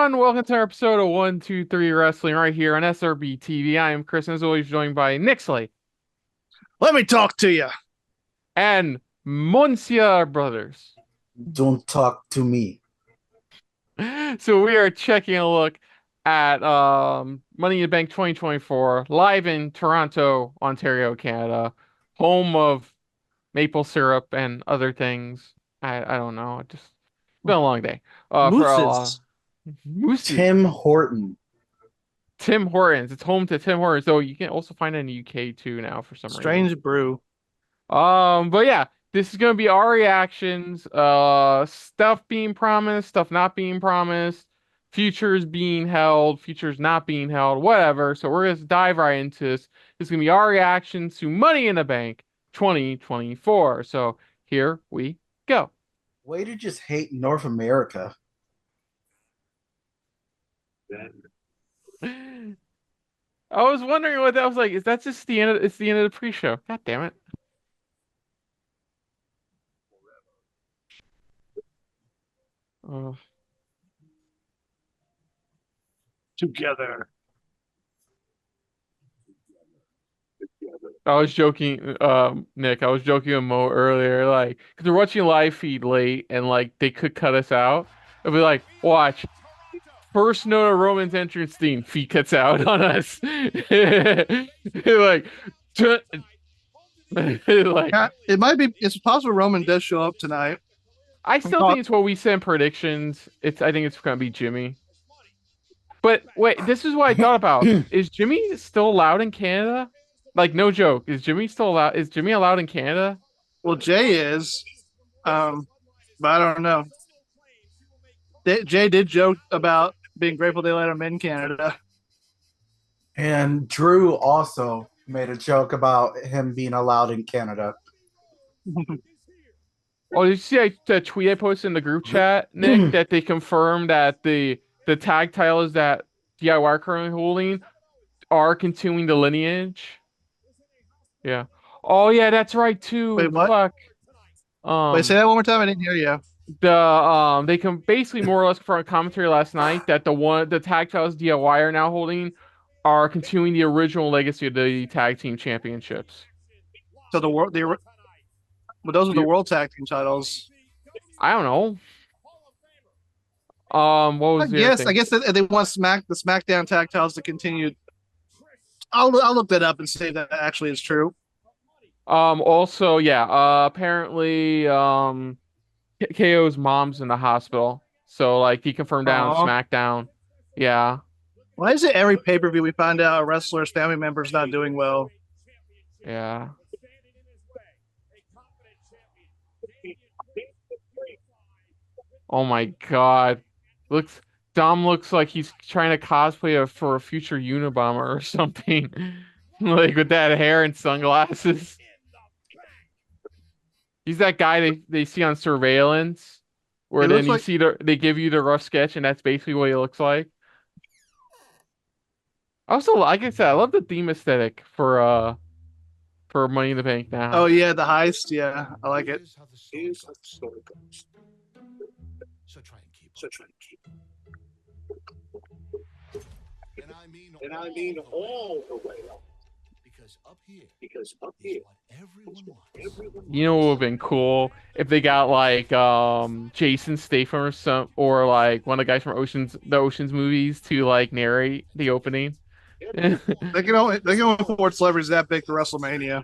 everyone, welcome to our episode of 123 Wrestling right here on SRB TV. I am Chris, and as always, joined by Nixley Let me talk to you. and Monsieur Brothers. Don't talk to me. So we are checking a look at Money in the Bank 2024 live in Toronto, Ontario, Canada, home of maple syrup and other things. I don't know. It's been a long day. Mooses. Mooses. Tim Horton. Tim Hortons. It's home to Tim Hortons. So you can also find it in the UK too now for some reason. Strange brew. But yeah, this is gonna be our reactions. Stuff being promised, stuff not being promised, futures being held, futures not being held, whatever. So we're gonna dive right into this. This is gonna be our reactions to Money in the Bank 2024. So here we go. Way to just hate North America. I was wondering what that was like. Is that just the end of it's the end of the pre-show? God damn it. Together. I was joking, Nick. I was joking with Mo earlier, like, because we're watching live feed late, and like they could cut us out. It'll be like, watch, first note of Roman's entrance theme, feed cuts out on us. Like, like, Yeah, it might be. It's possible Roman does show up tonight. I still think it's what we said in predictions. I think it's gonna be Jimmy. But wait, this is what I thought about. Is Jimmy still allowed in Canada? Like, no joke. Is Jimmy still allowed? Is Jimmy allowed in Canada? Well, Jay is, but I don't know. Jay did joke about being grateful they let him in Canada. And Drew also made a joke about him being allowed in Canada. Oh, did you see the tweet I posted in the group chat, Nick, that they confirmed that the tag titles that DIY are currently holding are continuing the lineage? Yeah. Oh yeah, that's right too. Wait, what? Fuck. Wait, say that one more time. I didn't hear you. They can basically more or less confirm commentary last night that the tag titles DIY are now holding are continuing the original legacy of the tag team championships. So but those are the world tag team titles. I don't know. What was the other thing? I guess that they want the SmackDown tag titles to continue. I'll look that up and see if that actually is true. Also, yeah, apparently, KO's mom's in the hospital. So, like, he confirmed that on SmackDown. Yeah. Why is it every pay-per-view we find out a wrestler's family member's not doing well? Yeah. Oh my God. Dom looks like he's trying to cosplay for a future Unabomber or something. Like with that hair and sunglasses. He's that guy they see on Surveillance, where then you see they give you the rough sketch, and that's basically what he looks like. Also, like I said, I love the theme aesthetic for Money in the Bank now. Oh yeah, the heist. Yeah, I like it. So try and keep. And I mean all the way up. Because up here, you know what would have been cool if they got like Jason Statham or like one of the guys from the Ocean's movies to like narrate the opening. They can only afford celebrities that big for WrestleMania.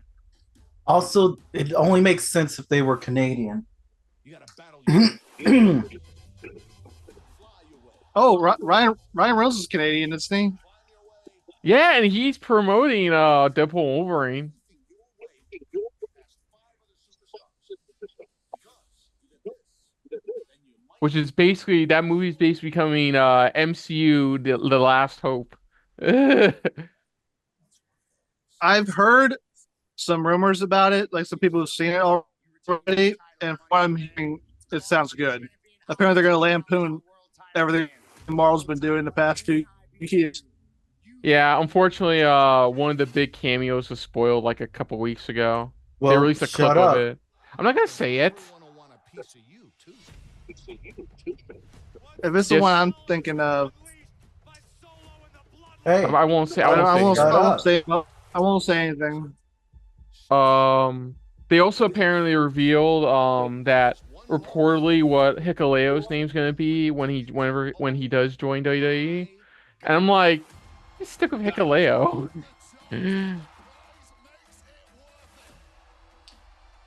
Also, it only makes sense if they were Canadian. you gotta battle. Oh, Ryan Reynolds is Canadian, isn't he? Yeah, and he's promoting Deadpool Wolverine. Which is basically that movie's basically becoming MCU the last hope. I've heard some rumors about it, like some people who've seen it already, and from what I'm hearing, it sounds good. Apparently they're gonna lampoon everything Marvel's been doing the past few years. Yeah, unfortunately, one of the big cameos was spoiled like a couple weeks ago. Well, they released a clip of it. I'm not gonna say it. If it's the Yes. one I'm thinking of, Hey, I won't say. I I won't say. won't Shut say. I won't say anything. They also apparently revealed that reportedly what Hikuleo's name's gonna be when he does join WWE, and I'm like, just stick with Hikuleo.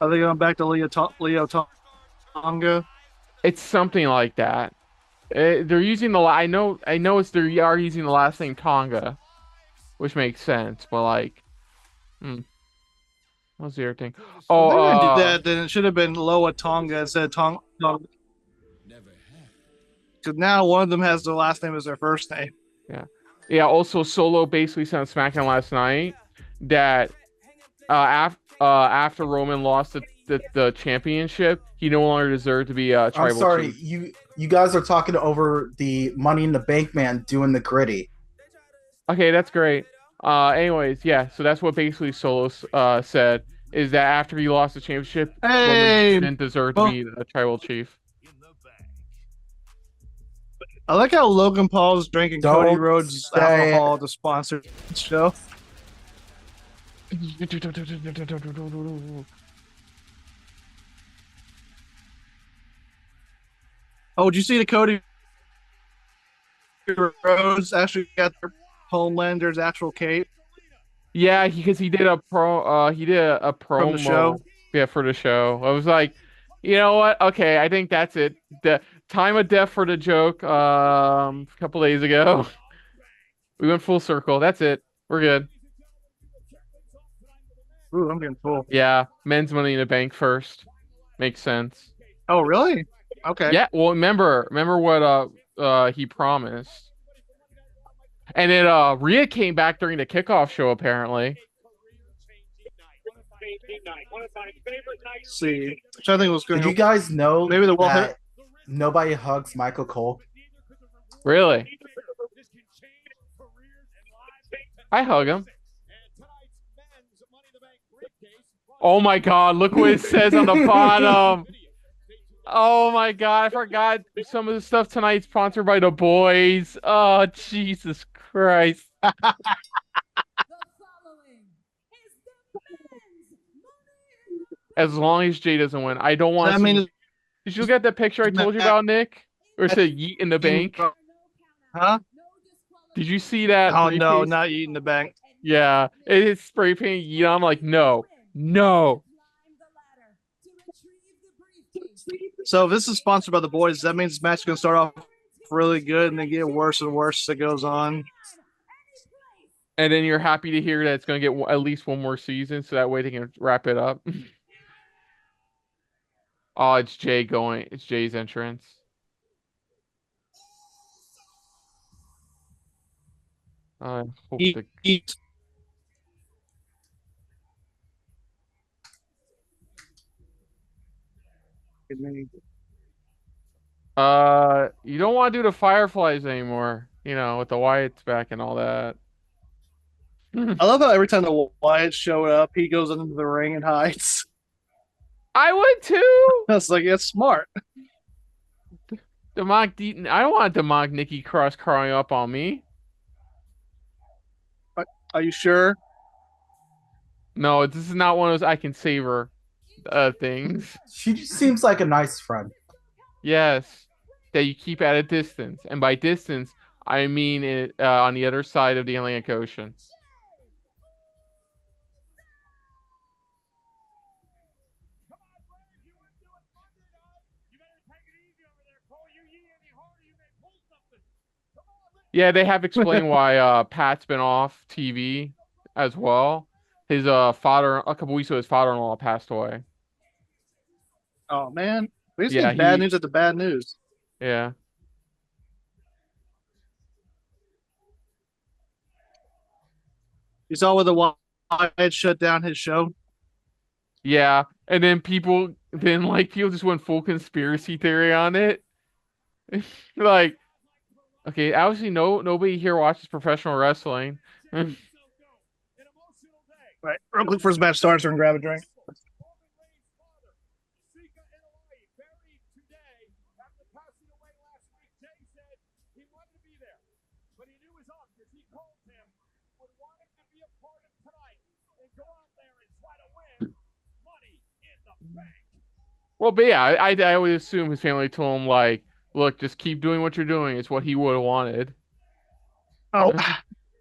Are they going back to Leo Tonga? It's something like that. They're using I know it's they are using the last name Tonga, which makes sense, but like, what's the other thing? If they're gonna do Oh, that, then it should have been Loa Tonga instead of Tonga. Because now one of them has their last name as their first name. yeah. Also, Solo basically said on SmackDown last night that after Roman lost the championship, he no longer deserved to be a I'm tribal sorry, chief. you guys are talking over the Money in the Bank man doing the gritty. Okay, that's great. Anyways, yeah. So that's what basically Solo said is that after he lost the championship, Roman Hey, didn't deserve to be a tribal chief. I like how Logan Paul's drinking Cody Don't Rhodes' say alcohol to sponsor the show. Oh, did you see the Cody Rhodes actually got their Homelander's actual cape Yeah, because he did a from the promo. show? Yeah, for the show. I was like, you know what? Okay, I think that's it. The time of death for the joke. A couple days ago, we went full circle. That's it. We're good. Ooh, I'm getting full. Yeah, men's Money in the Bank first. Makes sense. Oh, really? Okay. Yeah. Well, remember what he promised. And then Rhea came back during the kickoff show apparently. Let's see, which I think was good. Did you guys know Maybe the that nobody hugs Michael Cole? Really? I hug him. Oh my God, look what it says on the bottom. Oh my God, I forgot some of the stuff tonight sponsored by the boys. Oh, Jesus Christ. As long as Jay doesn't win, I don't want I to see. mean, Did you look at that picture I told you about, Nick? Or it said yeet in the bank? huh? Did you see that? Oh no, briefcase? not eating the bank. Yeah, it's spray paint yeet. I'm like, no. So if this is sponsored by the boys, that means this match is gonna start off really good and then get worse and worse as it goes on. And then you're happy to hear that it's going to get at least one more season, so that way they can wrap it up. Oh, it's Jay going. It's Jay's entrance. I hope the Eat. you don't want to do the Fireflies anymore, with the Wyatts back and all that. I love how every time the Wyatt showed up, he goes into the ring and hides. I would too. I was like, it's smart. I don't want Demonic Nikki Cross crawling up on me. Are you sure? No, this is not one of those I can savor things. She just seems like a nice friend. Yes, that you keep at a distance, and by distance, I mean it on the other side of the Atlantic Ocean. Yeah, they have explained why Pat's been off TV as well. His father, a couple weeks ago, his father-in-law passed away. Oh man, we just Yeah, get bad news at the bad news. Yeah. You saw where the Wyatt shut down his show. Yeah, and then people just went full conspiracy theory on it. Like, okay, obviously nobody here watches professional wrestling. Right, real quick, first match starts, and grab a drink. Well, but yeah, I would assume his family told him like, look, just keep doing what you're doing. It's what he would have wanted. Oh,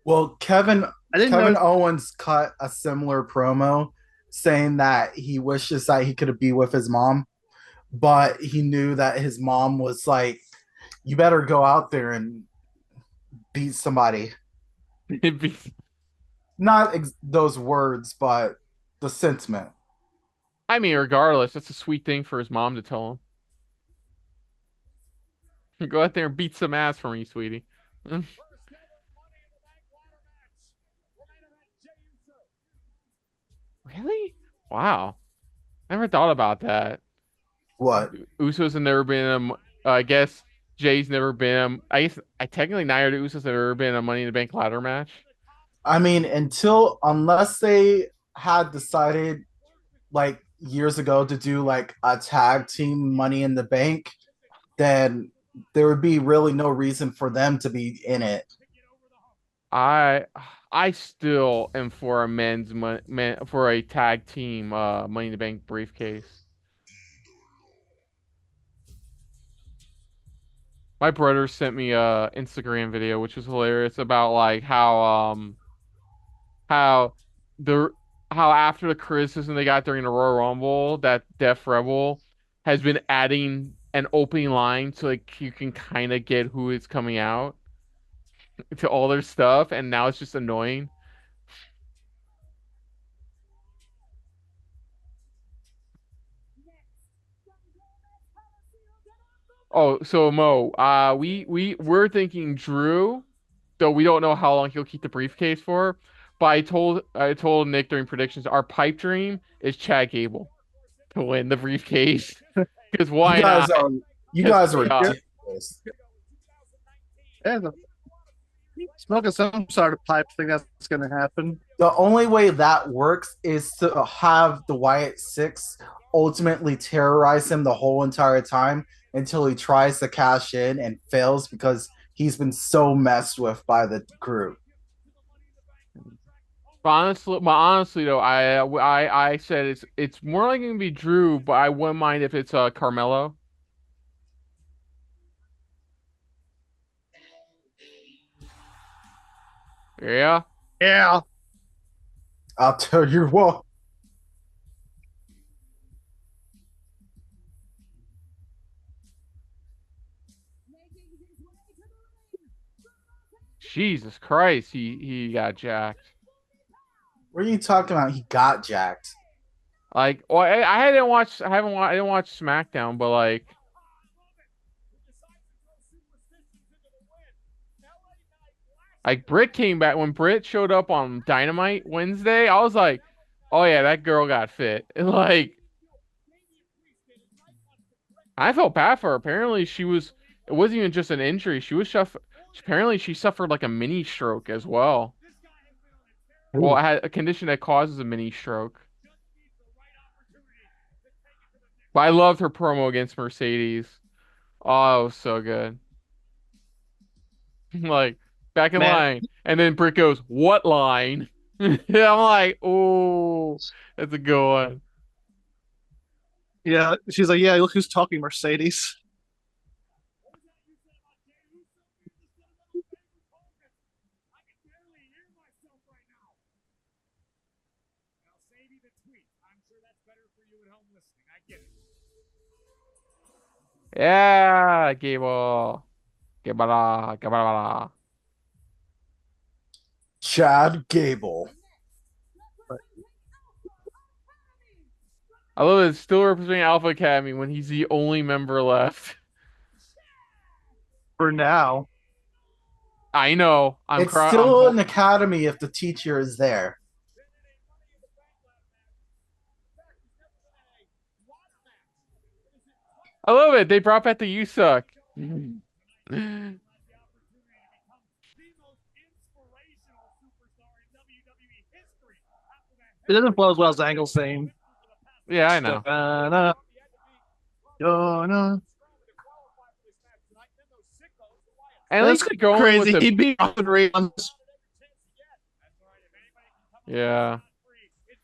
Well, I didn't Kevin know. Owens cut a similar promo saying that he wishes that he could be with his mom, but he knew that his mom was like, "You better go out there and beat somebody." It'd be, Not those words, but the sentiment. I mean, regardless, that's a sweet thing for his mom to tell him. Go out there and beat some ass for me, sweetie. Really? Wow. Never thought about that. What? Usos have never been I guess Jay's never been I guess I technically neither the Usos have ever been a Money in the Bank ladder match. I mean, unless they had decided like years ago to do like a tag team Money in the Bank, then there would be really no reason for them to be in it. I I still am for a for a tag team Money in the Bank briefcase. My brother sent me a Instagram video which was hilarious about like how the how after the criticism they got during the Royal Rumble that Def Rebel has been adding an opening line so like you can kind of get who is coming out to all their stuff and now it's just annoying. Oh, so Mo, we're thinking Drew, though we don't know how long he'll keep the briefcase for. But I told Nick during predictions our pipe dream is Chad Gable to win the briefcase because You why guys not? are you Because guys are why not? ridiculous. Yeah, smoking some sort of pipe thing that's going to happen. The only way that works is to have the Wyatt Six ultimately terrorize him the whole entire time until he tries to cash in and fails because he's been so messed with by the group. But honestly though, I said it's more likely to be Drew, but I wouldn't mind if it's Carmelo. Yeah. Yeah. I'll tell you what. Jesus Christ, he got jacked. What are you talking about? He got jacked. Like, well, I didn't watch. I didn't watch SmackDown, but like Britt came back when Britt showed up on Dynamite Wednesday. I was like, oh yeah, that girl got fit. Like, I felt bad for her. Apparently, she was. It wasn't even just an injury. Apparently, she suffered like a mini stroke as well. Well, it had a condition that causes a mini stroke. But I loved her promo against Mercedes. Oh, it was so good. Like back in Man, line, and then Britt goes, "What line?" Yeah, I'm like, "Oh, that's a good one." yeah. She's like, yeah, look who's talking, Mercedes. Yeah, Gable, Gable, Gable. Chad Gable. I love it. Still representing Alpha Academy when he's the only member left. For now. I know. I'm It's crying. still an academy if the teacher is there. I love it. They brought back the You Suck. It doesn't flow as well as Angle's theme. Yeah, I know. And at That's least they're going crazy. with the He beat Roman Reigns. yeah.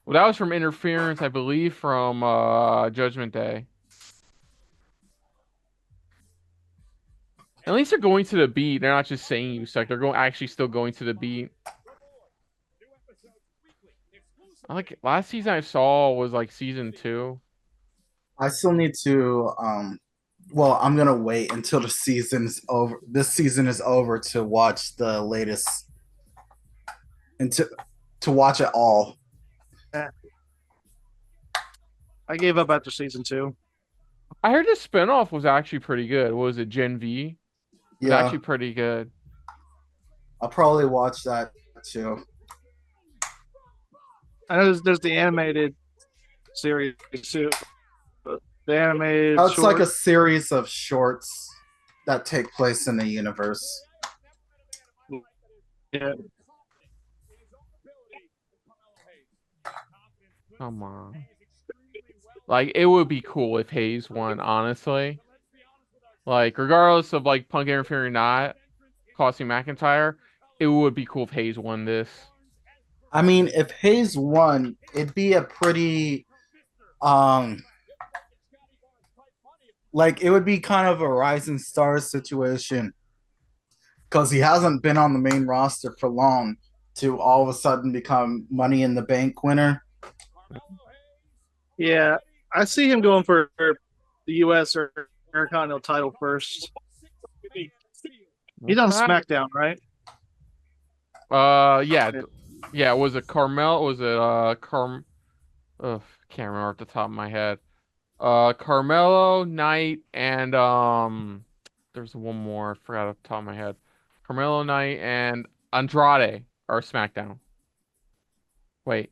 Well, that was from interference, I believe, from Judgment Day. At least they're going to the beat. They're not just saying you suck. They're going actually still going to the beat. I like last season I saw was like season 2. I still need to well, I'm gonna wait until the season's over. This season is over to watch the latest and to watch it all. I gave up after season 2. I heard the spinoff was actually pretty good. What was it, Gen V? It was Yeah, actually pretty good. I'll probably watch that too. I know there's the animated series too. The animated. It's like a short. series of shorts that take place in the universe. Yeah. Come on. Like, it would be cool if Hayes won, honestly. Like, regardless of, like, Punk interfering or not, costing McIntyre, it would be cool if Hayes won this. I mean, if Hayes won, it'd be a pretty like it would be kind of a rising star situation because he hasn't been on the main roster for long to all of a sudden become Money in the Bank winner. Yeah, I see him going for the U.S. or Intercontinental title first. He's on SmackDown, right? Yeah. Yeah, was it Carmel? Was it, can't remember off the top of my head. Carmelo, Knight, and, there's one more, I forgot off the top of my head. Carmelo, Knight, and Andrade are SmackDown. Wait.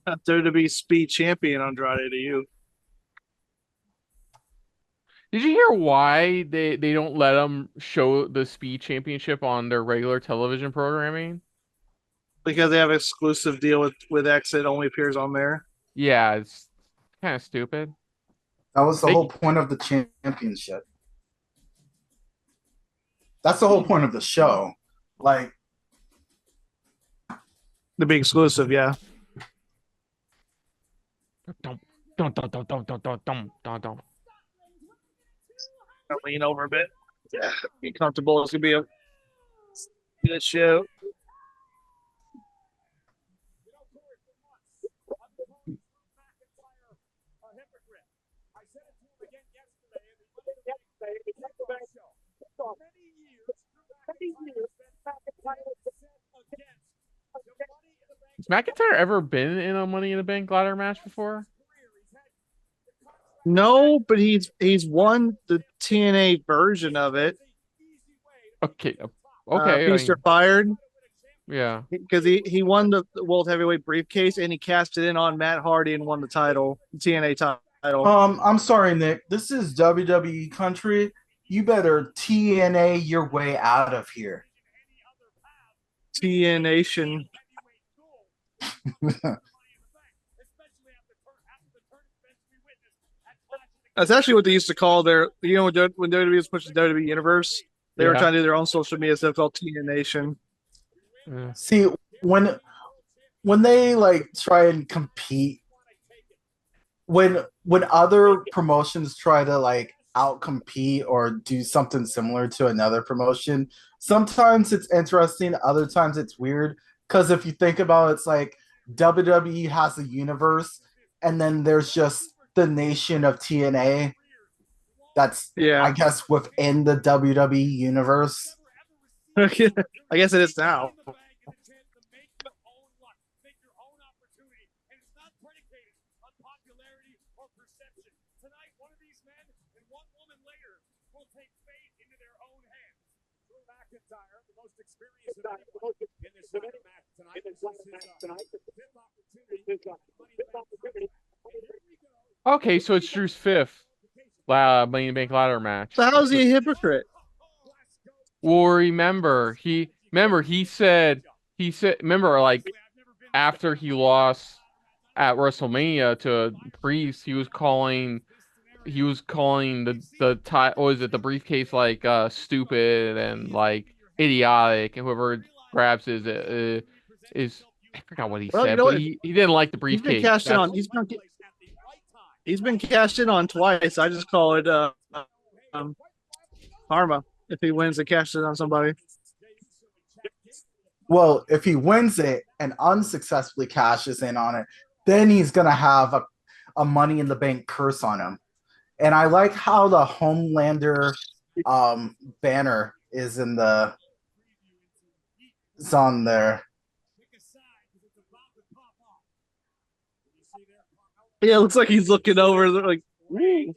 WWE Speed Champion Andrade to you. Did you hear why they don't let them show the Speed Championship on their regular television programming? Because they have an exclusive deal with X that only appears on there. Yeah, it's kind of stupid. That was the whole point of the championship. That's the whole point of the show. Like, To be exclusive, yeah. Don't. I'll lean over a bit. Yeah, be comfortable. It's gonna be a good show. Has McIntyre ever been in a Money in the Bank ladder match before? No, but he's won the TNA version of it. Okay. Okay. Feast or Fired. Yeah. Because he won the World Heavyweight Briefcase and he cast it in on Matt Hardy and won the title, the TNA title. I'm sorry, Nick. This is WWE country. You better TNA your way out of here. TNA Nation. That's actually what they used to call their, when WWE was pushing the WWE Universe, they were trying to do their own social media stuff called TNA Nation. Yeah. See, when they like try and compete, when other promotions try to like outcompete or do something similar to another promotion, sometimes it's interesting, other times it's weird. Because if you think about it, it's like WWE has a universe, and then there's just the nation of TNA. That's I guess within the WWE universe. I guess it is now. Okay, so it's Drew's 5th Money in the Bank ladder match. So how is he a hypocrite? Well, remember he said remember, like, after he lost at WrestleMania to Priest, he was calling the briefcase like stupid and like idiotic, and whoever grabs is I forgot what he Well, you said, know but what? he didn't like the He's been briefcase. cashed in on. He's been cashed in on twice. I just call it um, karma if he wins and cashes in on somebody. Well, if he wins it and unsuccessfully cashes in on it, then he's gonna have a Money in the Bank curse on him. And I like how the Homelander banner is on there. Yeah, it looks like he's looking over like. Woo.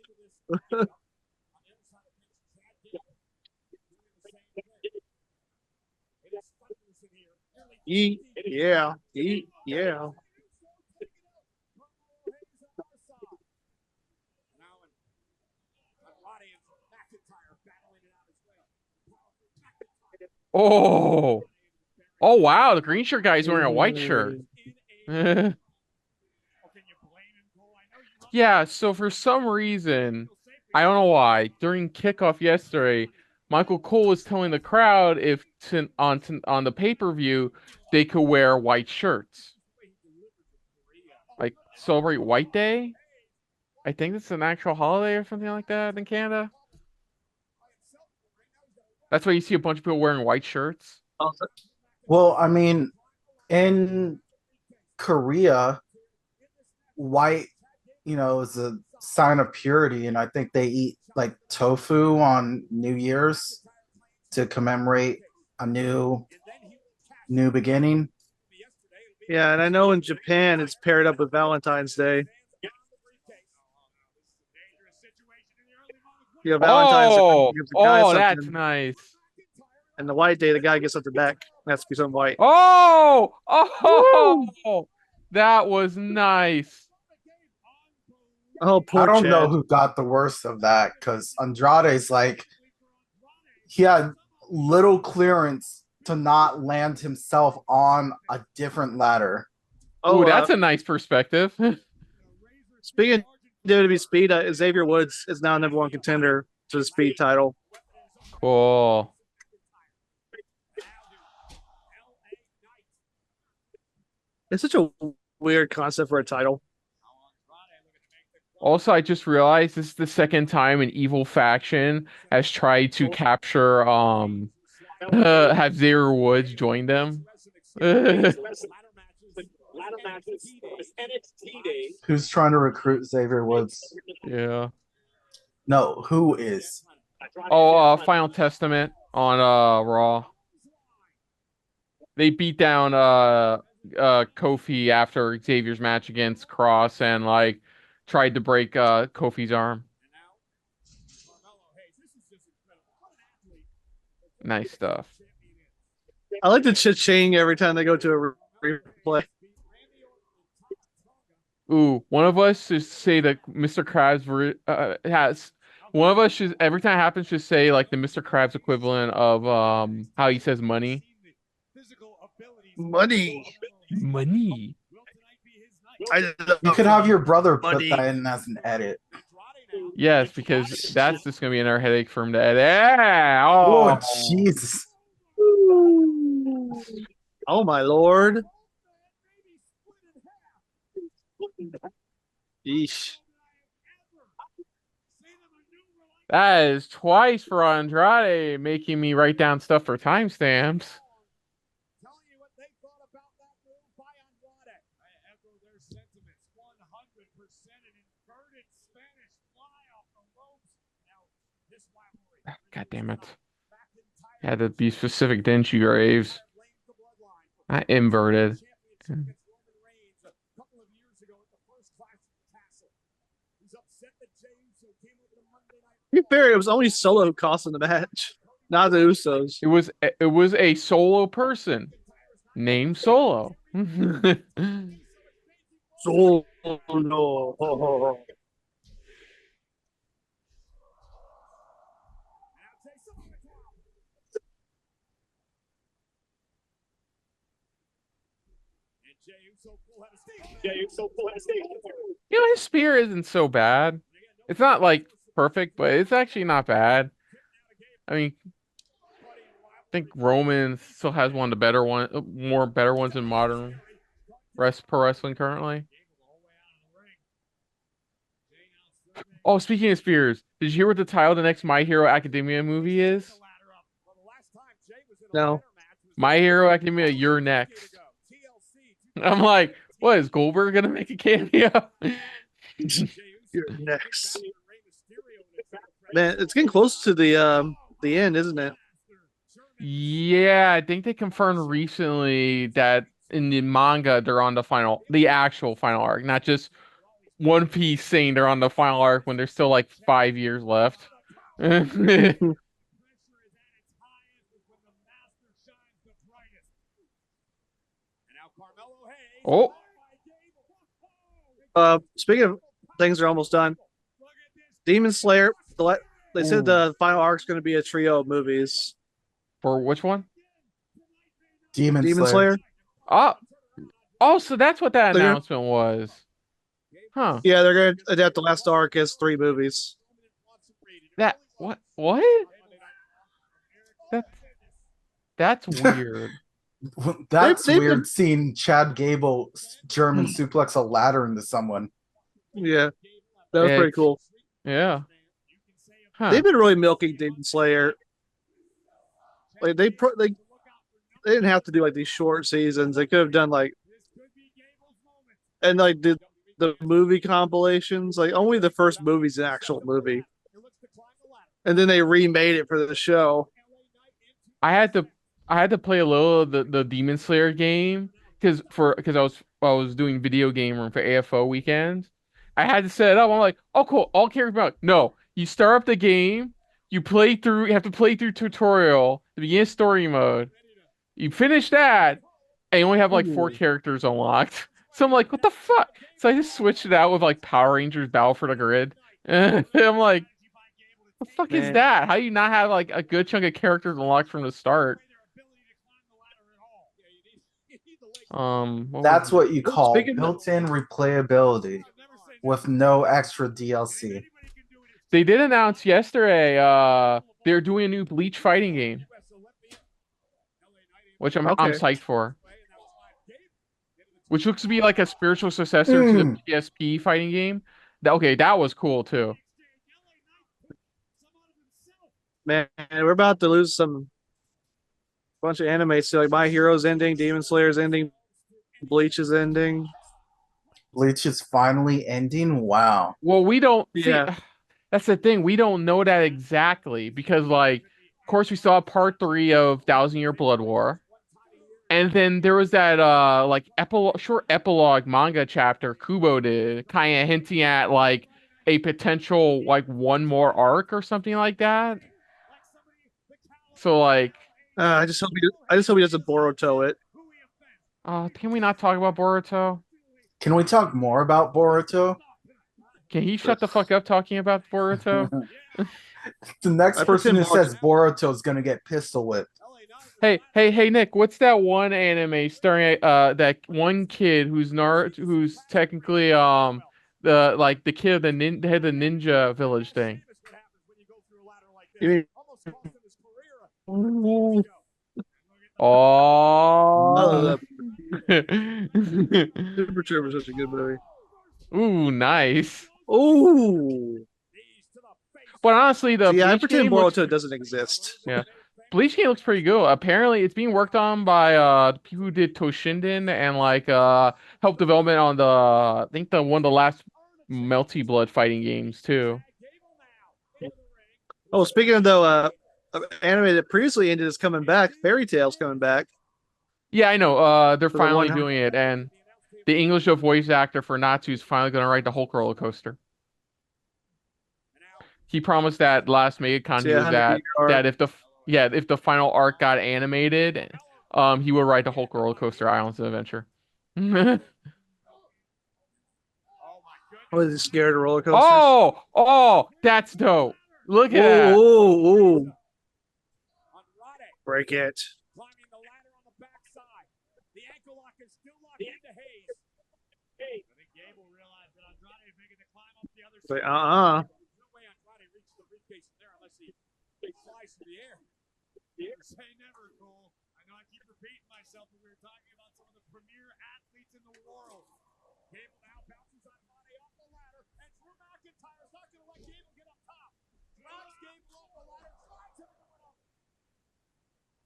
Eat, yeah, eat, yeah. Oh, oh wow! The green shirt guy is wearing a white shirt. Yeah. So for some reason, I don't know why, during kickoff yesterday, Michael Cole was telling the crowd if on the pay-per-view they could wear white shirts, like celebrate White Day. I think it's an actual holiday or something like that in Canada. That's why you see a bunch of people wearing white shirts. Well, I mean, in Korea, white, is a sign of purity, and I think they eat like tofu on New Year's to commemorate a new beginning. Yeah, and I know in Japan it's paired up with Valentine's Day. Yeah, Valentine's Day gives the guy Oh, that's something, nice. and the White Day the guy gets something back. That's be something white. Oh, that was nice. Oh, poor I don't know Chad. who got the worst of that because Andrade's like he had little clearance to not land himself on a different ladder. Oh, Oh, that's a nice perspective. speaking of WWE Speed, Xavier Woods is now number one contender to the Speed title. Cool. It's such a weird concept for a title. Also, I just realized this is the second time an evil faction has tried to capture have Xavier Woods join them. Who's trying to recruit Xavier Woods? Yeah. No, who is? Oh, Final Testament on Raw. They beat down Kofi after Xavier's match against Cross and like tried to break Kofi's arm. Nice stuff. I like the cha-ching every time they go to a replay. Ooh, one of us should say that Mr. Krabs has. One of us should every time it happens should say like the Mr. Krabs equivalent of how he says money. Money. Money. You could have your brother put that in as an edit. Yes, because that's just gonna be another headache for him to edit. Yeah. Oh, Oh, Jesus. Oh my lord. Yeesh. that is twice for Andrade making me write down stuff for timestamps. God damn it. Had to be specific, didn't you, Graves? Not inverted. To be fair, it was only Solo who cost him the match, not the Usos. It was a solo person named Solo. Solo. No. His spear isn't so bad. It's not like perfect, but it's actually not bad. I mean, I think Roman still has one of the better more better ones in modern. Pro Wrestling currently. Oh, speaking of spears, did you hear what the title of the next My Hero Academia movie is? No. My Hero Academia, You're Next. I'm like, what is Goldberg gonna make a cameo? You're next. Man, it's getting close to the end, isn't it? Yeah, I think they confirmed recently that in the manga they're on the actual final arc, not just One Piece saying they're on the final arc when there's still like 5 years left. Oh, Speaking of things that are almost done, Demon Slayer. They said the final arc is going to be a trio of movies. for which one? Demon Demon Slayer. Slayer. Oh, so that's what that They're gonna- announcement was. Huh. Yeah, they're going to adapt the last arc as 3 movies. What? That's weird. That's They've weird been- seeing Chad Gable German suplex a ladder into someone. Yeah, that was pretty It's- cool. Yeah. Huh. They've been really milking Demon Slayer. Like they didn't have to do like these short seasons. They could have done like the movie compilations. Like only the first movie's an actual movie, and then they remade it for the show. I had to play a little of the Demon Slayer game because I was doing video game room for AFO weekends. I had to set it up. I'm like, oh cool, all characters back. No, you start up the game, you have to play through tutorial, the beginning story mode. You finish that, and you only have like 4 characters unlocked. So I'm like, what the fuck? So I just switched it out with like Power Rangers Battle for the Grid. And I'm like, the fuck is Man. that? How do you not have like a good chunk of characters unlocked from the start? That's what you call Speaking of- built-in replayability with no extra DLC. They did announce yesterday they're doing a new Bleach fighting game, which I'm psyched for. Which looks to be like a spiritual successor to the PSP fighting game. That was cool too. Man, we're about to lose some bunch of anime. So like My Hero's ending, Demon Slayer's ending, Bleach is ending. Bleach is finally ending. Wow. Well, we don't see, Yeah. that's the thing. We don't know that exactly because like of course we saw part 3 of Thousand Year Blood War. And then there was that like short epilogue manga chapter Kubo did, kind of hinting at like a potential like one more arc or something like that. So like, I just hope he doesn't Boruto it. can we not talk about Boruto? Can we talk more about Boruto? Can he shut the fuck up talking about Boruto? The next I person who pretend says Boruto is gonna get pistol whipped. Hey, Nick, what's that one anime starring that one kid who's technically the kid of the head of the ninja village thing? You mean, Oh. Super Trooper is such a good movie. Ooh, nice. Ooh. But honestly, the Yeah, I Bleach pretend game Boruto doesn't exist. Yeah. Bleach game looks pretty good. Apparently, it's being worked on by the people who did Toshinden and like help development on I think the one of the last Melty Blood fighting games too. Oh, speaking of though, anime that previously ended is coming back. Fairy Tail's coming back. Yeah, I know. They're For the finally 100. doing it, and the English voice actor for Natsu is finally going to write the Hulk roller coaster. He promised that last MegaCon Yeah, that if the final arc got animated, he would write the Hulk roller coaster Islands of Adventure. Was he scared of roller coasters? Oh, that's dope. Look at that. Ooh. Break it. Say,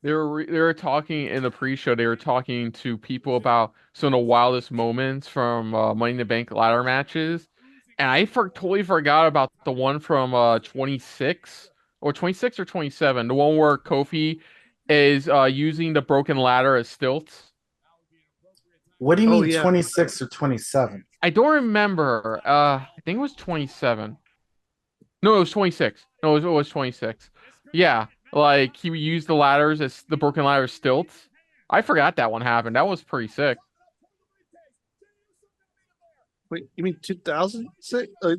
They were talking in the pre-show. They were talking to people about some of the wildest moments from Money in the Bank ladder matches, and I totally forgot about the one from 26 or 26 or 27, the one where Kofi is using the broken ladder as stilts. What do you Oh, mean yeah. 26 or 27? I don't remember. I think it was 27. No, it was 26. No, it was 26. Yeah, like he used the ladders as the broken ladder stilts. I forgot that one happened. That was pretty sick. Wait, you mean 2006? Yeah,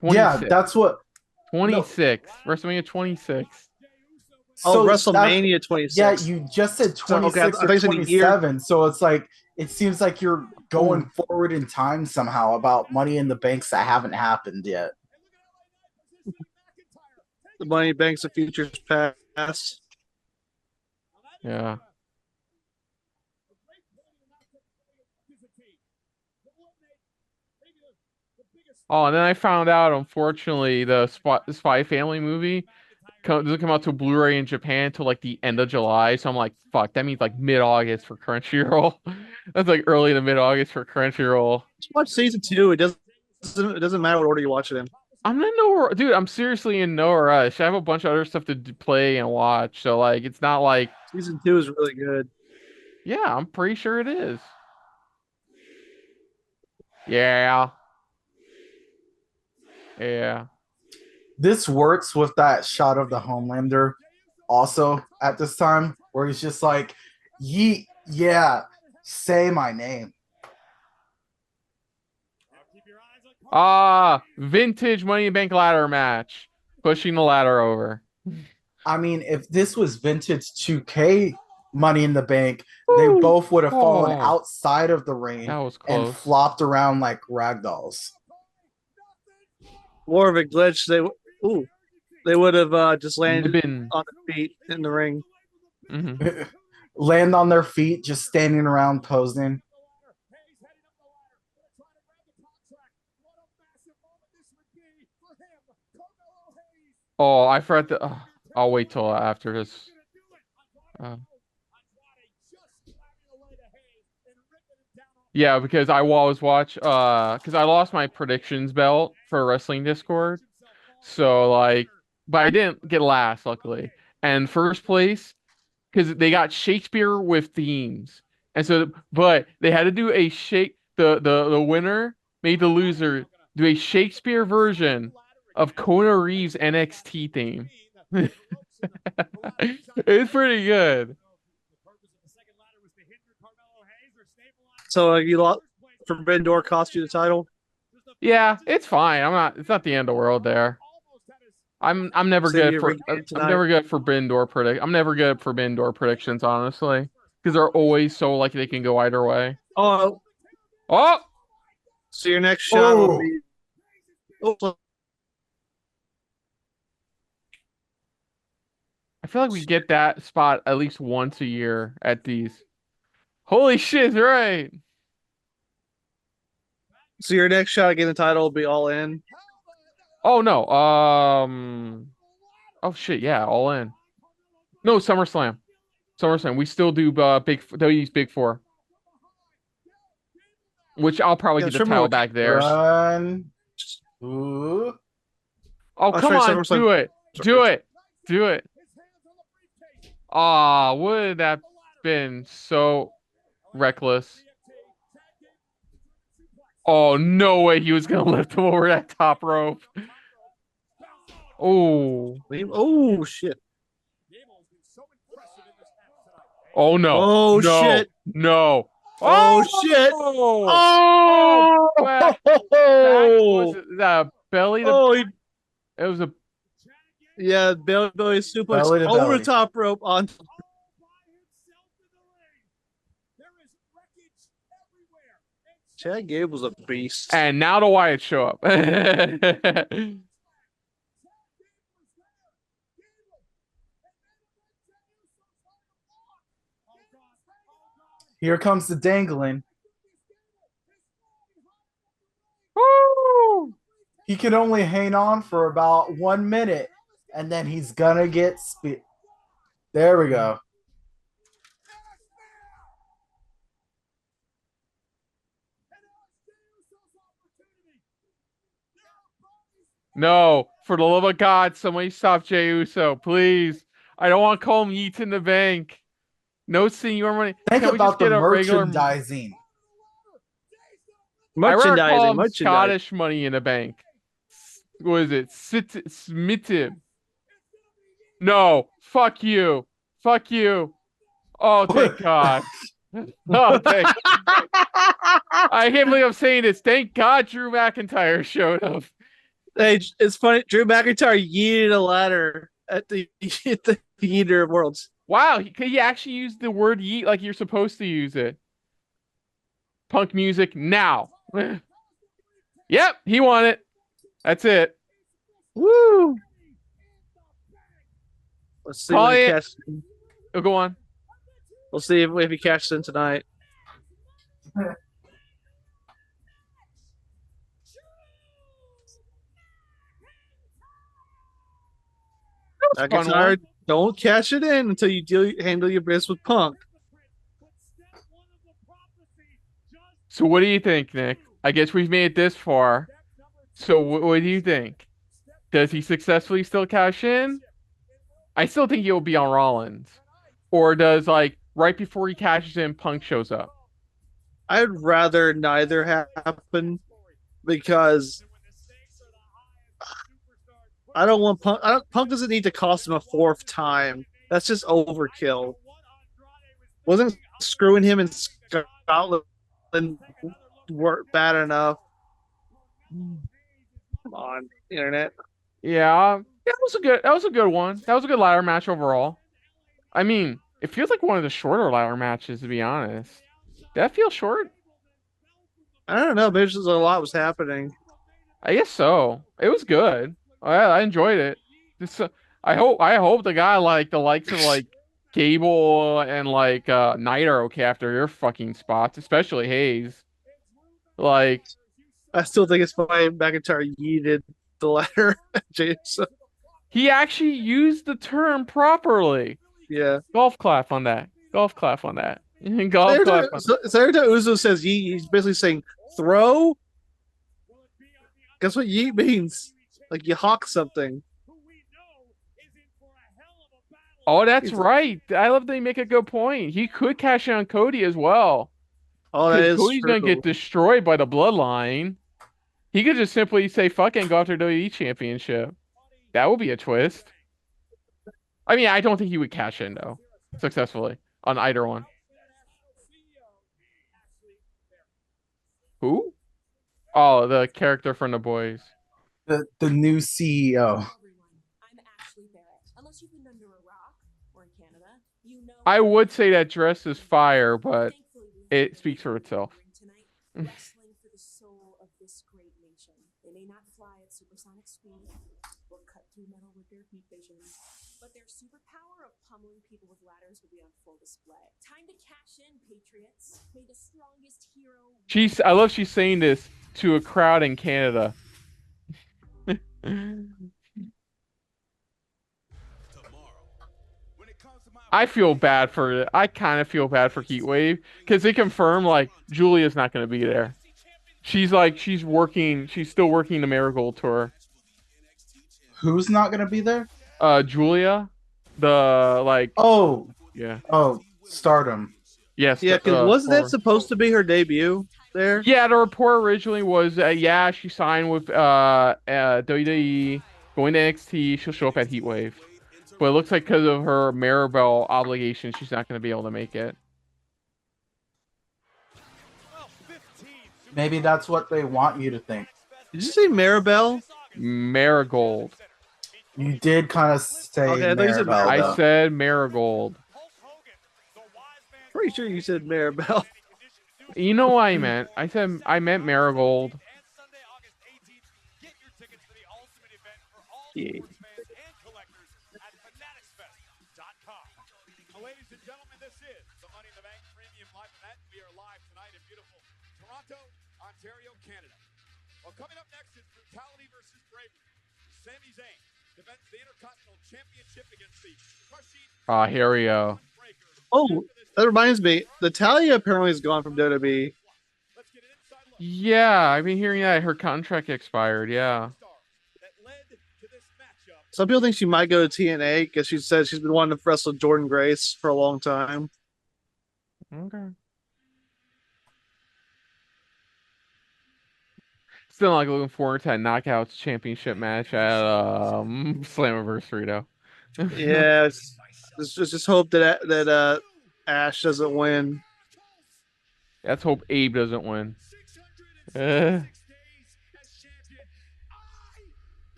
26. that's what. 26. WrestleMania 26. Oh, So WrestleMania 26. Yeah, you just said So, 26 I or think it's in a year. 27. So it's like it seems like you're going forward in time somehow about Money in the Banks that haven't happened yet. The Money Banks of Futures Past. Yeah. Oh, and then I found out, unfortunately, the Spy Family movie doesn't come out to Blu-ray in Japan until like the end of July. So I'm like, fuck, that means like mid-August for Crunchyroll. That's like early to mid-August for Crunchyroll. Just watch season 2. It doesn't matter what order you watch it in. I'm in no, dude. I'm seriously in no rush. I have a bunch of other stuff to play and watch, so like, it's not like Season 2 is really good. Yeah, I'm pretty sure it is. Yeah. Yeah. This works with that shot of the Homelander also at this time where he's just like, yeah, say my name. Vintage Money in the Bank ladder match. Pushing the ladder over. I mean, if this was vintage 2K Money in the Bank, they both would have fallen outside of the ring That was and close. flopped around like ragdolls. More of a glitch. They would have just landed Been. on the feet in the ring. Mhm. Land on their feet, just standing around posing. Oh, I forgot the. I'll wait till after this. Yeah, because I always watch. Because I lost my predictions belt for Wrestling Discord, so like, but I didn't get last, luckily, and first place because they got Shakespeare with themes, and so but they had to do a the winner made the loser do a Shakespeare version of Kona Reeves NXT theme. It's pretty good. So you lost. Forbidden Door cost you the title. Yeah, it's fine. It's not the end of the world there. I'm never good for Forbidden Door I'm never good at Forbidden Door predictions, honestly, because they're always so like they can go either way. Oh. So your next shot will be. I feel like we get that spot at least once a year at these. Holy shit, right? So your next shot at getting the title will be All In. Oh no. Oh shit, yeah, All In. No, SummerSlam. We still do WWE's Big Four. Which I'll probably get the title back there. Run. Ooh. Oh, come on, do it. Do it. Ah, would that been so reckless? Oh, no way he was gonna lift him over that top rope. Oh shit. Oh no. Oh shit. No. Oh shit. Oh. Was it the belly to it was a belly suplex belly to over belly. the top rope on. Chad Gable's a beast. And now the Wyatt show up. Here comes the dangling. He can only hang on for about 1 minute, and then he's gonna get speed. There we go. No, for the love of God, somebody stop Jey Uso, please. I don't want to call him Yeats in the bank. No senior money. Think Can't we just about the get a regular? merchandising. I rather call him Merchandising. Scottish money in the bank. What is it? Smittim. No, fuck you. Fuck you. Oh, thank God. Oh, thank. I can't believe I'm saying this. Thank God Drew McIntyre showed up. Hey, it's funny. Drew McIntyre yeeted a ladder at the Yeeter of Worlds. Wow, he actually used the word yeet like you're supposed to use it. Punk music now. Yep, he won it. That's it. Woo! Let's see Call when he it. cashes. Oh, go on. We'll see if he cashes in tonight. McIntyre, don't cash it in until you handle your business with Punk. So what do you think, Nick? I guess we've made it this far. So what do you think? Does he successfully still cash in? I still think he'll be on Rollins. Or does, like, right before he cashes in, Punk shows up? I'd rather neither happen because I don't want Punk. Punk doesn't need to cost him a fourth time. That's just overkill. Wasn't screwing him in Scotland bad enough? Come on, internet. Yeah, that was a good one. That was a good ladder match overall. I mean, it feels like one of the shorter ladder matches, to be honest. Did that feel short? I don't know. Maybe just a lot was happening. I guess so. It was good. I enjoyed it. This, I hope the guy like the likes of like Gable and like Knight are okay after your fucking spots, especially Hayes. Like, I still think it's funny McIntyre yeeted the ladder. James. he actually used the term properly. Yeah. Golf clap on that. Golf clap on that. Golf clap on that. So every time Uzo says yeet, he's basically saying throw. Guess what yeet means? Like you hawk something. Oh, that's right. I love that you make a good point. He could cash in on Cody as well. Oh, that is Cody's true. gonna get destroyed by the Bloodline. He could just simply say fuck it and go after WWE Championship. That would be a twist. I mean, I don't think he would cash in though, successfully on either one. Who? Oh, the character from The Boys. The new CEO. I would say that dress is fire, but it speaks for itself. Wrestling for the soul of this great nation. They may not fly at supersonic speed or cut through metal with their heat vision, but their superpower of pummeling people with ladders will be on full display. Time to cash in, Patriots. May the strongest hero. I love she's saying this to a crowd in Canada. I kind of feel bad for Heatwave because they confirm like Julia's not going to be there. She's still working the Marigold tour. Who's not gonna be there? Julia, the like. Oh, yeah. Oh, Stardom. Yes. Yeah, because wasn't that supposed to be her debut there? Yeah, the report originally was she signed with WWE, going to NXT. She'll show up at Heatwave. But it looks like because of her Maribel obligation, she's not going to be able to make it. Maybe that's what they want you to think. Did you say Maribel? Marigold. You did kind of say Okay, I thought you said Maribel, I though. said Marigold. Pretty sure you said Maribel. You know what I meant. I meant Marigold. Yeah. Ladies and gentlemen, this is the Money in the Bank Premium Live Event. We are live tonight in beautiful Toronto, Ontario, Canada. Well, coming up next is Brutality versus Bravery. Sami Zayn defends the Intercontinental Championship against the crushing. Here we go. Oh, that reminds me. Natalia apparently is gone from WWE. Yeah, I've been hearing that her contract expired. Yeah. Some people think she might go to TNA because she said she's been wanting to wrestle Jordan Grace for a long time. Okay. Still not looking forward to that Knockouts Championship match at Slammiversary though. Yeah, just hope that Ash doesn't win. Let's hope Abe doesn't win. Uh,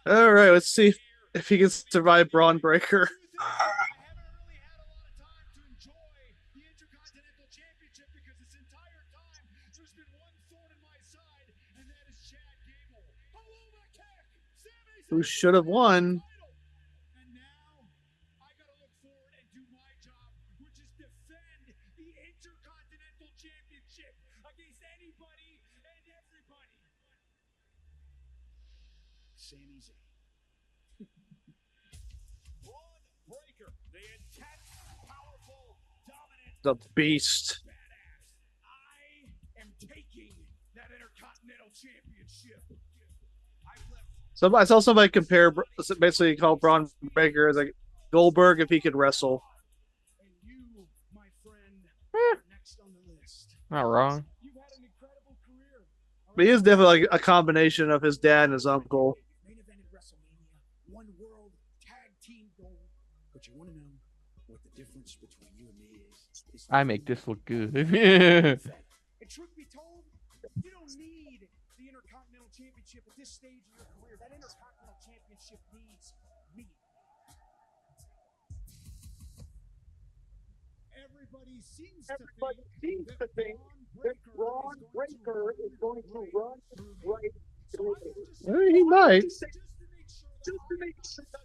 All right, let's see if he can survive Braun Breaker. Who should have won? And now I gotta look forward and do my job, which is defend the Intercontinental Championship against anybody and everybody. Sami Zayn. Braun Breaker, the intense, powerful, dominant, The Beast. badass. I am taking that Intercontinental Championship. I've left. I saw somebody compare, basically call Braun Breaker as like Goldberg if he could wrestle. And you, my friend, are next on the list. not wrong. You've had an incredible career. But he is definitely like a combination of his dad and his uncle. Main evented WrestleMania, one world tag team gold. But you want to know what the difference between you and me is I make this look good. and truth be told, you don't need the Intercontinental Championship at this stage of your career. That Intercontinental Championship needs me. Everybody seems to think that Braun Breaker is going to run right through it. He might. Just to make sure that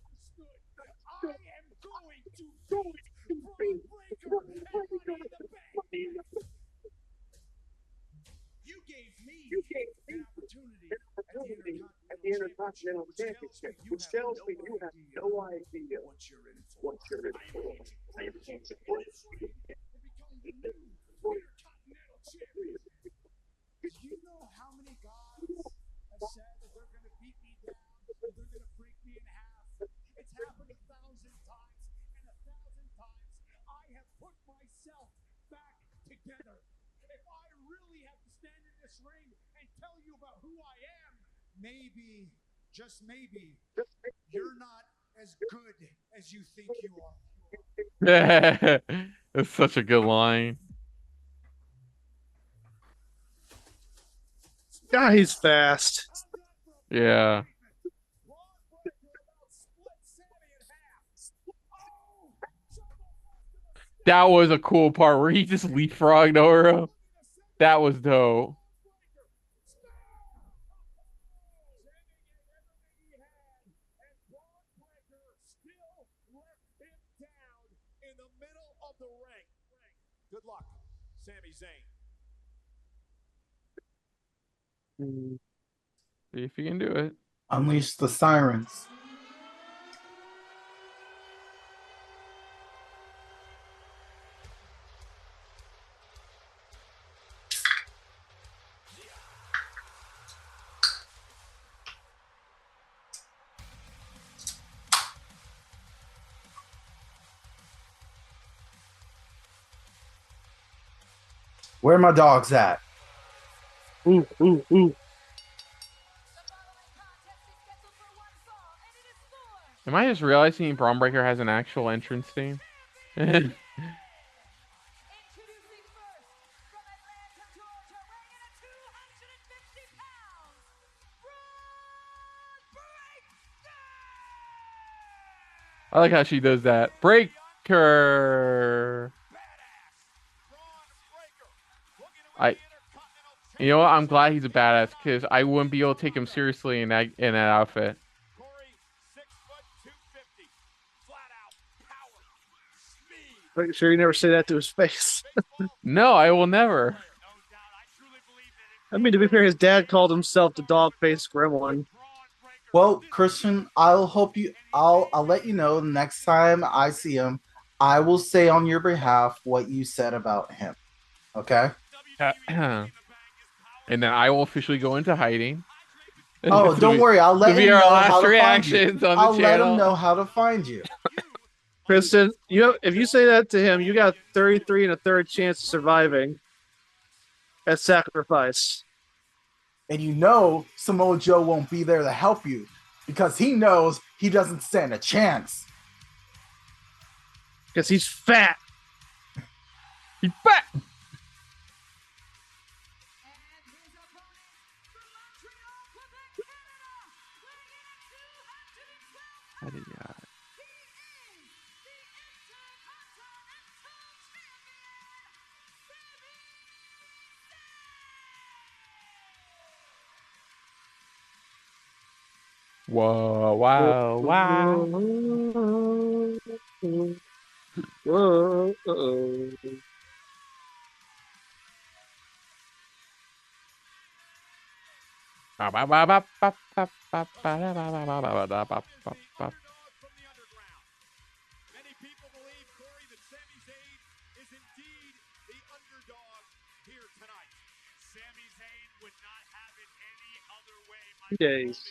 I am going to beat Braun Breaker and Money in the Bank. You gave me an opportunity at the Intercontinental Championship, which tells me you have no idea what you're in for. I am going to become the new Intercontinental Champion. You know how many guys have said that they're going to beat me down, that they're going to break me in half. It's happened 1,000 times, and 1,000 times I have put myself back together. If I really have to stand in this ring and tell you about who I am, maybe, just maybe, you're not as good as you think you are. That's such a good line. God, he's fast. Yeah. That was a cool part where he just leapfrogged over him. That was dope. Good luck, Sami Zayn. See if you can do it. Unleash the sirens. Where are my dogs at? Ooh, ooh, ooh. Am I just realizing Braun Breaker has an actual entrance theme? I like how she does that. Breaker. You know what? I'm glad he's a badass because I wouldn't be able to take him seriously in that outfit. Make sure you never say that to his face. No, I will never. I mean, to be fair, his dad called himself the dog-faced gremlin. Well, Christian, I'll let you know next time I see him. I will say on your behalf what you said about him. Okay? And then I will officially go into hiding. Oh, This will don't worry. I'll this let will be him our know last how to find you. reactions on the I'll let him channel. know how to find you. Kristen, if you say that to him, you got 33 and a third chance of surviving at sacrifice. And you know Samoa Joe won't be there to help you because he knows he doesn't stand a chance. Because he's fat. He's fat. Whoa, wow, wow. Whoa, Many people believe, Corey, that Sami Zayn is indeed the underdog here tonight. And Sami Zayn would not have it any other way, Michael days.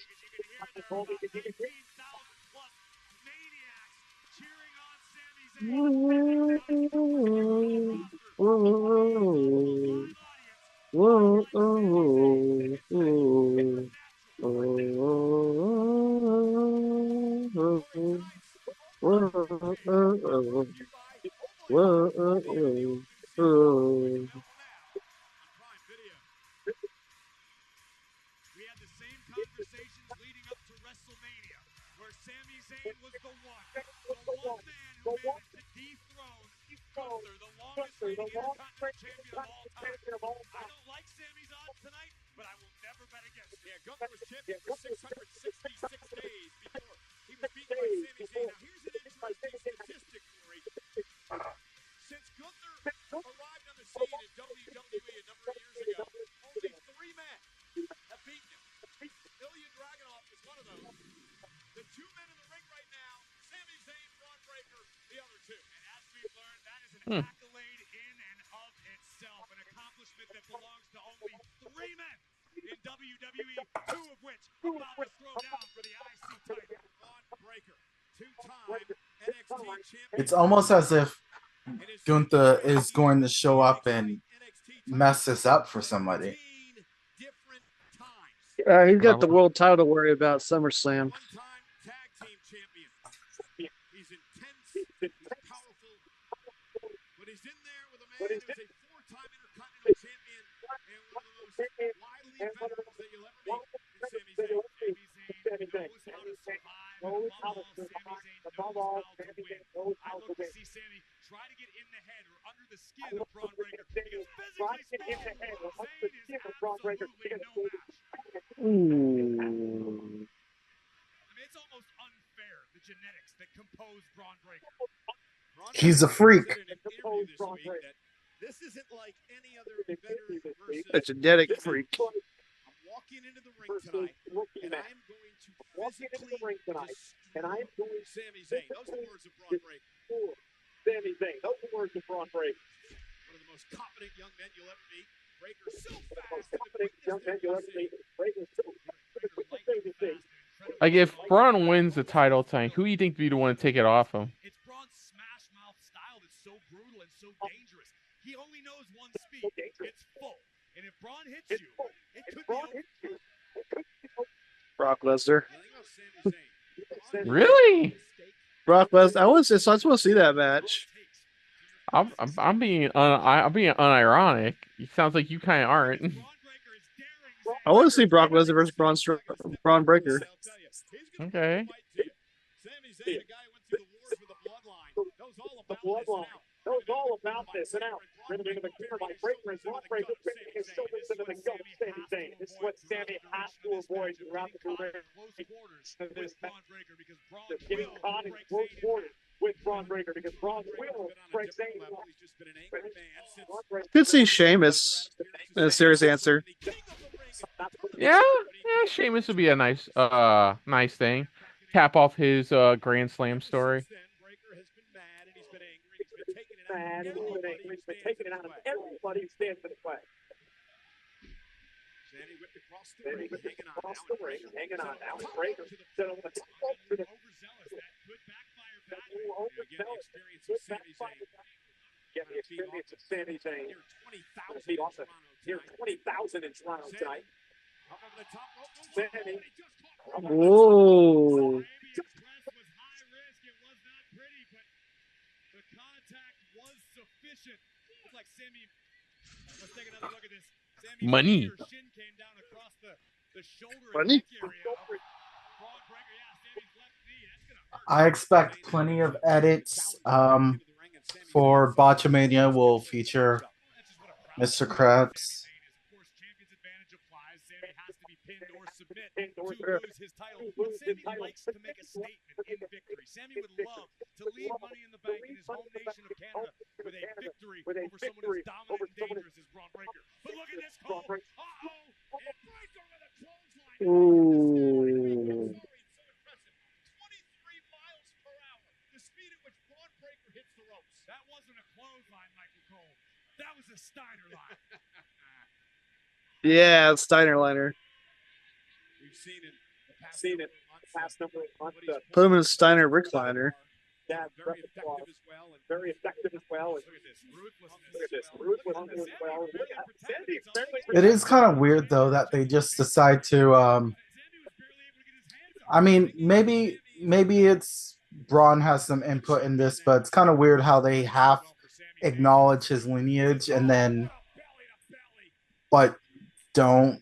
Colby, because you can hear there are about 13,000 plus maniacs cheering on Sami Zayn. We had the same conversations leading up to WrestleMania, where Sami Zayn was the one man who managed to dethrone Gunther, the longest reigning Intercontinental Champion of all time. I don't like Sami's odds tonight, but I will never bet against him. Yeah, Gunther was champion for 666 days before he was beaten by Sami Zayn. Now, here's an interesting statistic, Corey. Since Gunther arrived on the scene in WWE a number of years ago, only 3 men have beaten him. Ilya Dragunov is one of those. The 2 men in the ring right now, Sami Zayn, Braun Breaker, the other 2. And as we've learned, that is an accolade in and of itself, an accomplishment that belongs to only 3 men in WWE, 2 of which about to throw down for the IC title. Braun Breaker, 2-time NXT champion. It's almost as if Gunther is going to show up and mess this up for somebody. He's got the world title to worry about SummerSlam. One-time tag team champion. He's intense, he's powerful, but he's in there with a man who's a 4-time Intercontinental Champion and one of the most wily veterans that you'll ever meet in Sami Zayn. Sami Zayn knows how to survive, and above all, Sami Zayn knows how to win. I look to see Sami try to get in the head or under the skin of Braun Breaker. He's physically strong. Zayn is absolutely no match. I mean, it's almost unfair, the genetics that compose Braun Breaker. He's a freak. This isn't like any other veteran versus A genetic freak. I'm walking into the ring tonight, and I'm going to physically destroy Sami Zayn. Those are the words of Braun Breaker. One of the most confident young men you'll ever meet. Breaker so fast. Like, if Braun wins the title tonight, who do you think would be the one to take it off him? It's Braun's smash mouth style that's so brutal and so dangerous. He only knows one speed. It's full. And if Braun hits you, it could be over. Brock Lesnar. Really? Brock Lesnar. I want to see that match. I'm being unironic. It sounds like you kind of aren't. I want to see Brock Lesnar versus Braun Breaker. Okay. Sami Zayn, a guy who went through the wars with the Bloodline, knows all about this. And now, rhythm into the corner by Breaker and Braun Breaker. This is what Sami has to avoid throughout the career. Close quarters with Braun Breaker because Braun will break Zayn. with Braun Breaker because Braun will break Zayn. Could see Sheamus in a serious answer. Yeah, Sheamus would be a nice thing. Cap off his Grand Slam story. Mad, and he's been taking it out of everybody who stands in his way. Sammy whipped across the Then he ring, was hanging on. across the ring, hanging on. Now it's Breaker. Then on the top rope to the Overzealous. That could backfire badly. overzealous. Again, the experience of Sami Zayn. Get the experience of Sami Zayn. Near 20,000 He in also Toronto near tonight. 20,000 in Toronto tonight. Up over the top rope. Sammy. Whoa. Just press was high risk. It was not pretty, but the contact was sufficient. Looks like Sammy. Let's take another look at this. Sammy Money. shin came down across the shoulder Money? and neck area. Braun Breaker, yeah, Sammy's left knee. That's gonna hurt. I expect plenty of edits. For Botchamania will feature Mr. Krabs. Of course, champion's advantage applies. Sammy has to be pinned or submit Pinned or to lose his title. lose his Sammy title. likes to make a statement in victory. Sammy would love to leave Money in the Bank in his home nation of Canada with a victory over someone as dominant and dangerous as Braun Breaker. But look at this call. Uh-oh. And Breaker with a clothesline. Ooh. 23 miles per hour. The speed at which Braun Breaker hits the ropes. That wasn't a clothesline, Michael Cole. That was a Steiner line. Yeah, Steiner liner. We've seen it. Seen it past number of months. Put him in a Steiner recliner. Yeah, Very effective as well. And very effective as well. look at this ruthlessness. Look at this ruthlessness as well. Look at Sandy. It is kind of weird though that they just decide to I mean, maybe it's Braun has some input in this, but it's kind of weird how they half acknowledge his lineage and then but don't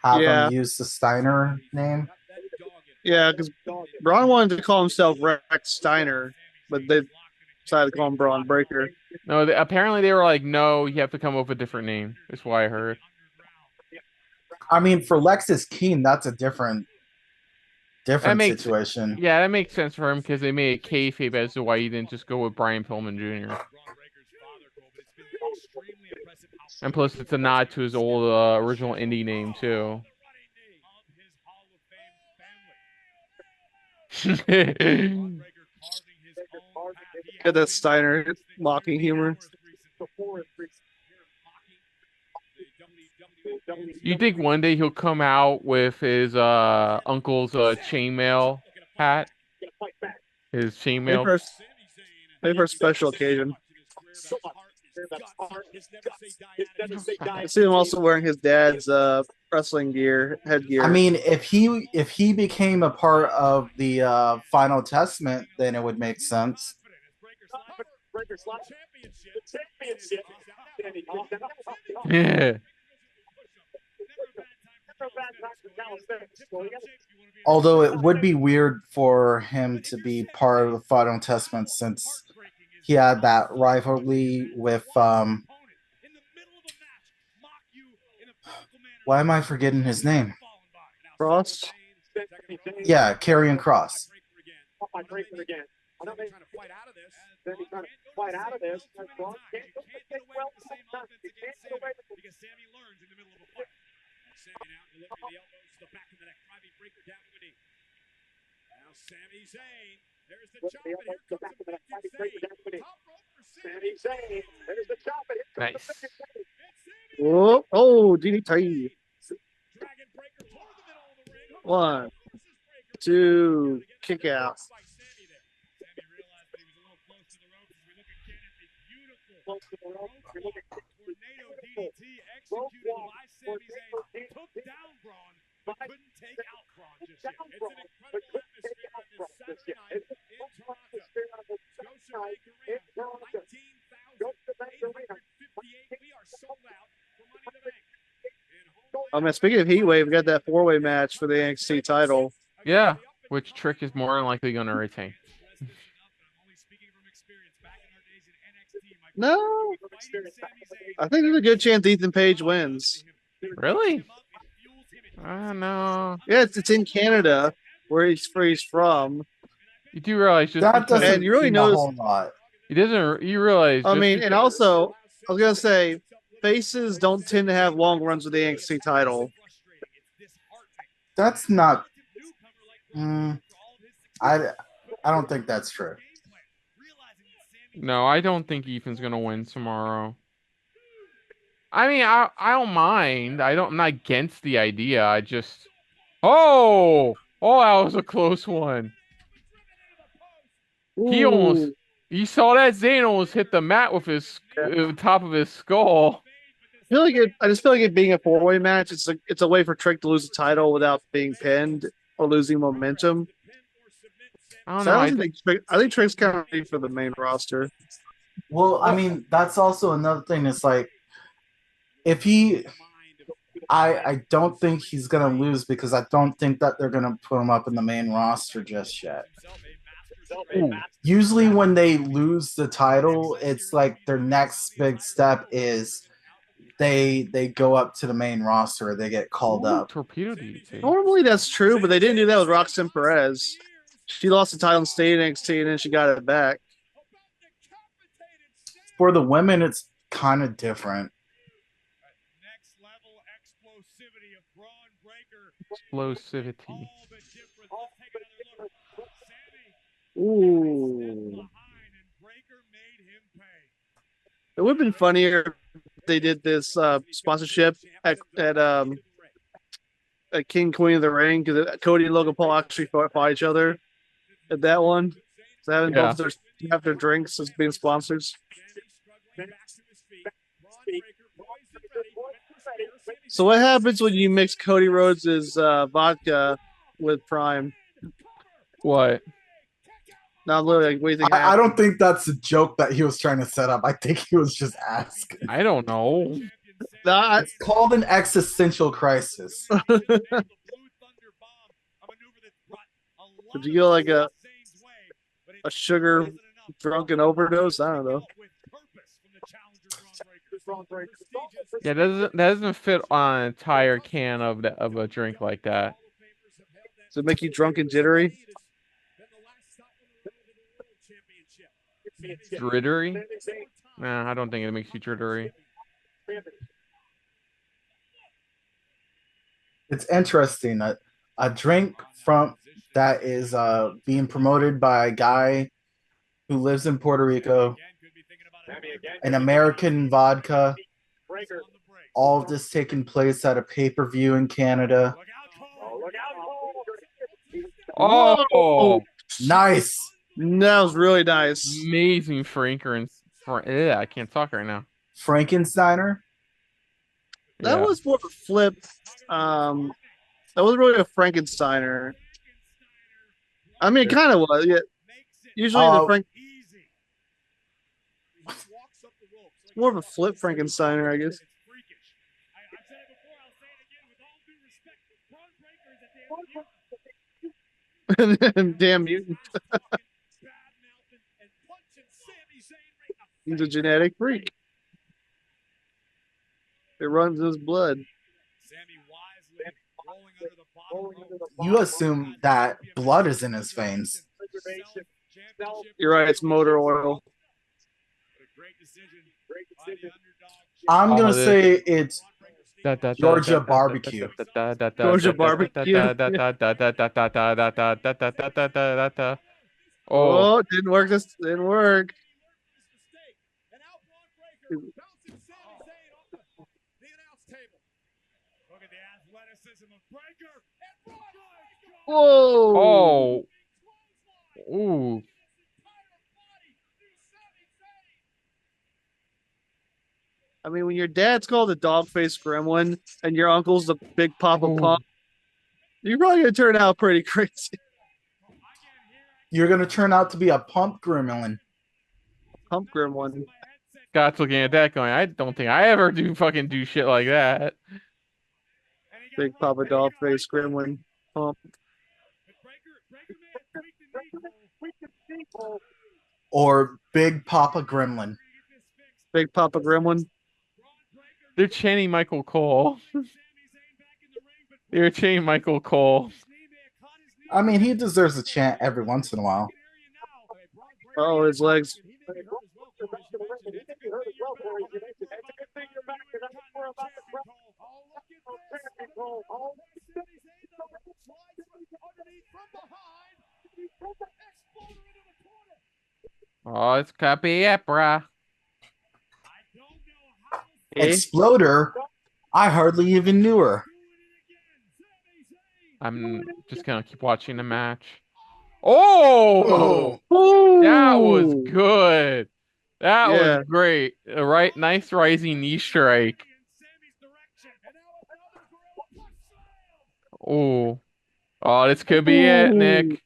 have Yeah. him use the Steiner name. Yeah, because Braun wanted to call himself Rex Steiner, but they decided to call him Braun Breaker. No, apparently they were like, no, you have to come up with a different name. That's why I heard. I mean, for Lexus Keen, that's a different makes- situation. Yeah, that makes sense for him because they made it kayfabe as to why you didn't just go with Brian Pillman Jr. And plus, it's a nod to his old original indie name too. Get that Steiner mocking humor. You think one day he'll come out with his uncle's chainmail hat? His chainmail. Maybe for a special occasion. I see him also wearing his dad's wrestling gear, headgear. I mean, if he became a part of the Final Testament, then it would make sense. Yeah. Although it would be weird for him to be part of the Final Testament since he had that rivalry with why am I forgetting his name? Cross. Yeah, Karrion Kross. Then he's trying to fight out of this. Sammy learns in the middle of a fight. Sammy now delivering the elbows to the back of the neck, driving Breaker down to a knee. Now Sami Zayn, there's the chop, and here comes the Zayn. Top rope for Sami Zayn. There's the chop. Nice. Oh, DDT. Dragon Breaker toward the middle of the ring. 1, 2, kick out. Tornado DDT executed by Sami Zayn. Took down Braun, but couldn't take out Braun just yet. It's an incredible atmosphere on this Saturday night in Toronto. Scotiabank Arena, 19,858. We are sold out for Money in the Bank. Oh man, speaking of Heatwave, we got that 4-way match for the NXT title. Yeah, which Trick is more than likely going to retain. No, I think there's a good chance Ethan Page wins. Really? I don't know. Yeah, it's in Canada, where he's from. You do realize just That because doesn't And you really mean a notice- whole lot. he doesn't. You realize. I just mean, because- and also, I was gonna say, faces don't tend to have long runs with the NXT title. That's not. I don't think that's true. No, I don't think Ethan's gonna win tomorrow. I mean, I don't mind. I'm not against the idea. I just. Oh, that was a close one. He almost. You saw that Zayn almost hit the mat with his top of his skull. I just feel like it being a 4-way match. It's a way for Trick to lose the title without being pinned or losing momentum. I don't So know. I think Trick's kind of ready for the main roster. Well, I mean, that's also another thing. It's like if he, I don't think he's gonna lose because I don't think that they're gonna put him up in the main roster just yet. Usually, when they lose the title, it's like their next big step is they go up to the main roster or they get called up. Torpedo DT. Normally that's true, but they didn't do that with Roxanne Perez. She lost the title and stayed in NXT, and then she got it back. For the women, it's kind of different. Next level explosivity of Braun Breaker. Explosivity. All the difference. Let's take another look. Sammy Ooh. behind, and Breaker made him pay. It would have been funnier if they did this sponsorship at King Queen of the Ring because Cody and Logan Paul actually fought each other at that one. So having both have their drinks as being sponsors. So what happens when you mix Cody Rhodes' vodka with Prime? What? Now, literally, like, what do you think? I don't think that's a joke that he was trying to set up. I think he was just asking. I don't know. It's called an existential crisis. Did you get like a sugar drunken overdose? I don't know. Yeah, that doesn't fit on an entire can of a drink like that. Does it make you drunk and jittery? Drittery? Nah, I don't think it makes you drittery. It's interesting that a drink from that is being promoted by a guy who lives in Puerto Rico, an American vodka, all of this taking place at a pay-per-view in Canada. Oh, Nice. That was really nice. amazing yeah, I can't talk right now. Frankensteiner. That Yeah. was more of a flip. That was really a Frankensteiner. I mean, it kind of was. Yeah. Usually the Frank. It's more of a flip Frankensteiner, I guess. And damn mutant. He's a genetic freak. It runs in his blood. You assume that blood is in his veins. You're right. It's motor oil. I'm All gonna of this. say it's Georgia barbecue. Georgia barbecue. Oh, Oh, it didn't work. This didn't work. Whoa. oh, ooh. I mean, when your dad's called a dog-faced gremlin and your uncle's the big Papa Ooh. Pump, you're probably gonna turn out pretty crazy. You're gonna turn out to be a pump gremlin. Pump gremlin. Scott's looking at that going, I don't think I ever do shit like that. Big Papa dog-faced gremlin. Pump. Or Big Papa Gremlin. Big Papa gremlin. They're chanting Michael Cole. They're chanting Michael Cole. I mean, he deserves a chant every once in a while. Oh, his legs. He may be hurt as well, Corey, as you mentioned. It's a good thing you're back. Intercontinental champion, Cole. Oh, look at this. Sami Zayn, though, slides underneath from behind. Exploder into the corner. Oh, it's copy it, bruh. I don't know how Exploder? I hardly even knew her. I'm just gonna keep watching the match. Oh, that was Ooh. good. That Yeah. was great. Right, nice rising knee strike. Oh, oh, this could be it, Nick.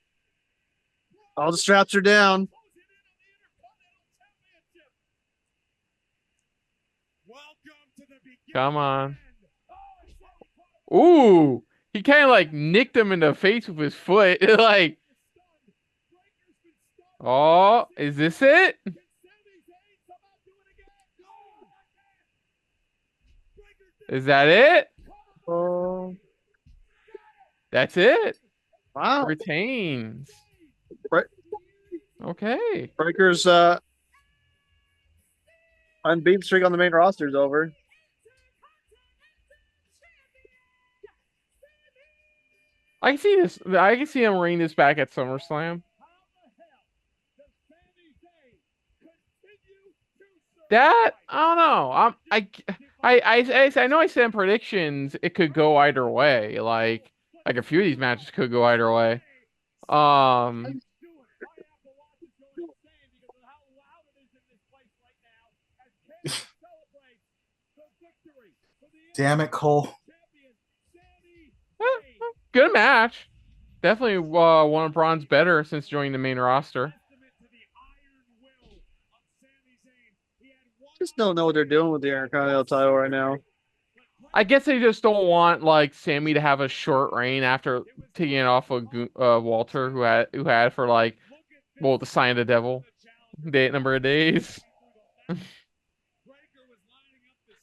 All the straps are down. Come on. Ooh, he kind of like nicked him in the face with his foot. Like, oh, is this it? Is that it? Oh, That's it. wow. Retains. Right. Okay. Breaker's unbeaten streak on the main roster is over. I can see this. I can see him bringing this back at SummerSlam. That I don't know. I know I said in predictions it could go either way. Like a few of these matches could go either way. Damn it, Cole. Good match. Definitely one of Braun's better since joining the main roster. Just don't know what they're doing with the Intercontinental title right now. I guess they just don't want like Sammy to have a short reign after taking it off of Walter, who had for like, well, the sign of the devil, number of days. So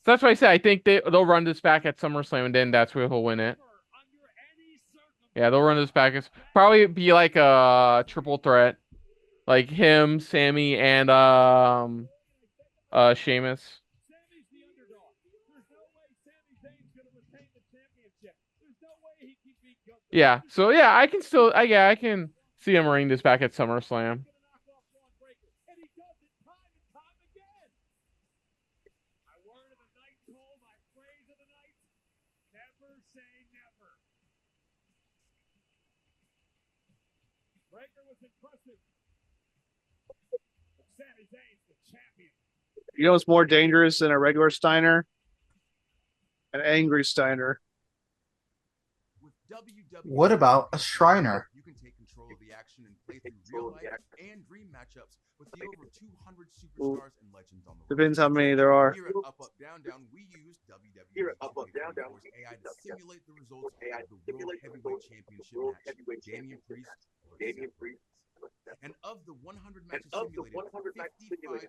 that's why I said I think they'll run this back at SummerSlam, and then that's where he'll win it. Yeah, they'll run this back. It's probably be like a triple threat, like him, Sammy, and Sheamus. Yeah, so yeah, I can still, I can see him bring this back at SummerSlam. You know what's more dangerous than a regular Steiner? An angry Steiner. What about a Shriner? You can take control of the action and play through real life and dream matchups with the over 200 superstars and legends on the road. Depends how many there are. Here at Up Up Down Down, we use WWE AI to simulate the results of the World Heavyweight Championship match, Damien Priest. And of the 100 matches simulated,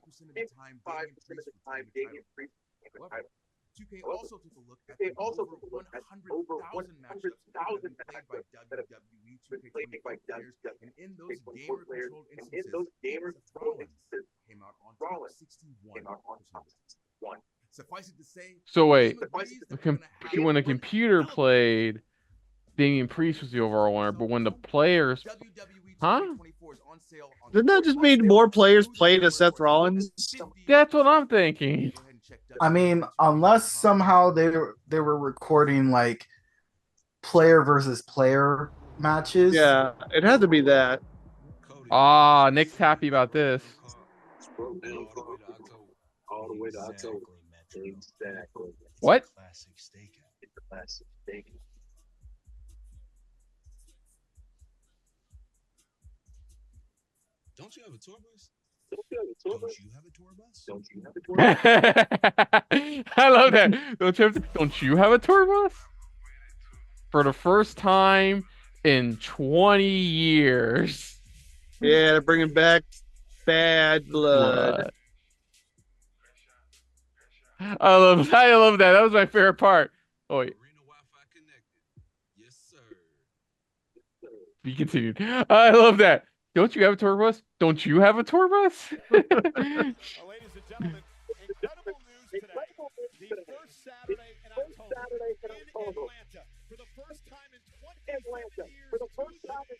55% of the time, Damien Priest would win the title. 2K also took a look at the over 100,000 matchups that have been played by WWE 2K players, and in those gamer-controlled instances, Rollins came out on top 61%. Suffice it to say, So wait, when the computer played, Damien Priest was the overall winner, but when the players, huh? Didn't that just mean more players played as Seth Rollins? That's what I'm thinking. I mean, unless somehow they were recording like player versus player matches. Yeah, it had to be that. Ah, Nick's happy about this. All the way to October. Exactly. What? Classic stakeout. It's a classic stakeout. Don't you have a tour bus? Don't you have a tour bus? Don't you have a tour bus? I love that. Don't you have a tour bus? For the first time in 20 years. Yeah, they're bringing back Bad Blood. I love that. That was my favorite part. Oh wait. Yes, sir. Be continued. I love that. Don't you have a tour bus? Don't you have a tour bus? Ladies and gentlemen, incredible news today. The first Saturday in October in Atlanta. For the first time in 27 years to the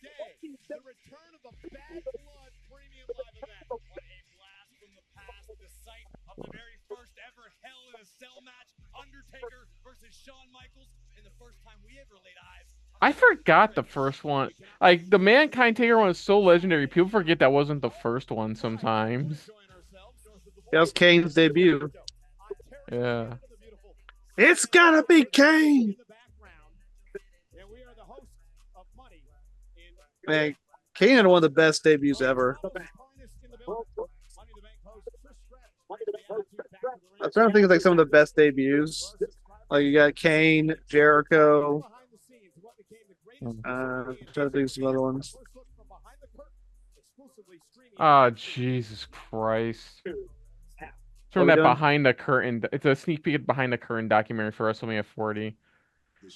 day, the return of the Bad Blood Premium Live event. What a blast from the past. The site of the very first ever Hell in a Cell match. Undertaker versus Shawn Michaels. And the first time we ever laid eyes. I forgot the first one. Like, the Mankind Taker one is so legendary. People forget that wasn't the first one sometimes. That was Kane's debut. Yeah. It's gotta be Kane. Man, Kane had one of the best debuts ever. I'm trying to think of like some of the best debuts. Like you got Kane, Jericho. Trying to think of some other ones. Oh, Jesus Christ. From that behind the curtain. It's a sneak peek at behind the curtain documentary for WrestleMania 40.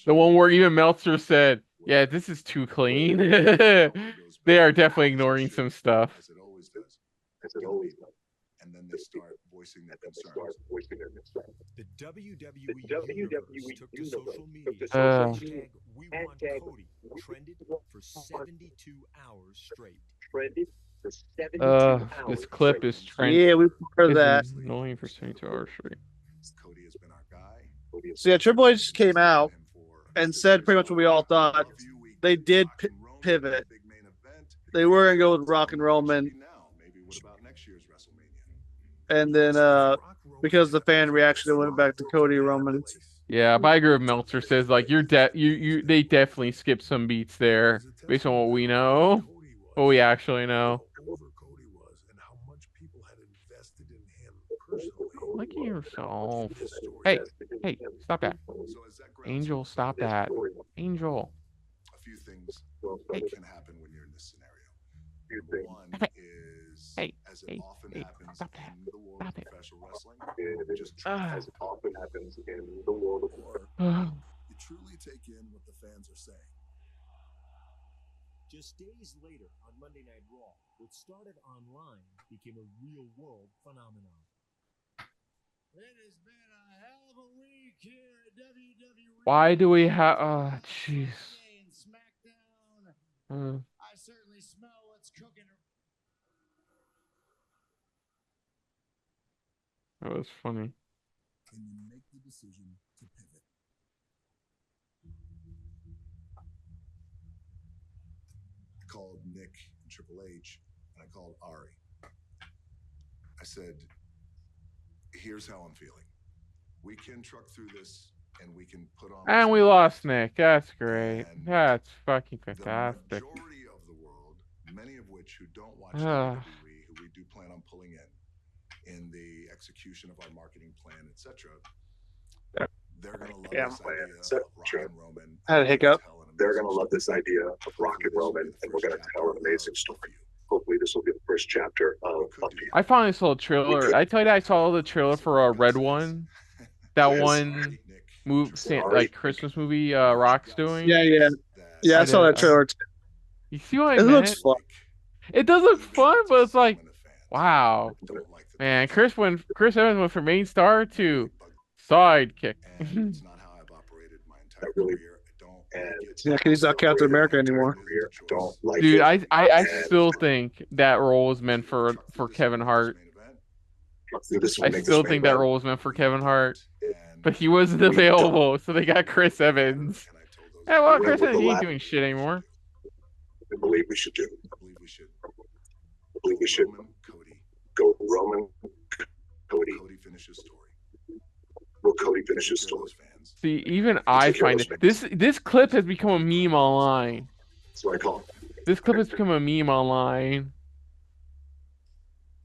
The one where even Meltzer said, yeah, this is too clean. They are definitely ignoring some stuff. As it always does. And then they start voicing their concerns. The WWE Universe took to social media. Hashtag We Want Cody trended for 72 hours straight. This clip is trending. Yeah, we heard that. Annoying for 72 hours straight. Cody has been our guy. So yeah, Triple H came out and said pretty much what we all thought. They did pivot. They were gonna go with Rock and Roman. And then because the fan reaction, they went back to Cody Roman. Yeah, but I agree with Meltzer says like they definitely skipped some beats there based on what we know, what we actually know. Look at yourself. Hey, stop that. Angel, stop that. Angel. A few things can happen when you're in this scenario. One is, as it often happens in the world of professional wrestling, just as it often happens in the world of war, you truly take in what the fans are saying. Just days later, on Monday Night Raw, what started online became a real-world phenomenon. It has been a hell of a week here at WWE. Why do we have? Oh, jeez. I certainly smell what's cooking. That was funny. Can you make the decision to pivot? I called Nick and Triple H, and I called Ari. I said, here's how I'm feeling. We can truck through this, and we can put on... And we lost Nick. That's great. That's fucking fantastic. The majority of the world, many of which who don't watch WWE, who we do plan on pulling in the execution of our marketing plan, etc., they're going to love this idea of Rock and Roman. I had a hiccup. They're going to love this idea of Rock and Roman, and we're going to tell an amazing story. Hopefully, this will be the first chapter of I finally saw a trailer. I tell you that I saw the trailer for a Red One. That one like Christmas movie Rock's doing. Yeah. I saw that trailer too. You see what I meant? It looks fun. It does look fun, but it's like, wow, man. Chris Evans went from main star to sidekick. It's not how I've operated my entire career. Yeah, because he's not Captain America anymore. Dude, I still think that role was meant for Kevin Hart. I still think that role was meant for Kevin Hart, but he wasn't available, so they got Chris Evans. Hey, well, Chris Evans ain't doing shit anymore. I believe we should do. I believe we should. Go Roman, Cody. Cody finishes story. Will Cody finish his story? See, even I find it. This clip has become a meme online. That's what I call it. This clip has become a meme online.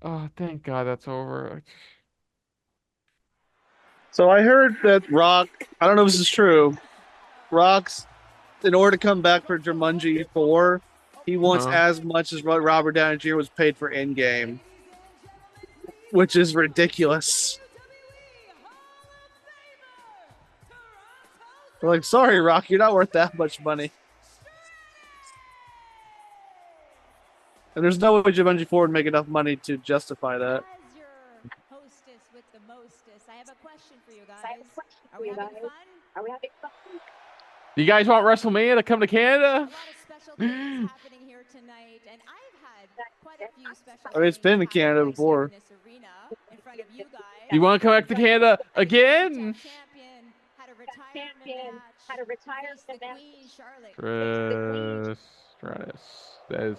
Oh, thank God that's over. So I heard that Rock, I don't know if this is true, Rock's, in order to come back for Jumanji 4, he wants as much as what Robert Downey Jr. was paid for Endgame, which is ridiculous. We're like, sorry, Rock, you're not worth that much money. And there's no way Givenchy Ford would make enough money to justify that. As your hostess with the mostest, I have a question for you guys. Are we having fun? Do you guys want WrestleMania to come to Canada? A lot of special things happening here tonight, and I've had quite a few special I mean, it's been in things Canada happen here before. in this arena in front of you guys. You want to come back to Canada again? Champion had a retirement match. Faced the Queen, Charlotte. That is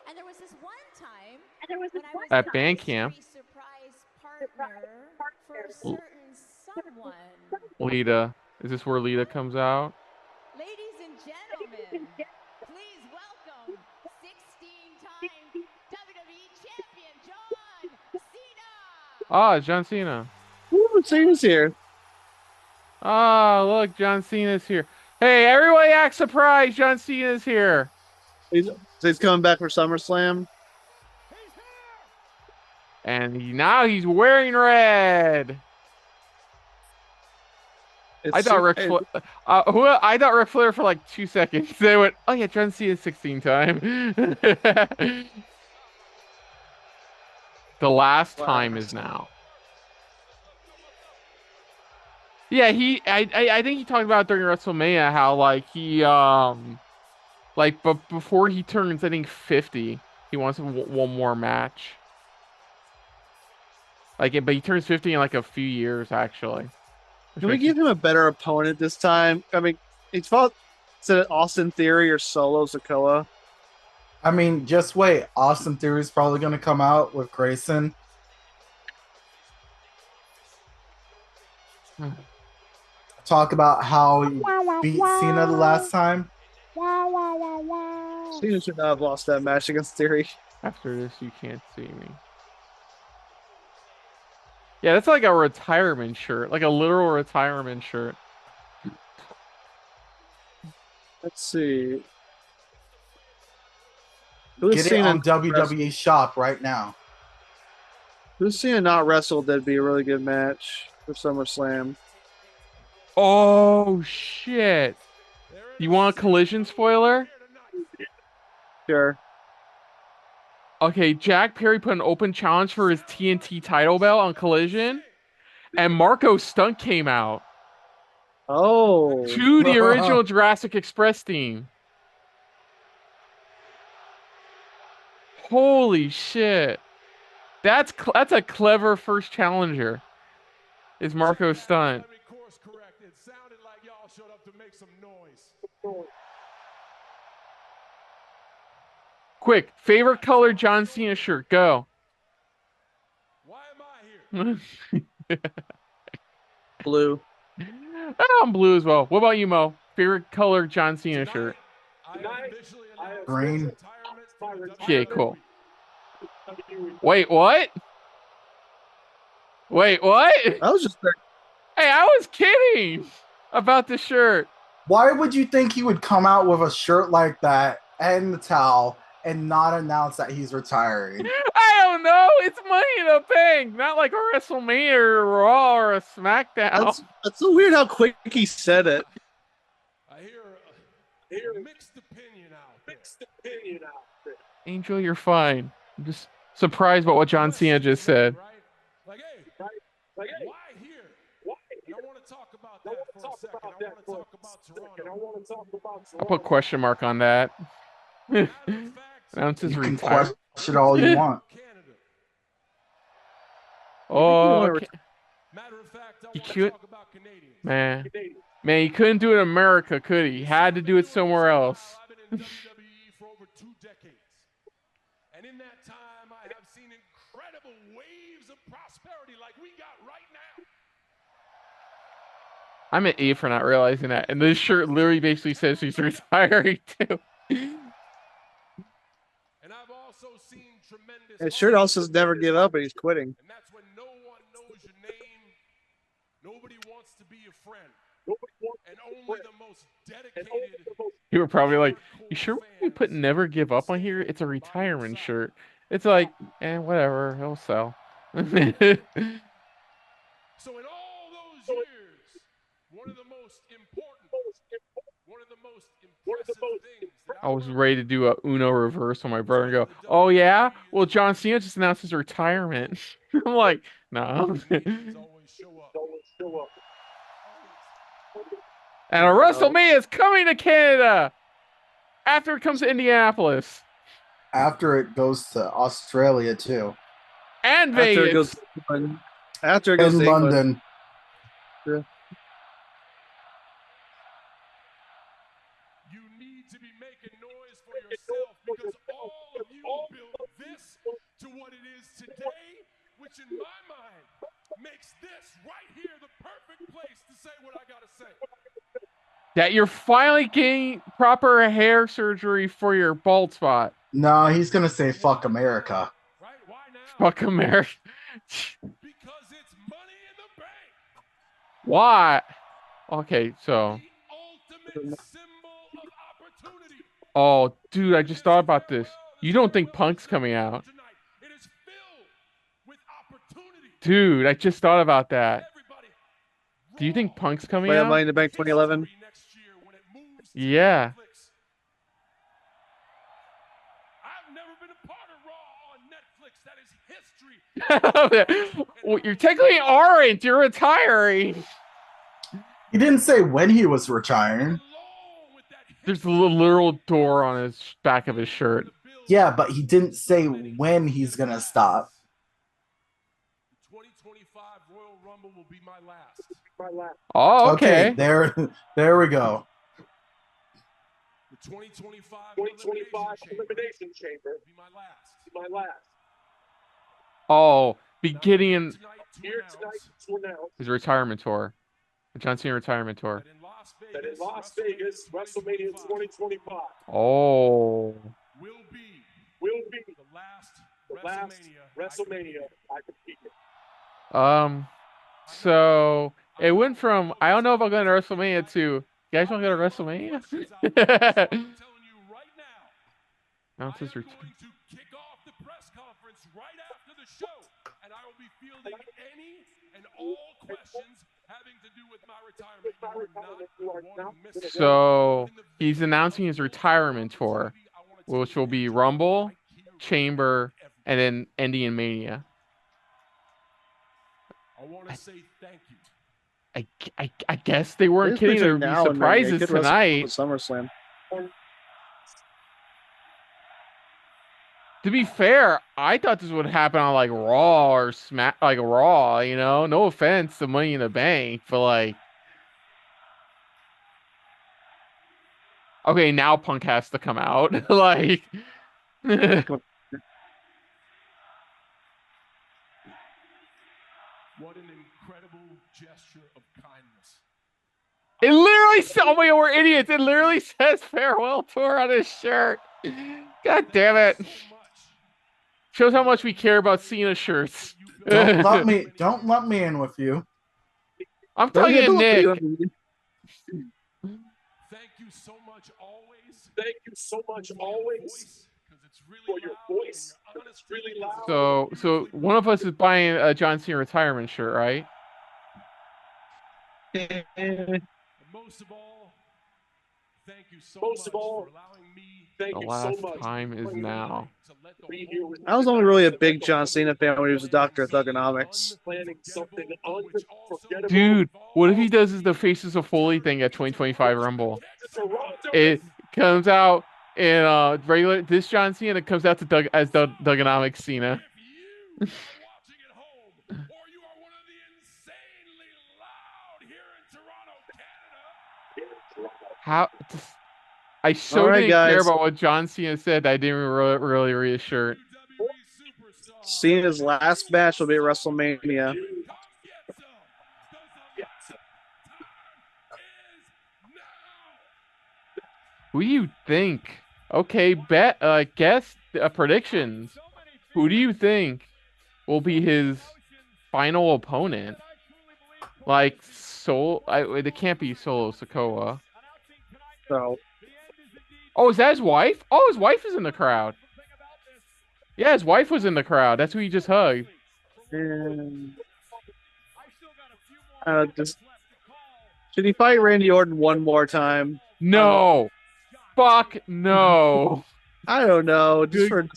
And there was this one time when I was at the band camp. mystery surprise partner for a certain someone. Lita. Is this where Lita comes out? Ladies and gentlemen, please welcome 16-time WWE champion John Cena. Ah, John Cena. Ooh, Cena's here. Oh, look, John Cena's here. Hey, everybody act surprised. John Cena's here. He's coming back for SummerSlam. And now he's wearing red. I thought Ric Flair for like 2 seconds. They went, oh yeah, John Cena's 16-time. The last time is now. Yeah, I think he talked about during WrestleMania how like he but before he turns I think 50, he wants one more match. But he turns 50 in like a few years actually. Can we give him a better opponent this time? I mean, he's fought Austin Theory or Solo Sikoa. I mean, just wait. Austin Theory's probably going to come out with Grayson. Talk about how he beat Cena the last time. Cena should not have lost that match against Theory. After this, you can't see me. Yeah, that's like a retirement shirt, like a literal retirement shirt. Let's see. Get it on WWE Shop right now. Who's Cena not wrestled? That'd be a really good match for SummerSlam. Oh shit! You want a Collision spoiler? Sure. Okay, Jack Perry put an open challenge for his TNT title belt on Collision, and Marco Stunt came out. Oh. To the original Jurassic Express team. Holy shit. That's a clever first challenger. Is Marco Stunt. Let me course correct. It sounded like y'all showed up to make some noise. Quick, favorite color John Cena shirt, go. Why am I here? Blue. I'm blue as well. What about you, Mo? Favorite color John Cena shirt? Green. Okay, cool. Wait, what? Wait, what? I was just Hey, I was kidding about the shirt. Why would you think he would come out with a shirt like that and the towel and not announce that he's retiring? I don't know. It's Money in the Bank, not like a WrestleMania or a Raw or a SmackDown. That's so weird how quick he said it. I hear a mixed opinion out there. Angel, you're fine. I'm just surprised about what John Cena just said. Like, hey, why here? And I want to talk about that for a second. I want to talk about Toronto. I'll put question mark on that. Announces You can retired. question all you want. Oh, okay. Matter of fact, I He want to could, talk about Canadians. man, he couldn't do it in America, could he? He had to do it somewhere else. I've been in WWE for over 2 decades. And in that time, I have seen incredible waves of prosperity like we got right now. I'm an A for not realizing that. And this shirt literally basically says he's retiring too. And I've also seen tremendous. His shirt also says never give up, but he's quitting. And that's when no one knows your name. Nobody wants to be your friend. And only the most dedicated. You were probably like, you sure we put never give up on here? It's a retirement shirt. It's like, whatever, he'll sell. So in all those years, one of the most important One of the most impressive things that I was ready to do a Uno reverse on my brother and go, "Oh yeah, well John Cena just announced his retirement." I'm like, "No." always show up. And a WrestleMania is coming to Canada after it comes to Indianapolis After it goes to Australia too. and After it Vegas. goes to England. After it goes In to England. London. You need to be making noise for yourself because all of you built this to what it is today, which in my mind makes this right here the perfect place to say what I gotta say. That you're finally getting proper hair surgery for your bald spot. No, he's gonna say fuck America. Right? Why now? Fuck America. Because it's money in the bank. Why? Okay, so. The ultimate symbol of opportunity. Oh, dude, I just thought about this. You don't think Punk's coming out? Tonight. It is filled with opportunity. Dude, I just thought about that. Everybody. Do you think Punk's coming Play out? Money in the Bank 2011. Next year when it moves to Yeah. Netflix. I've never been a part of Raw on Netflix. That is history. Well, you're technically aren't. You're retiring. He didn't say when he was retiring. There's a literal door on his back of his shirt. Yeah, but he didn't say when he's gonna stop. The 2025 Royal Rumble will be my last. Oh, okay. There we go. The 2025 Elimination Chamber will be my last. Oh, beginning here tonight to announce his retirement tour. The John Cena retirement tour. that in Las Vegas, WrestleMania 2025 Oh. will be the last WrestleMania I competed. So it went from I don't know if I'm going to WrestleMania to you guys want to go to WrestleMania? I'm telling you right now. Announce his I am return. going to kick off the press conference right after the show, and I will be fielding any and all questions having to do with my retirement. You are not going to miss it. So he's announcing his retirement tour, which will be Rumble, Chamber, and then Indian Mania. I want to say thank you. I guess they weren't kidding. There would be surprises tonight. SummerSlam. To be fair, I thought this would happen on like Raw or Smack, like Raw. You know, no offense to Money in the Bank, but like, okay, now Punk has to come out. Like, What an incredible gesture of kindness. it literally says, "Oh my God, we're idiots!" It literally says "farewell tour" on his shirt. God damn it! Shows how much we care about Cena shirts. Don't let me in with you. I'm telling you, Nick. Thank you so much always. Thank you so much always for your voice. It's really loud. So one of us is buying a John Cena retirement shirt, right? And most of all, thank you so much for allowing me. The last time is now. I was only really a big John Cena fan when he was a doctor of thugonomics. Planning something unforgettable. Dude, what if he does the Faces of Foley thing at 2025 Rumble? It comes out in regular this John Cena comes out to Thugonomics Cena. If you are watching at home, or you are one of the insanely loud here in Toronto, Canada. How? I so All right, didn't guys. care about what John Cena said that I didn't really read his shirt. Cena's last match will be at WrestleMania. Who do you think? Okay, guess predictions. Who do you think will be his final opponent? Like it can't be Solo Sikoa. So Oh, is that his wife? Oh, his wife is in the crowd. Yeah, his wife was in the crowd. That's who he just hugged. just should he fight Randy Orton one more time? No. Fuck no. I don't know. Just Good. for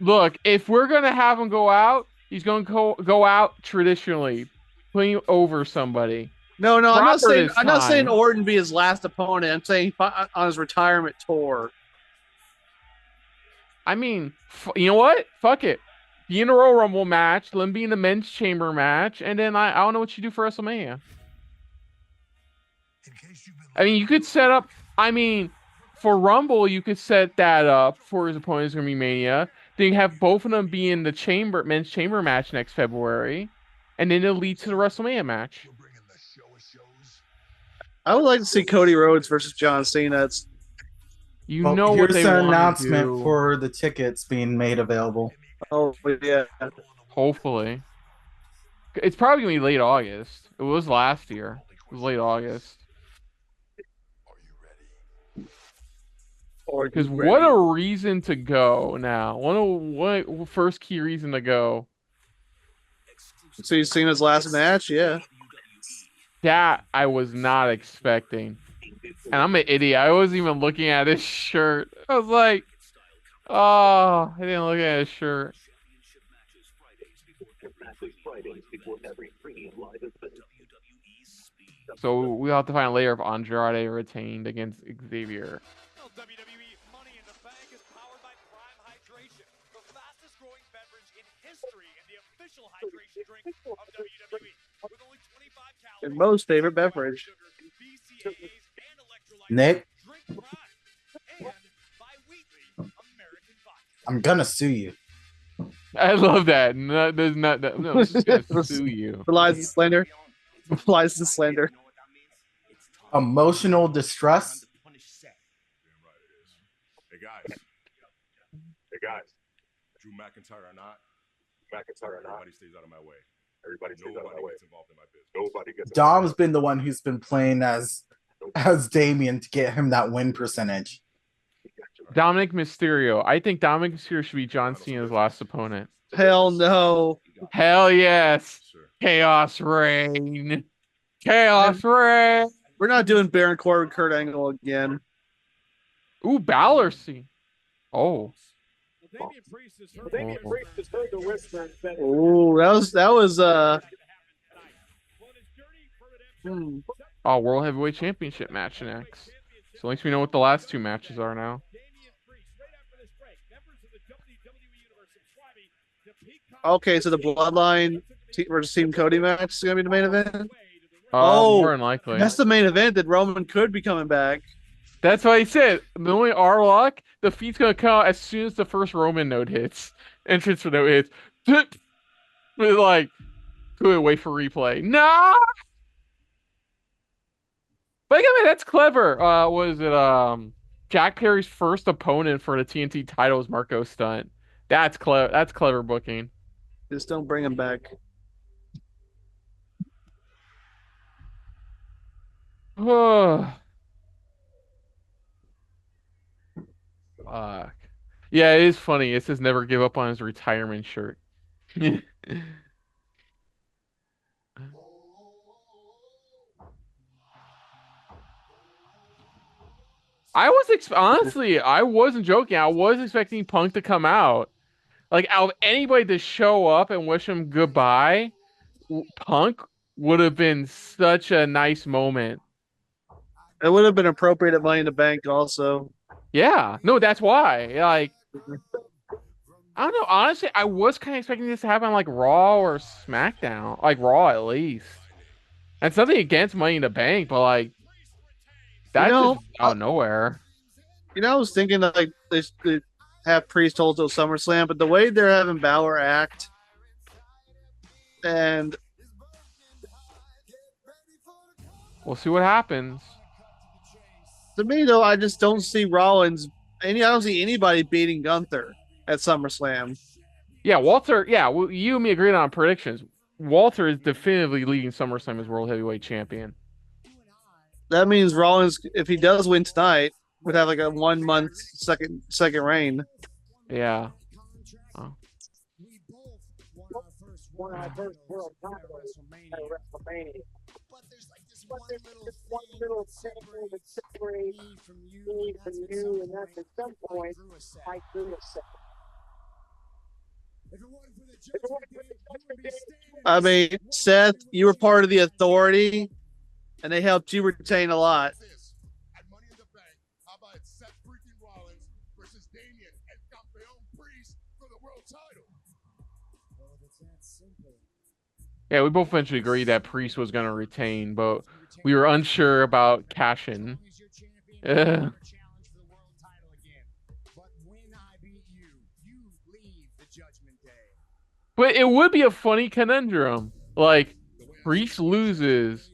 Look, if we're gonna have him go out, he's gonna go out traditionally, putting over somebody. no, I'm not Proper saying this I'm not saying time. Orton be his last opponent. I'm saying on his retirement tour. I mean, you know what? Fuck it. Be in a Royal Rumble match, let him be in the men's chamber match, and then I don't know what you do for WrestleMania. I mean, you could set up. I mean, for Rumble, you could set that up for his opponent's gonna be Mania. Then you have both of them be in the men's chamber match next February, and then it'll lead to the WrestleMania match. I would like to see Cody Rhodes versus John Cena. You know what here's they an want to announcement do. for the tickets being made available. Oh yeah. Hopefully, it's probably gonna be late August. It was last year. It was late August. Because what a reason to go now. What first key reason to go. See Cena's last match, yeah. That I was not expecting. And I'm an idiot. I wasn't even looking at his shirt. I was like, oh, I didn't look at his shirt. So we'll have to find a layer of Andrade retained against Xavier. WWE Money in the Bank is powered by Prime Hydration, the fastest growing beverage in history and the official hydration drink of WWE. With only 25 calories, And Mo's favorite beverage. BCAAs, and electrolytes, Nick, drink Prime. And bi-weekly American vodka. I'm gonna sue you. I love that. No, there's not. No, I'm just gonna sue you. Relies the slander. Relies the slander. Emotional distress. Hey guys. Drew McIntyre or not, everybody stays out of my way. Nobody gets involved in my business. Dom's been the one who's been playing as Damien to get him that win percentage. Dominic Mysterio. I think Dominic Mysterio should be John Cena's last opponent. Hell no. Hell yes. Chaos Reign. Chaos Reign. We're not doing Baron Corbin, Kurt Angle again. Ooh, Balor scene. Oh. Damien Priest has heard the whisper. Oh, that was Oh, World Heavyweight Championship match next. So at least we know what the last two matches are now. okay. So the Bloodline versus Team Cody match is gonna be the main event. More than likely. That's the main event. That Roman could be coming back. That's what he said. The only our luck, the feed's gonna come out as soon as the first Roman note hits. Entrance for note hits. We're like, could wait for replay. No. But I mean, that's clever. Was it Jack Perry's first opponent for the TNT title is Marco Stunt. That's clever. That's clever booking. Just don't bring him back. Fuck. Yeah, it is funny. It says never give up on his retirement shirt. Honestly, I wasn't joking. I was expecting Punk to come out. Like, out of anybody to show up and wish him goodbye, Punk would have been such a nice moment. It would have been appropriate at Money in the Bank also. Yeah. No, that's why. Like, I don't know. Honestly, I was kind of expecting this to happen on, like, Raw or SmackDown. Like, Raw, at least. That's nothing against Money in the Bank, but, like, that's just out of nowhere. I was thinking that, like, they have Priest hold till SummerSlam, but the way they're having Balor act and we'll see what happens. To me, though, I just don't see Rollins. I don't see anybody beating Gunther at SummerSlam. Yeah, Walter. Yeah, well, you and me agreed on predictions. Walter is definitively leading SummerSlam as World Heavyweight Champion. That means Rollins, if he does win tonight, would have like a 1 month second reign. Yeah. Oh. one little thing that separates me from you, and that's at some point I grew a set. I mean, Seth, you were part of the Authority, and they helped you retain a lot. At Money in the Bank, how about Seth freaking Rollins versus Damien and Campeón Priest for the world title? Well, it's that simple. Yeah, we both eventually agreed that Priest was going to retain, but we were unsure about Cashin. But when I beat you, you leave the Judgment Day. But it would be a funny conundrum. Like, Priest loses,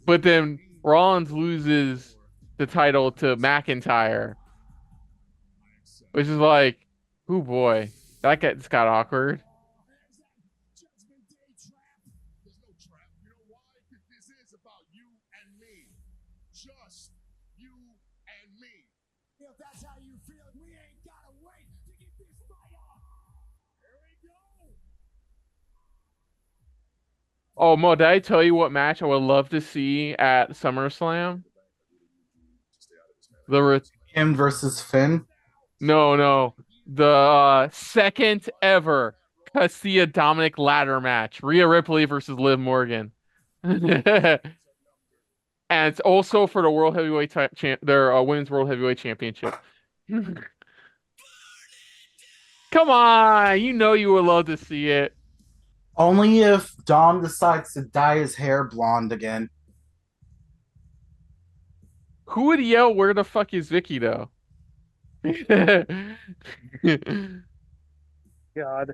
but then Rollins loses the title to McIntyre. Which is like, oh boy, that got awkward. There's no trap. You know why? Because this is about you and me. Just you and me. If that's how you feel, we ain't gotta wait to get this fight on. Here we go. Oh, Mo, did I tell you what match I would love to see at SummerSlam? Him versus Finn. No. The second ever Cassia Dominic ladder match. Rhea Ripley versus Liv Morgan. And it's also for the World Heavyweight their Women's World Heavyweight Championship. Come on, you know you would love to see it. Only if Dom decides to dye his hair blonde again. Who would yell, "Where the fuck is Vicky," though? God.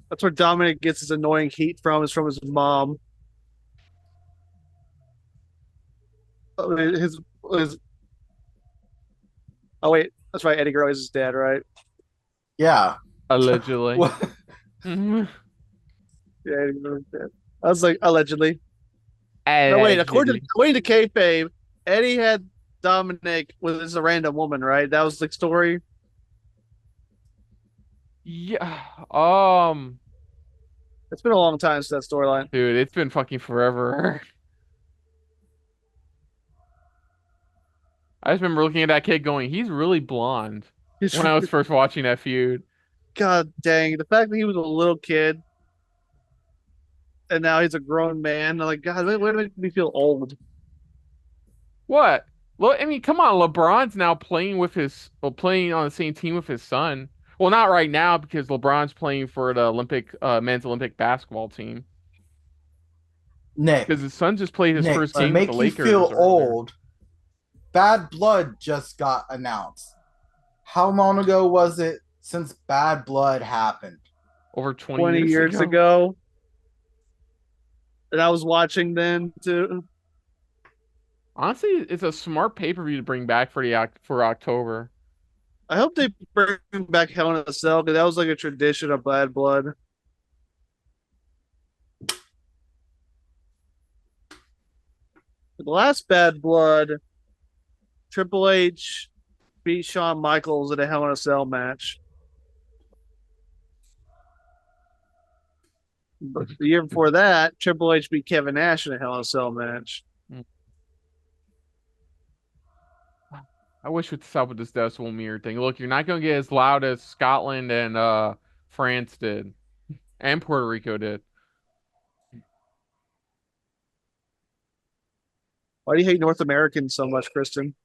That's where Dominic gets his annoying heat from, is from his mom. I mean, his oh wait, that's right, Eddie Guerrero is his dad, right? Yeah. Allegedly. Yeah, Eddie Guerrero's dad. I was like, allegedly. No, wait, according to kayfabe, Eddie had Dominic with a random woman, right? That was the story. Yeah. It's been a long time since that storyline. Dude, it's been fucking forever. I just remember looking at that kid going, he's really blonde. When I was first watching that feud. God dang, the fact that he was a little kid and now he's a grown man, I'm like, God, wait, it makes me feel old. What? Well, I mean, come on, LeBron's now playing on the same team with his son. Well, not right now because LeBron's playing for the men's Olympic basketball team. Nick, because his son just played his first game with the Lakers. To make you feel old, Bad Blood just got announced. How long ago was it since Bad Blood happened? Over 20 years ago. And I was watching then too. Honestly, it's a smart pay-per-view to bring back for October. I hope they bring back Hell in a Cell, because that was like a tradition of Bad Blood. The last Bad Blood, Triple H beat Shawn Michaels in a Hell in a Cell match. But the year before that, Triple H beat Kevin Nash in a Hell in a Cell match. I wish we'd stop with this decimal mirror thing. Look, you're not going to get as loud as Scotland and France did. And Puerto Rico did. Why do you hate North Americans so much, Kristen?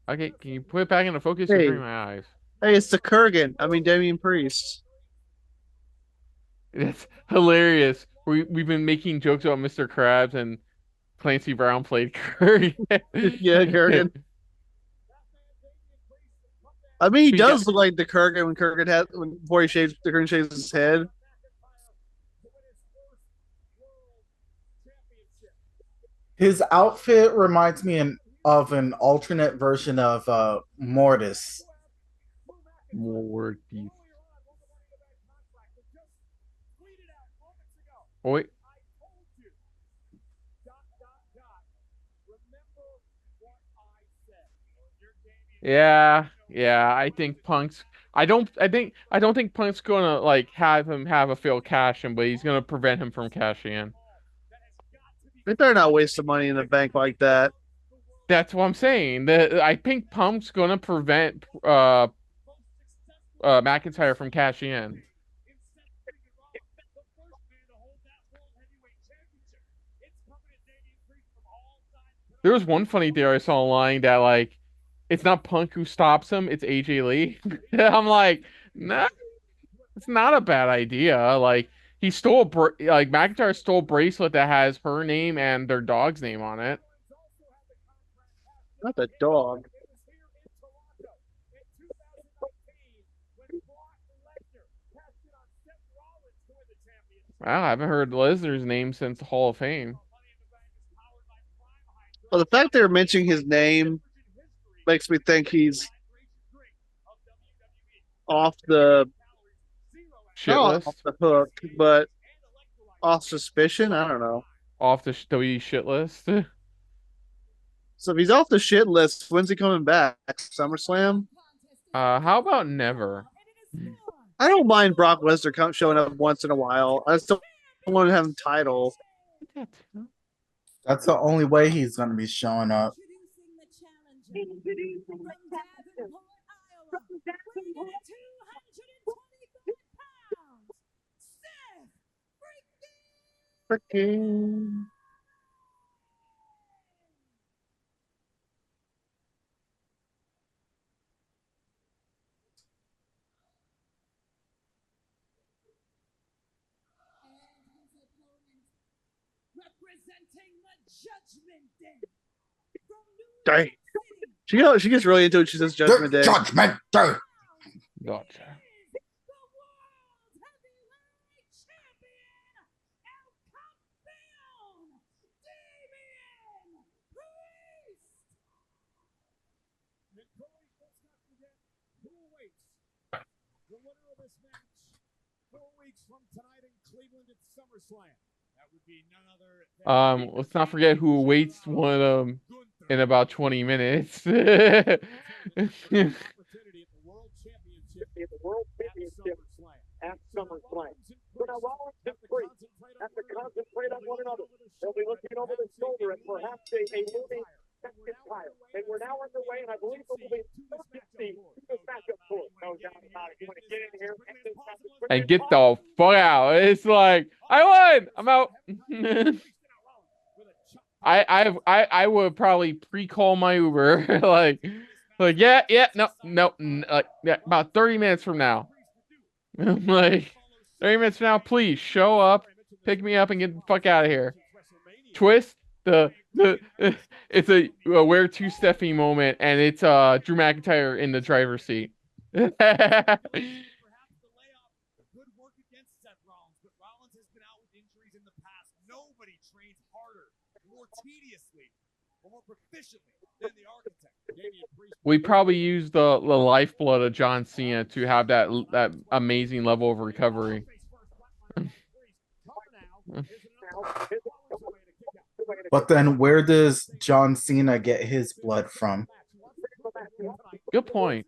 Okay, can you put it back into focus? Hey. You're hurting my eyes. Hey, it's the Kurgan. I mean, Damien Priest. It's hilarious. We've been making jokes about Mr. Krabs and Clancy Brown played Kurgan. Yeah, Kurgan. I mean, he does look like the Kurgan before he shaves his head. His outfit reminds me of an alternate version of Mortis. Mortis. Oh, wait. Yeah. I think Punk's. I don't think Punk's gonna like have him have a failed cash in, but he's gonna prevent him from cashing in. They better not waste the money in the bank like that. That's what I'm saying. I think Punk's gonna prevent McIntyre from cashing in. There was one funny theory I saw online that like it's not Punk who stops him, it's AJ Lee. I'm like, nah, it's not a bad idea. Like he stole like McIntyre stole a bracelet that has her name and their dog's name on it. Not the dog. Wow, I haven't heard Lesnar's name since the Hall of Fame. Well, the fact they're mentioning his name makes me think he's off the Shit not list. off the hook, but off suspicion. I don't know. Off the WWE shit list. So if he's off the shit list, when's he coming back? SummerSlam? How about never? I don't mind Brock Lesnar showing up once in a while. I just don't want to have him title. That's the only way he's going to be showing up. Freaking. Dang. She gets really into it. She says Judgment Day. Judgment Day. Gotcha. The winner of this match 4 weeks from tonight in Cleveland at SummerSlam. That would be none other than Let's not forget who awaits one of them in about 20 minutes. opportunity at the World Championship at SummerSlam. So now Rollins and Priest have to concentrate on one another. They'll be looking over the shoulder at perhaps a moving McIntyre. And we're now underway, and I believe we'll be this matchup for it. No doubt about it. You want to get in here And get the fuck out. It's like, I won! I'm out. I would probably pre-call my Uber. like yeah, no, like yeah, about 30 minutes from now. Like 30 minutes from now, please show up, pick me up, and get the fuck out of here. Twist it's a where to Stephanie moment, and it's Drew McIntyre in the driver's seat. We probably used the lifeblood of John Cena to have that amazing level of recovery. But then where does John Cena get his blood from? Good point.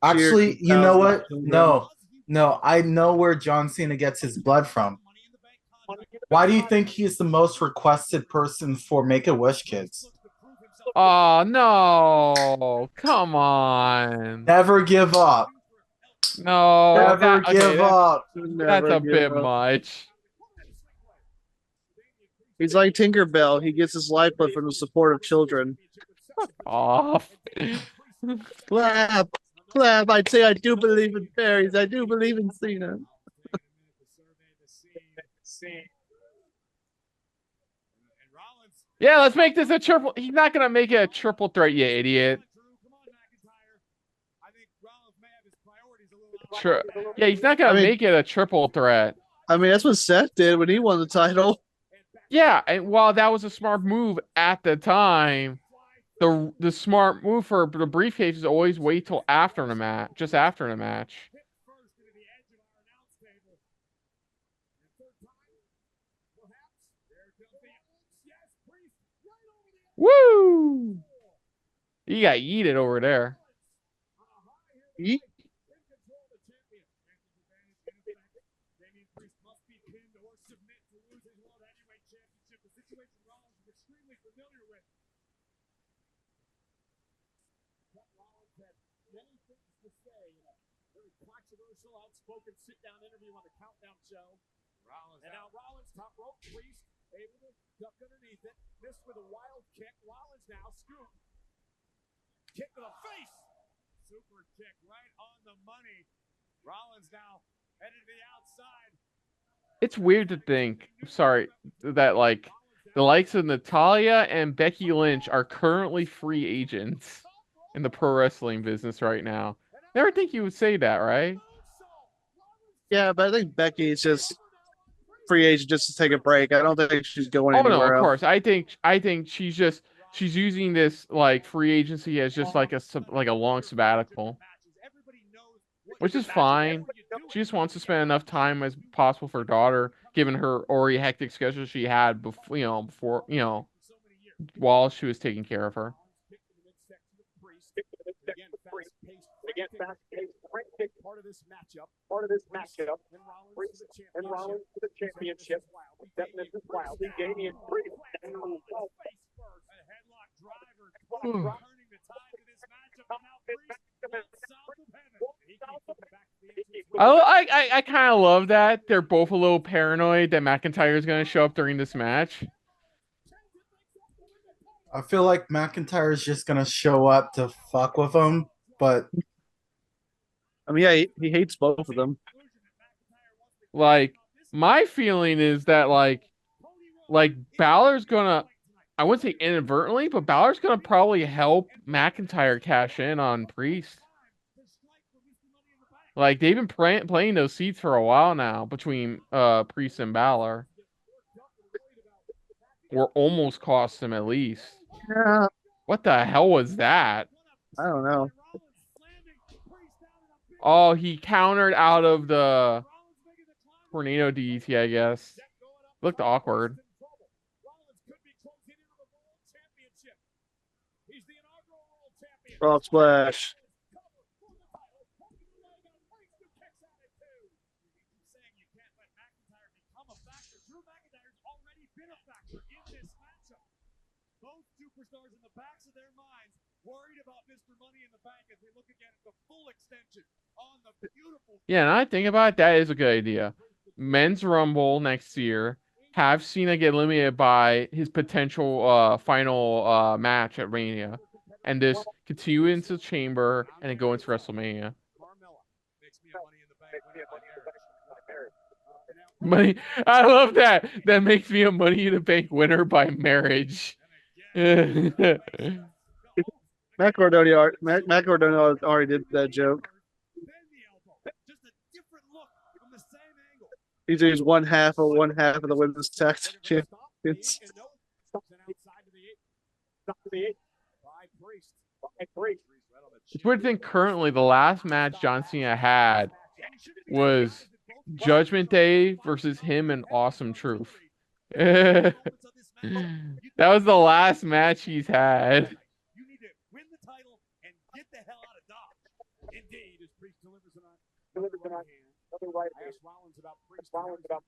Actually, you know what? No, I know where John Cena gets his blood from. Why do you think he's the most requested person for Make-A-Wish kids? Oh, no. Come on. Never give up. No. Never give up. That's a bit much. He's like Tinkerbell. He gets his lifeblood from the support of children. Fuck off. Clap. Clap. I'd say I do believe in fairies. I do believe in Cena. Yeah, let's make this a triple. He's not going to make it a triple threat, you idiot. Sure. Yeah, he's not going to make it a triple threat. I mean, that's what Seth did when he won the title. Yeah, and while that was a smart move at the time, the smart move for the briefcase is always wait till after the match, just after the match. Woo! You got yeeted over there. Yeet. Damien Priest must be pinned or submit to lose his World Heavyweight Championship, a situation Rollins is extremely familiar with. Seth Rollins had many things to say in a very controversial, outspoken sit-down interview on the Countdown Show. And now Rollins top rope, Priest able to duck underneath it, missed with a wild kick. Rollins now scoop, kick to the face, super kick right on the money. Rollins now headed to the outside. It's weird to think, sorry, that like the likes of Natalya and Becky Lynch are currently free agents in the pro wrestling business right now. Never think you would say that, right? Yeah, but I think Becky's just free agent just to take a break. I don't think she's going Oh no, anywhere of else. course. I think she's using this like free agency as just like a long sabbatical, which is fine. She just wants to spend enough time as possible for her daughter, given her already hectic schedule she had before while she was taking care of her. Again, fast-paced, part of this matchup, and Rollins to the championship. Definitely wildly, Damien Priest. A headlock driver turning the tide to this matchup, and now Priest south of heaven. He keeps coming back to the entrance. I kind of love that they're both a little paranoid that McIntyre is going to show up during this match. I feel like McIntyre is just gonna show up to fuck with him, but I mean, yeah, he hates both of them. Like, my feeling is that like Balor's gonna, I wouldn't say inadvertently, but Balor's gonna probably help McIntyre cash in on Priest. Like, they've been playing those seats for a while now between Priest and Balor. Or almost cost him at least. Yeah, What the hell was that? I don't know. Oh, he countered out of the tornado DDT, I guess. Looked awkward. Frog splash. Both superstars in the backs of their minds worried about Mr. Money in the Bank as they look again at the full extension on the beautiful. Yeah, and I think about it, that is a good idea. Men's Rumble next year. Have Cena get eliminated by his potential final match at Mania. And just continue into the Chamber and then go into WrestleMania. Money, I love that. That makes me a Money in the Bank winner by marriage. Matt Cardona already did that joke. He's one half of the women's tag champions. It's weird to think currently the last match John Cena had was Judgment Day versus him and Awesome Truth. That was the last match he's had. You need to win the title and get the hell out of Dodge. Indeed, as Priest delivers it on. I asked Rollins about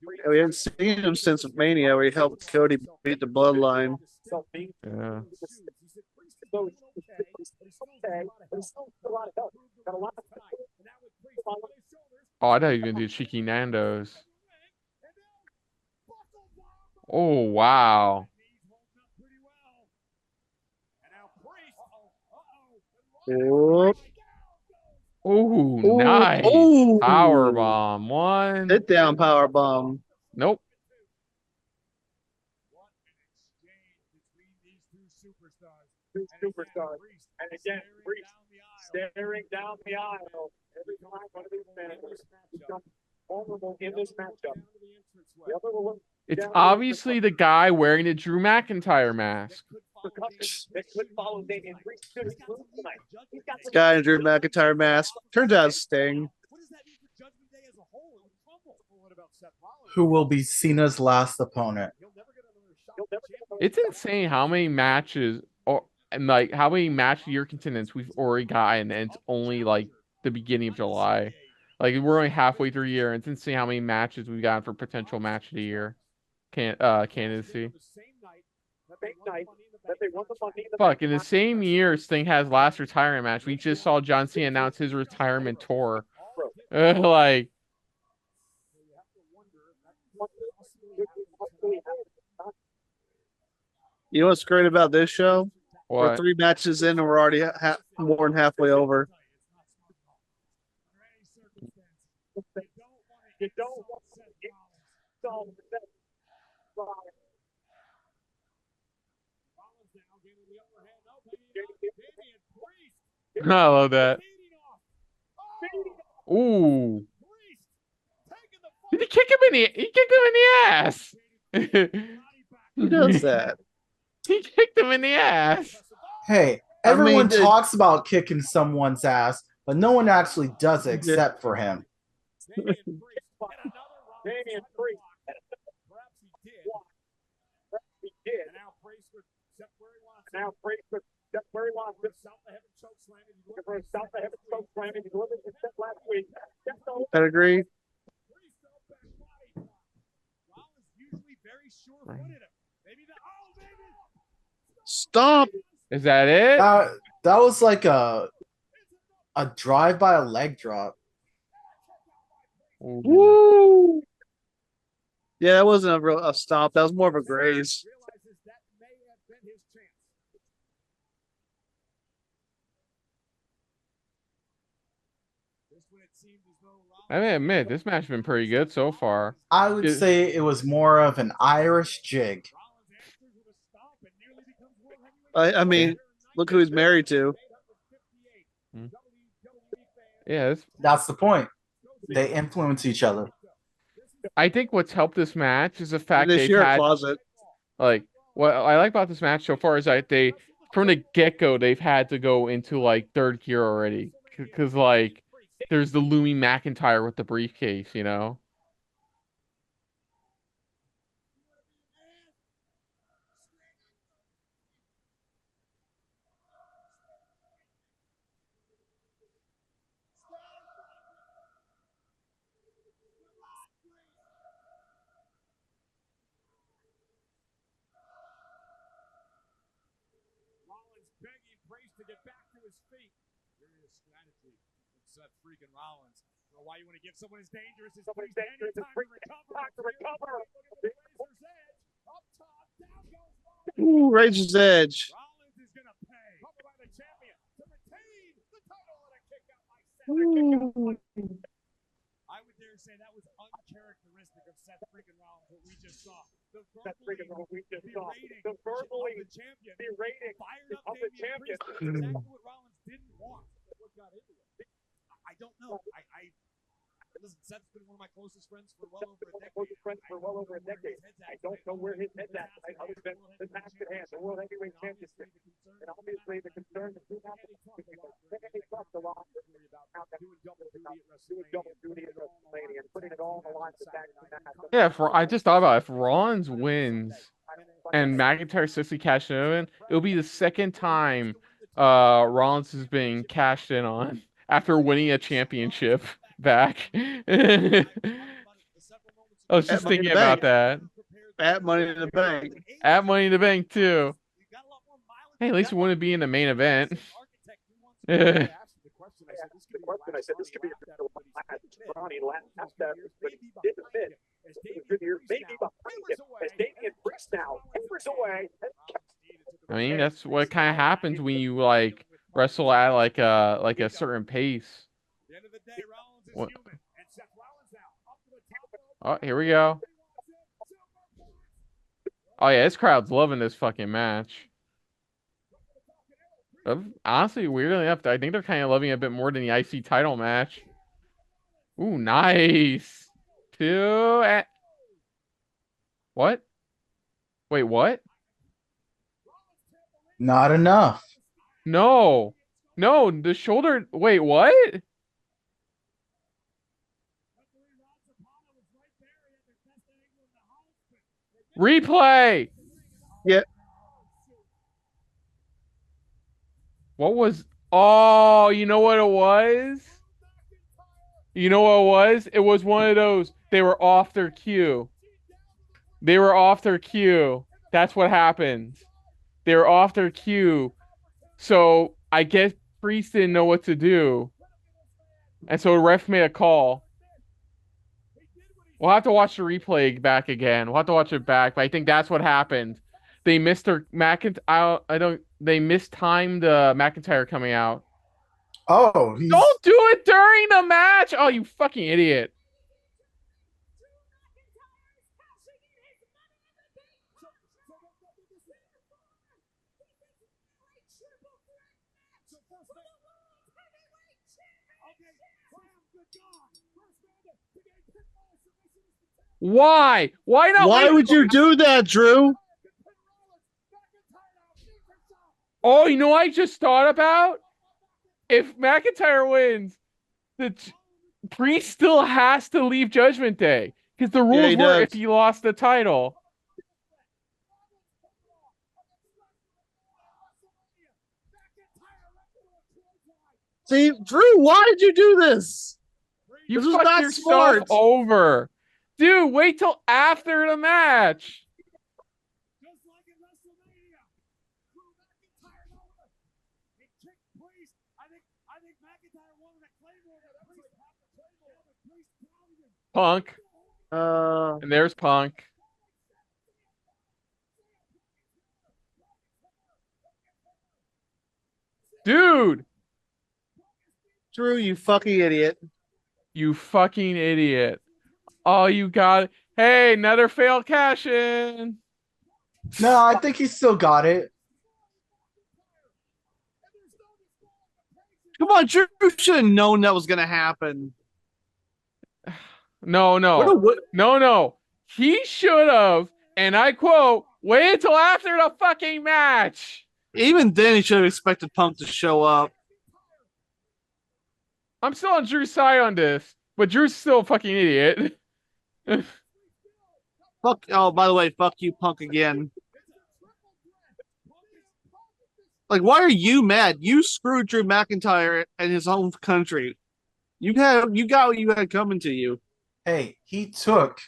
Priest. We haven't seen him since Mania, where he helped Cody beat the Bloodline. Yeah. Oh, I thought you were gonna do Cheeky Nando's. Oh wow. Oh, Ooh, nice. ooh. Powerbomb. One. Sit down, powerbomb. Nope. Two superstars. And again, Priest staring down the aisle every time one of these men becomes vulnerable in this matchup. The other one, It's obviously the guy wearing the Drew McIntyre mask. that could follow Damien Priest to his move tonight. He's got This guy in Drew McIntyre mask. Turns out it's Sting. who will be Cena's last opponent? It's insane how many matches or and like how many match of the year contenders we've already gotten, and it's only like the beginning of July. Like we're only halfway through the year, and it's insane how many matches we've gotten for potential match of the year candidacy. Fuck, in the same year Sting has last retirement match, we just saw John Cena announce his retirement tour. Like, You know what's great about this show? We're what? 3 matches in and we're already more than halfway over. You don't want to get some I love that. Ooh. Did he kick him in the? He kicked him in the ass. Who does that? He kicked him in the ass. Hey, everyone talks about kicking someone's ass, but no one actually does it except for him. Damien Priest. Perhaps he did. And now Priest would step where he wants. Now Priest would step where he wants. South the heaven choke slam. South the heaven choke slam. He delivered his step last week. Pedigree. Rollins usually very sure-footed. Maybe the Stop. Is that it? That was like a drive by a leg drop. Woo! Yeah, that wasn't a stop. That was more of a graze. I mean, admit this match has been pretty good so far. I would say it was more of an Irish jig. I mean, look who he's married to. Yeah, that's the point. They influence each other. I think what's helped this match is the fact they they've share had a closet. Like what I like about this match so far is that they from the get-go they've had to go into like third gear already because like there's the looming McIntyre with the briefcase, you know. begging Priest to get back to his feet. Serious strategy from Seth freaking Rollins. I don't know why you want to give someone as dangerous as Priest any time to recover. Razor's edge. Up top, down goes Rollins. Ooh, Razor's edge. Rollins is going to pay. Covered by the champion to retain the title and a kick out by Seth. I would dare say that was uncharacteristic of Seth freaking Rollins, what we just saw. The verbally berating of the champion, fired up Damien Priest. That's exactly what Rollins didn't want. What got into it? I don't know. Listen, Seth's been one of my closest friends for well over a decade. I don't know where his head's at other than the match at hand, the World Heavyweight Championship. And obviously the concern is who has he talked a lot about doing double duty at WrestleMania and putting it all on the line for that. Yeah, I just thought about it. If Rollins wins and McIntyre successfully cashes in, it'll be the second time Rollins has been cashed in on after winning a championship back. I was just thinking about that. At Money in the Bank. At Money in the Bank, too. Hey, at least we wouldn't be in the main event. The question I said, this could be Ronnie last that, but he didn't fit. Maybe behind him. As Damien Priest now enters away. I mean, that's what kind of happens when you like wrestle at like a certain pace. What? Oh, here we go. Oh yeah, this crowd's loving this fucking match. Honestly, weirdly enough, I think they're kind of loving it a bit more than the IC title match. Ooh, nice. What? Wait, what? Not enough. No, the shoulder. Wait, what? Replay. Yeah. What was? Oh, you know what it was? You know what it was? It was one of those. They were off their cue. They were off their cue. That's what happened. They were off their cue. So I guess Priest didn't know what to do. And so the ref made a call. We'll have to watch the replay back again. We'll have to watch it back, but I think that's what happened. They missed their McIntyre. They mistimed McIntyre coming out. Oh, Don't do it during the match. Oh, you fucking idiot. Why? Why not? Why would you do that, Drew? Oh, you know what I just thought about? If McIntyre wins, the Priest still has to leave Judgment Day. Because the rules were if he lost the title. See, Drew, why did you do this? You this fucked not yourself smart. over. Dude, wait till after the match. Just like in WrestleMania, Drew McIntyre over. He kicked Priest. I think McIntyre wanted a Claymore, but Priest had the Claymore, but Priest pounded him. Punk. And there's Punk. Dude. Drew, you fucking idiot. You fucking idiot. Oh, you got it. Hey, another failed cash in. No, I think he still got it. Come on, Drew should have known that was going to happen. No. No. He should have, and I quote, wait until after the fucking match. Even then, he should have expected Punk to show up. I'm still on Drew's side on this, but Drew's still a fucking idiot. Fuck. Oh, by the way, fuck you, Punk, again. Like, why are you mad? You screwed Drew McIntyre in his own country. You got what you had coming to you. Hey, he took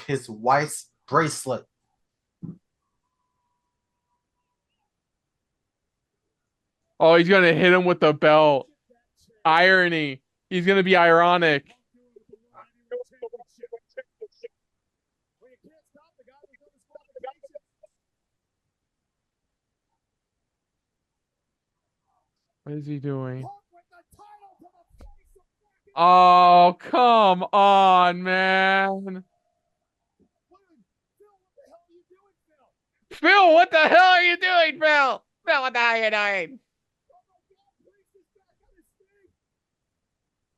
his wife's bracelet. Oh, he's gonna hit him with the belt. Irony. He's gonna be ironic. What is he doing? Oh, come on, man. Phil, what the hell are you doing, Phil? Phil, what the hell are you doing?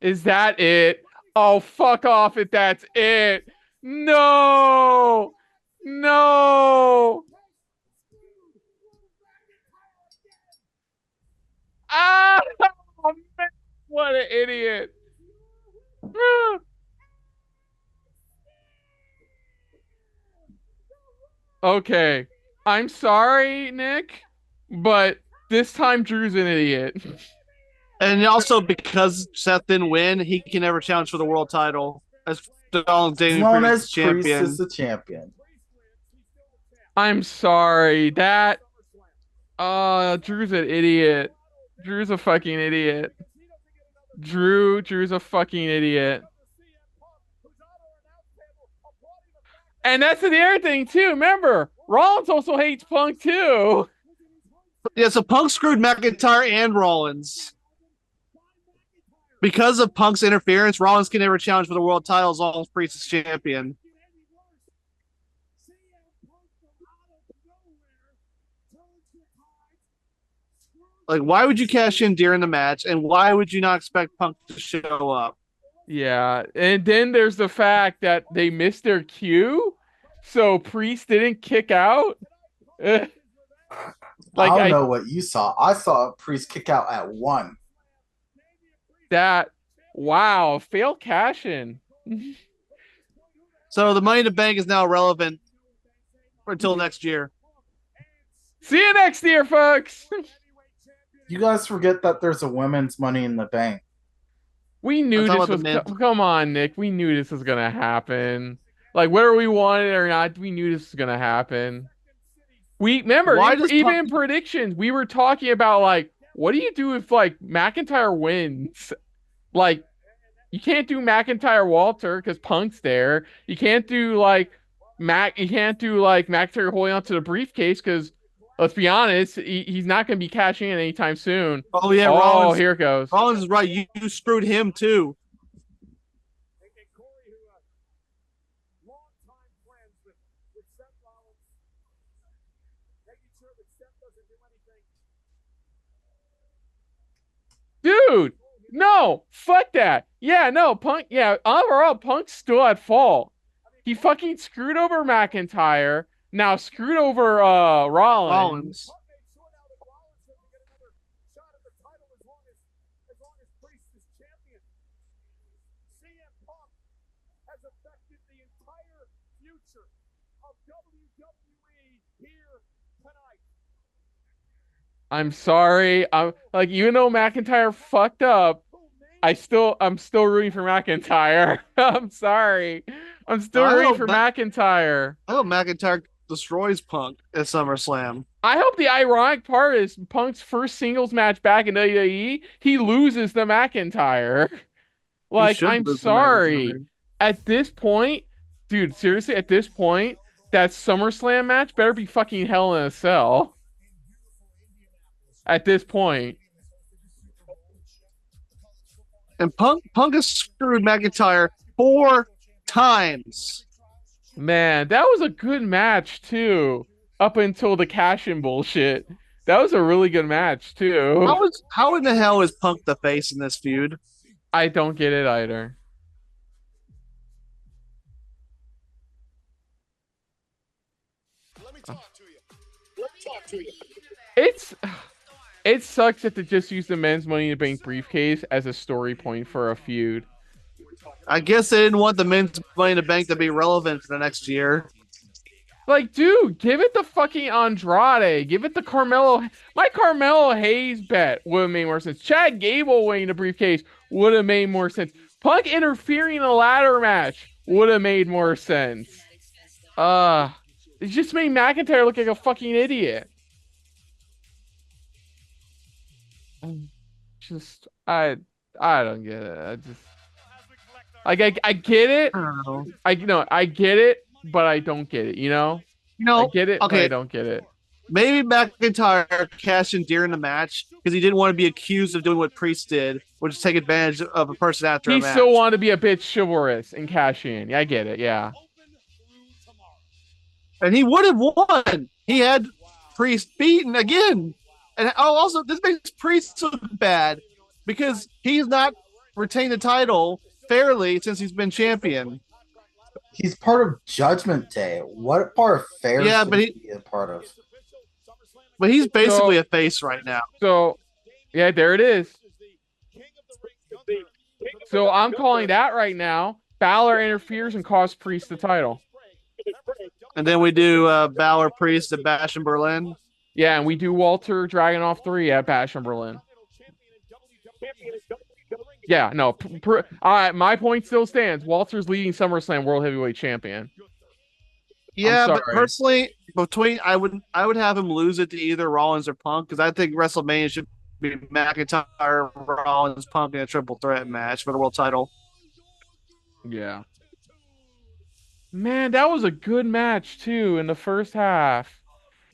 Is that it? Oh, fuck off if that's it. No. Ah, oh, man, what an idiot. Okay. I'm sorry, Nick, but this time Drew's an idiot. And also, because Seth didn't win, he can never challenge for the world title as long as Priest is the champion. I'm sorry. That Drew's an idiot. Drew's a fucking idiot. Drew's a fucking idiot. And that's the other thing too. Remember, Rollins also hates Punk too. Yeah, so Punk screwed McIntyre and Rollins. Because of Punk's interference, Rollins can never challenge for the world title as long as Priest is champion. Like, why would you cash in during the match, and why would you not expect Punk to show up? Yeah, and then there's the fact that they missed their cue, so Priest didn't kick out. Like, I don't know what you saw. I saw Priest kick out at 1. Wow, failed cash in. So the Money in the Bank is now relevant until next year. See you next year, folks. You guys forget that there's a women's Money in the Bank. We knew I'm talking this about was. the men. Come on, Nick. We knew this was gonna happen. Like whether we wanted it or not, we knew this was gonna happen. We remember Why does even Punk- in predictions, we were talking about like, what do you do if like McIntyre wins? Like, you can't do McIntyre Walter because Punk's there. You can't do like You can't do like McIntyre holding onto the briefcase because let's be honest, he's not going to be cashing in anytime soon. Oh yeah, Oh, Rollins. here it goes. Rollins is right. You screwed him too. And Corey, who long-time friends with Seth Rollins, making sure that Seth doesn't do anything. Dude, no, fuck that. Yeah, no, Punk. Yeah, overall, Punk's still at fault. He fucking screwed over McIntyre. Now screwed over Rollins. Rollins. Punk made sure now that Rollins doesn't get another shot at the title as long as Priest is champion. CM Punk has affected the entire future of WWE here tonight. I'm sorry. I'm like, even though McIntyre fucked up, I'm still rooting for McIntyre. I'm sorry. I'm still I rooting hope for Ma- McIntyre. I hope McIntyre destroys Punk at SummerSlam. I hope the ironic part is Punk's first singles match back in WWE, he loses to McIntyre. Like, should I'm lose to sorry. McIntyre. At this point, dude, seriously, at this point, that SummerSlam match better be fucking Hell in a Cell. At this point. And Punk has screwed McIntyre 4 times. Man, that was a good match too. Up until the cash-in bullshit. That was a really good match too. How in the hell is Punk the face in this feud? I don't get it either. Let me talk to you. Let me talk to you. It sucks that they just use the men's Money in the Bank briefcase as a story point for a feud. I guess they didn't want the men's Money in the Bank to be relevant for the next year. Like, dude, give it the fucking Andrade. Give it the Carmelo. My Carmelo Hayes bet would have made more sense. Chad Gable winning the briefcase would have made more sense. Punk interfering in a ladder match would have made more sense. It just made McIntyre look like a fucking idiot. I don't get it. I get it. I get it, but I don't get it. I get it, but I don't get it. Maybe McIntyre cashed in during the match because he didn't want to be accused of doing what Priest did, which is take advantage of a person after a He match. still wanted to be a bit chivalrous and cash in. Yeah, I get it. Yeah. And he would have won. He had Priest beaten again. And also, this makes Priest look bad because he's not retained the title fairly since he's been champion. He's part of Judgment Day. What part of fair but he be a part of? But he's basically a face right now. So, yeah, there it is. So I'm calling that right now. Balor interferes and costs Priest the title. And then we do Balor, Priest, and Bash in Berlin. Yeah, and we do Walter Dragunov 3 at Bash in Berlin. Yeah, no. All right, my point still stands. Walter's leading SummerSlam World Heavyweight Champion. Yeah, but personally, I would have him lose it to either Rollins or Punk because I think WrestleMania should be McIntyre, Rollins, Punk in a triple threat match for the world title. Yeah. Man, that was a good match too in the first half.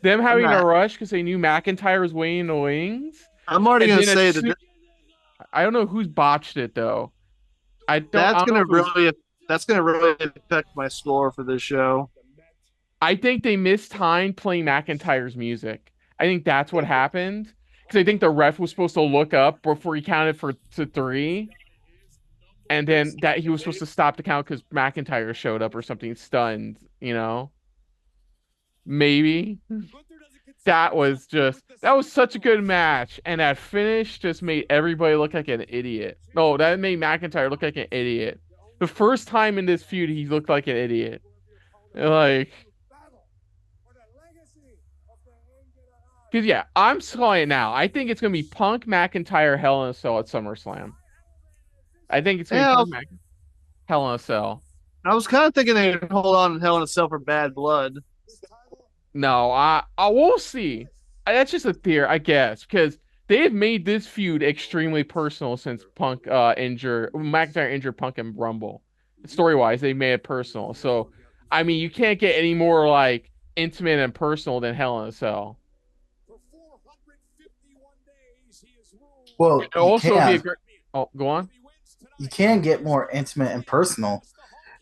Them having a rush because they knew McIntyre was waiting in the wings. I'm already gonna say that. I don't know who's botched it though. That's gonna really affect my score for this show. I think they mistimed playing McIntyre's music. I think that's what happened because I think the ref was supposed to look up before he counted to 3, and then that he was supposed to stop the count because McIntyre showed up or something stunned. Maybe. That was such a good match, and that finish just made everybody look like an idiot. No, that made McIntyre look like an idiot. The first time in this feud, he looked like an idiot. Like, Because yeah, I'm calling it now. I think it's gonna be Punk, McIntyre, Hell in a Cell at SummerSlam. I think it's gonna be Yeah, Punk, Hell in a Cell. I was kind of thinking they'd hold on to Hell in a Cell for Bad Blood. No, I will see. That's just a theory, I guess, because they've made this feud extremely personal since Punk McIntyre injured Punk and Rumble. Story wise, they made it personal. So, I mean, you can't get any more like intimate and personal than Hell in a Cell. Well, you Also, be a can. great. Oh, go on. You can get more intimate and personal.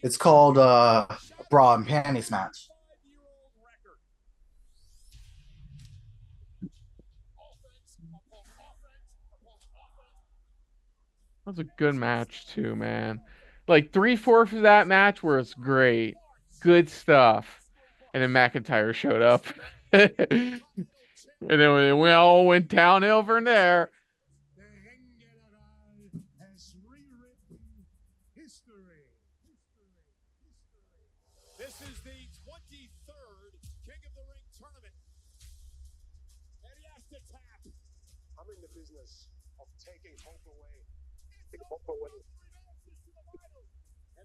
It's called bra and panties match. That was a good match too, man. Like 3/4 of that match was great, good stuff, and then McIntyre showed up, and then we all went downhill from there. This is the 23rd King of the Ring tournament. And he has to tap. I'm in the business of taking hope away. And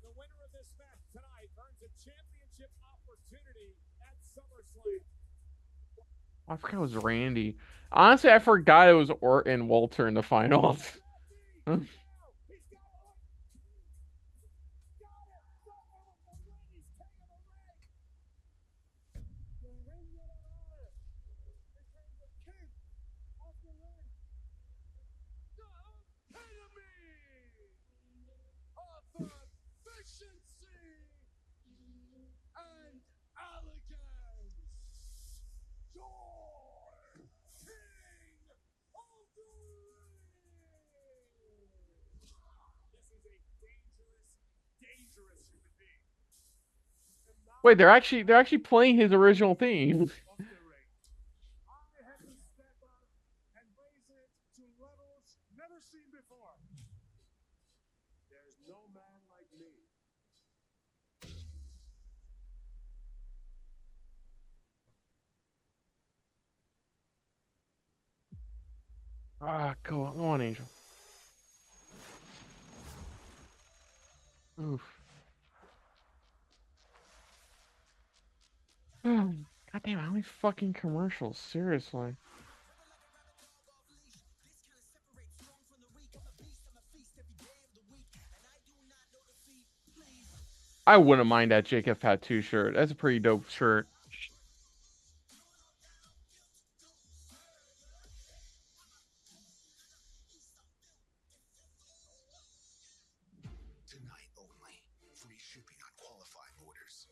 the winner of this match tonight earns a championship opportunity at SummerSlam. I forgot it was Randy. Honestly, I forgot it was Orton and Walter in the finals. Wait, they're actually playing his original theme. There's no man like me. Go on, Angel. Oof. God damn, how many fucking commercials? Seriously. I wouldn't mind that Jacob Fatu shirt. That's a pretty dope shirt. Tonight only. Free shipping on qualified orders.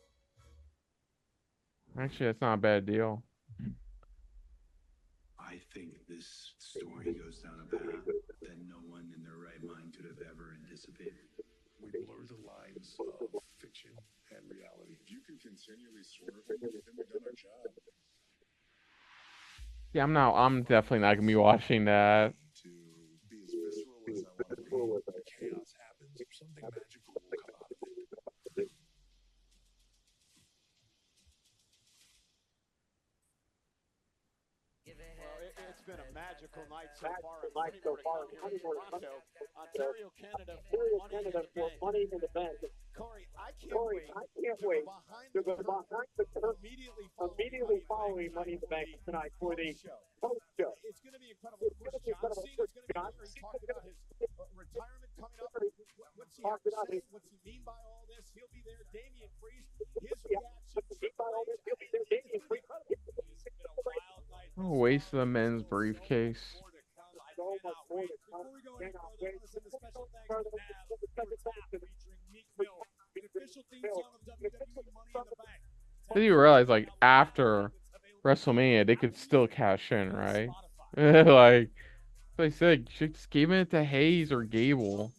Actually, that's not a bad deal. I think this story goes down a path that no one in their right mind could have ever anticipated. We blur the lines of fiction and reality. If you can continually swerve, then we've done our job. Yeah, I'm definitely not gonna be watching that. To be as visceral as I want to be, when chaos happens, something magical will come out of it. It's been a magical night so far. Toronto, Ontario, Canada for Money in the Bank. Corey, I can't wait to go behind the curtain immediately following Money in the Bank tonight for the post show. It's going to be incredible. Of course, John Cena's going to be there. He talked about his retirement coming up. What's he have to say? What's he mean by all this? He'll be there. Damien Priest, his reaction. Oh, waste of the men's briefcase. Before we go any further, listen to special thanks to Nav for Tap featuring Meek Mill, the official theme song of WWE Money in the Bank. Did you realize, like, after WrestleMania, they could still cash in, right? Like I said, just gave it to Hayes or Gable.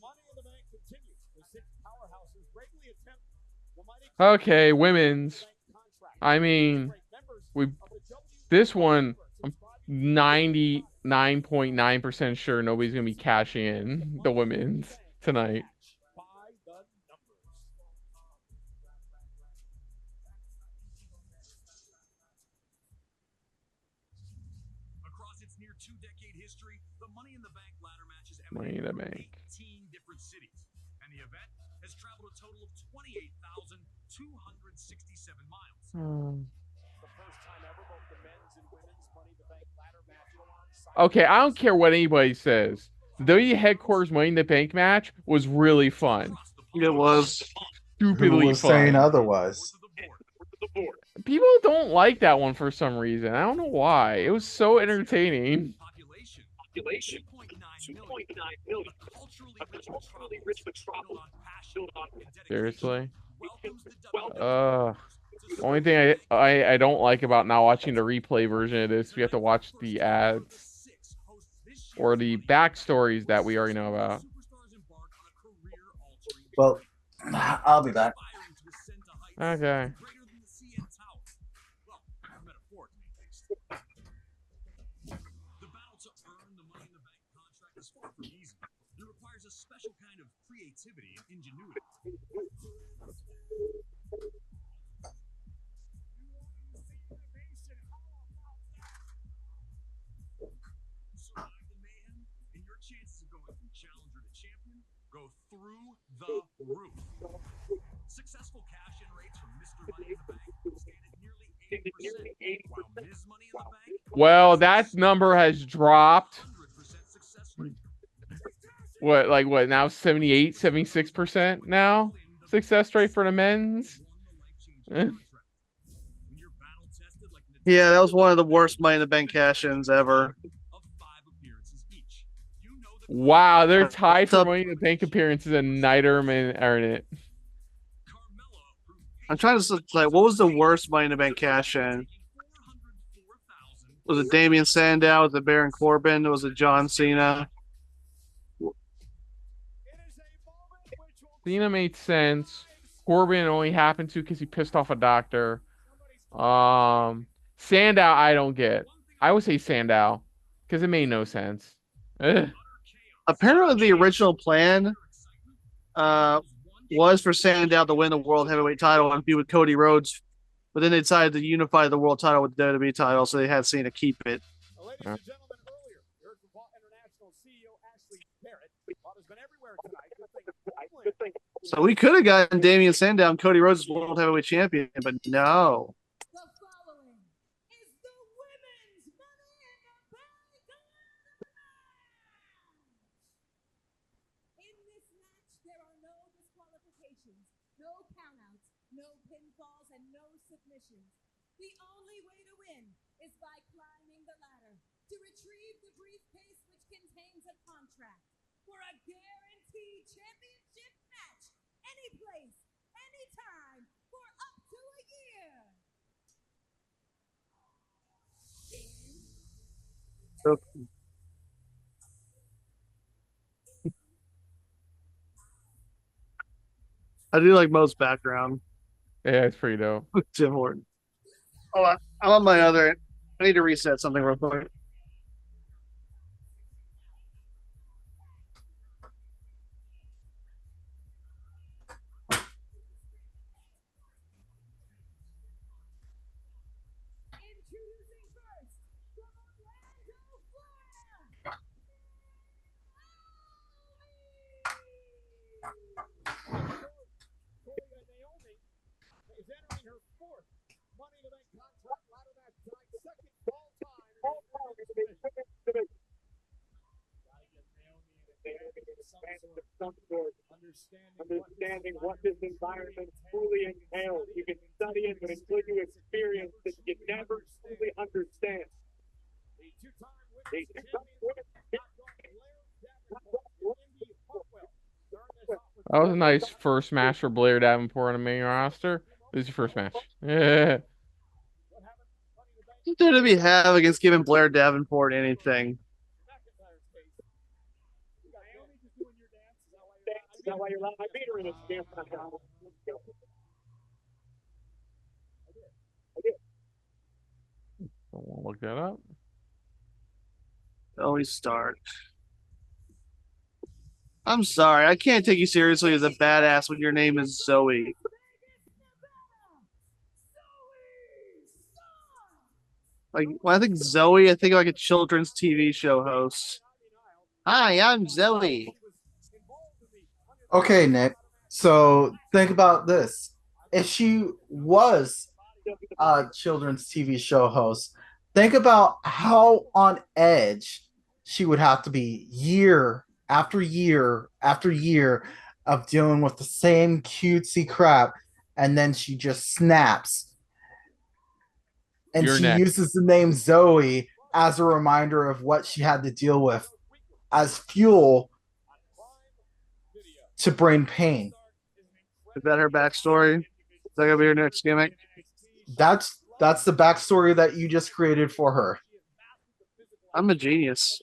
Okay, women's. I mean, this one, I'm 99.9% sure nobody's gonna be cashing in the women's tonight. Money in the Bank. 18 different cities, and the event has traveled a total of 28,267 miles. Okay, I don't care what anybody says. The WWE headquarters Money in the Bank match was really fun. It was. Who Stupidly was fun. saying otherwise? People don't like that one for some reason. I don't know why. It was so entertaining. Population 2.9 million. A culturally rich metropolis built on passion and Seriously. welcomes the Only thing I don't like about not watching the replay version of this, we have to watch the ads or the backstories that we already know about. Well, I'll be back. Okay. The battle to earn the Money in the Bank contract is far from easy. It requires a special kind of creativity and ingenuity. Survive the mayhem, and your chances of going from challenger to champion go through the roof. Successful cash-in rates from Mr. Money in the Bank stand at nearly 80%, while Ms. Money in the Bank. Well, that number has dropped. What now? 78, 76% now? Success rate for the men's? Yeah, that was one of the worst Money in the Bank cash-ins ever. Wow, they're tied for Money in the Bank appearances and neither men earn it. I'm trying to like, what was the worst Money in the Bank cash-in? Was it Damien Sandow? Was it Baron Corbin? Was it John Cena? Cena made sense. Corbin only happened to because he pissed off a doctor. Sandow, I don't get. I would say Sandow because it made no sense. Ugh. Apparently, the original plan was for Sandow to win the World Heavyweight title and be with Cody Rhodes, but then they decided to unify the World title with the WWE title, so they had Cena keep it. Ladies and gentlemen, earlier, you heard from Paul International CEO Ashley Barrett. Bob has been everywhere tonight. So we could have gotten Damien Sandow and Cody Rhodes as World Heavyweight Champion, but no. The following is the women's Money in the Bank. In this match, there are no disqualifications, no countouts, no pinfalls, and no submissions. The only way to win is by climbing the ladder to retrieve the briefcase which contains a contract for a guaranteed championship match, any place, anytime, for up to a year. I do like Mo's background. Yeah, it's pretty dope. Jim Horton. Oh, I'm on my other. I need to reset something real quick. Introducing first, from Orlando, Florida, Naomi is entering her fourth Money in the Bank contract ladder match tonight, second all-time. Understanding what this environment truly entails. You can study it, but until you experience it, you never truly understand. That was a nice first match for Blair Davenport on the main roster. This is your first match. Yeah. What did we have against giving Blair Davenport anything? Is that why you're laughing? I beat her in a scam. Don't look that up. Always start. I'm sorry, I can't take you seriously as a badass when your name is Zoe. Like when I think Zoe, I think like a children's TV show host. Hi, I'm Zoe. Okay, Nick. So think about this. If she was a children's TV show host, think about how on edge she would have to be year after year after year of dealing with the same cutesy crap, and then she just snaps and You're she next. uses the name Zoe as a reminder of what she had to deal with as fuel to bring pain. Is that her backstory? Is that gonna be her next gimmick? That's the backstory that you just created for her. I'm a genius.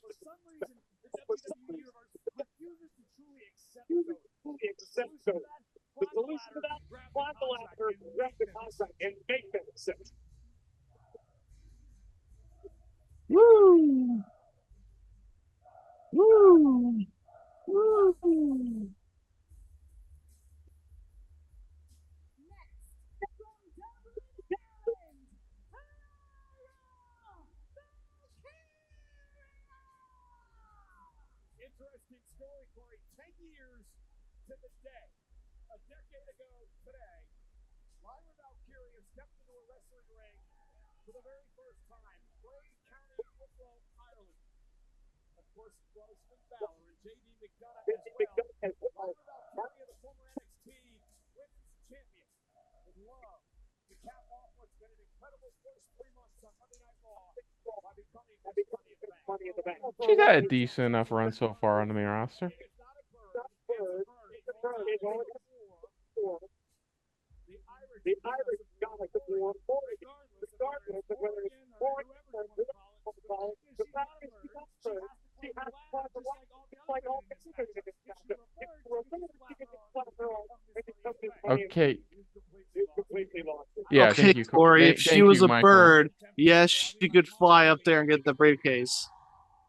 The solution to that, climb the ladder, grab the contract, and make them accept. Woo! Woo! Woo! Interesting story, Corey. 10 years to the day. A decade ago today, Lyra Valkyria stepped into a wrestling ring for the very first time. Rhodes counted Wicklow, Ireland. Of course, close Finn Balor and JD McDonough as well. Lyra Valkyria, the former NXT Women's Champion, would love to cap off what's been an incredible first 3 months on Monday Night Raw by becoming Money in the Bank. She's had a decent enough run so far on the main roster. The Irish got like the war regardless of whether it's foreign or the fact is she got first. She has to climb the ladder like all the other Okay. completely lost. Yeah, Okay, thank you, Corey. If Thank she was you, a Michael. bird, yes, she could fly up there and get the briefcase.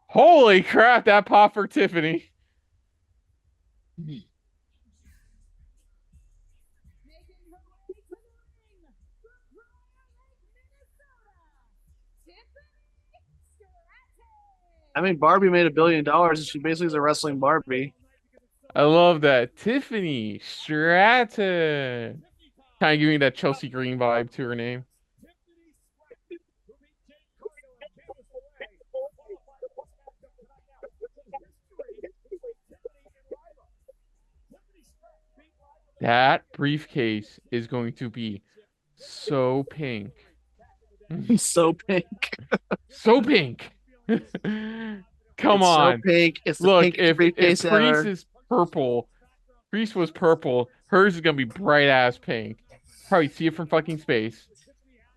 Holy crap, that pop for Tiffany. I mean, Barbie made $1 billion, and she basically is a wrestling Barbie. I love that. Tiffany Stratton. Kind of giving that Chelsea Green vibe to her name. That briefcase is going to be so pink. So pink. So pink. Come It's on. so pink. It's the Look, pinkest if briefcase Priest ever. is purple, Priest was purple, hers is gonna be bright ass pink. Probably see it from fucking space.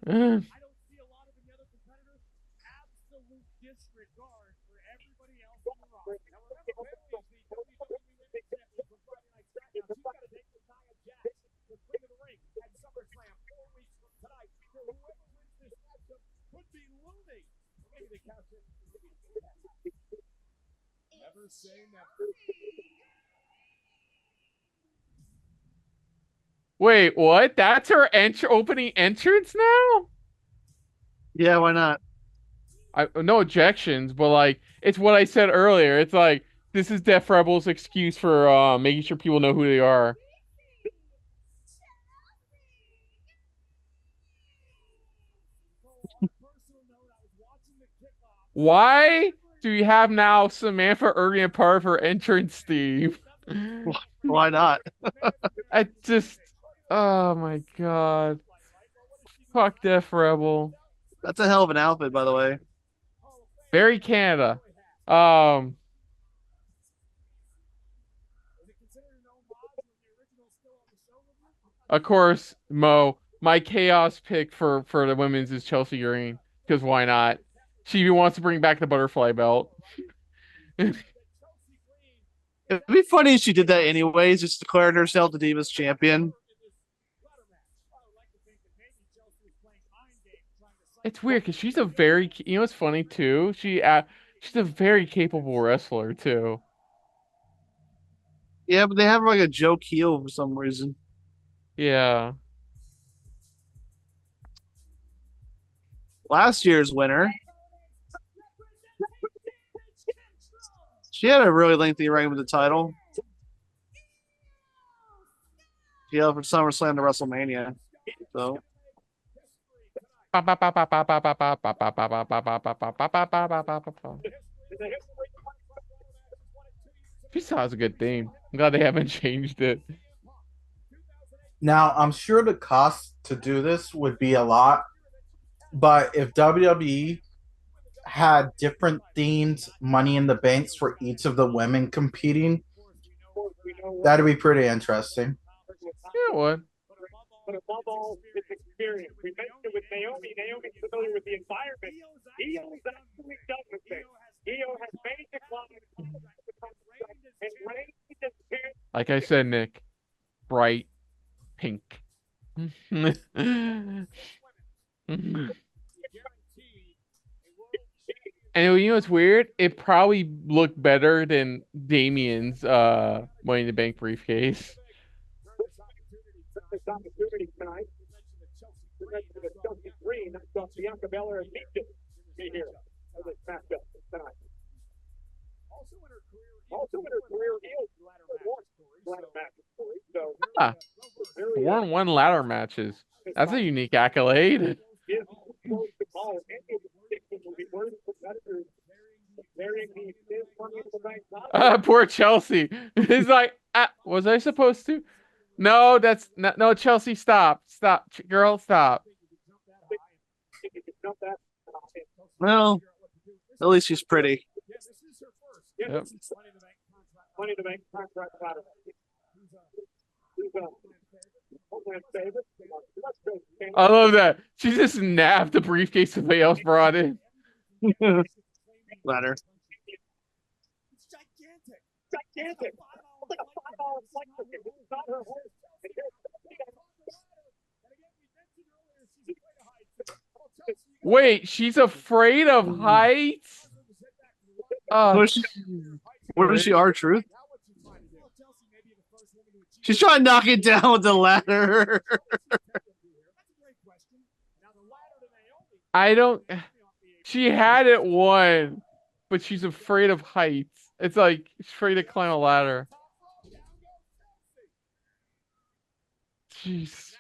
I don't see a lot of the other competitors. Absolute disregard for everybody else on the roster. Now remember, Bailey is the WWE Women's Champion from Friday Night SmackDown. She's got to take the Nia Jax to Queen of the Ring at SummerSlam 4 weeks from tonight. So whoever wins this matchup could be looming. Maybe the captain. Never say never. Wait, what? That's her opening entrance now? Yeah, why not? No objections, but like it's what I said earlier. It's like this is Def Rebel's excuse for making sure people know who they are. Why do you have now Samantha Irving a part of her entrance theme? Why not? I just, oh my god. Fuck Def Rebel. That's a hell of an outfit, by the way. Very Canada. Of course, Mo, my chaos pick for the women's is Chelsea Green, because why not? She even wants to bring back the butterfly belt. It'd be funny if she did that anyways, just declared herself the Divas champion. It's weird because she's a very, you know, what's funny too. She's a very capable wrestler too. Yeah, but they have like a joke heel for some reason. Yeah. Last year's winner, She had a really lengthy reign with the title. She held from SummerSlam to WrestleMania. So Peace is a good theme. I'm glad they haven't changed it. Now, I'm sure the cost to do this would be a lot, but if WWE had different themed Money in the Banks for each of the women competing, that'd be pretty interesting. Yeah, it would. But above all, it's experience. We mentioned it with Naomi. Naomi's familiar with the environment. Io's actually done with it. Io has made the climb and reigned his spirit. Like I said, Nick, bright pink. And you know what's weird? It probably looked better than Damien's Money in the Bank briefcase. This opportunity tonight. The Chelsea Green, that's off Bianca Belair and Nietzsche be here as a matchup tonight. Also in her career, ladder matches. So, Ah, 4-1 ladder matches. That's a unique accolade. Poor Chelsea. He's like, was I supposed to? No, that's not. No, Chelsea, stop, girl, stop. well, at least she's pretty. Yep. Money to Bank contract ladder. I love that. She just nabbed the briefcase somebody else brought in. Ladder. It's gigantic. Gigantic. It's like a $5 flight ticket. It's not her home. Wait, she's afraid of heights? What is she, R-Truth? She's trying to knock it down with the ladder. I don't. She had it won, but she's afraid of heights. It's like she's afraid to climb a ladder. Jeez.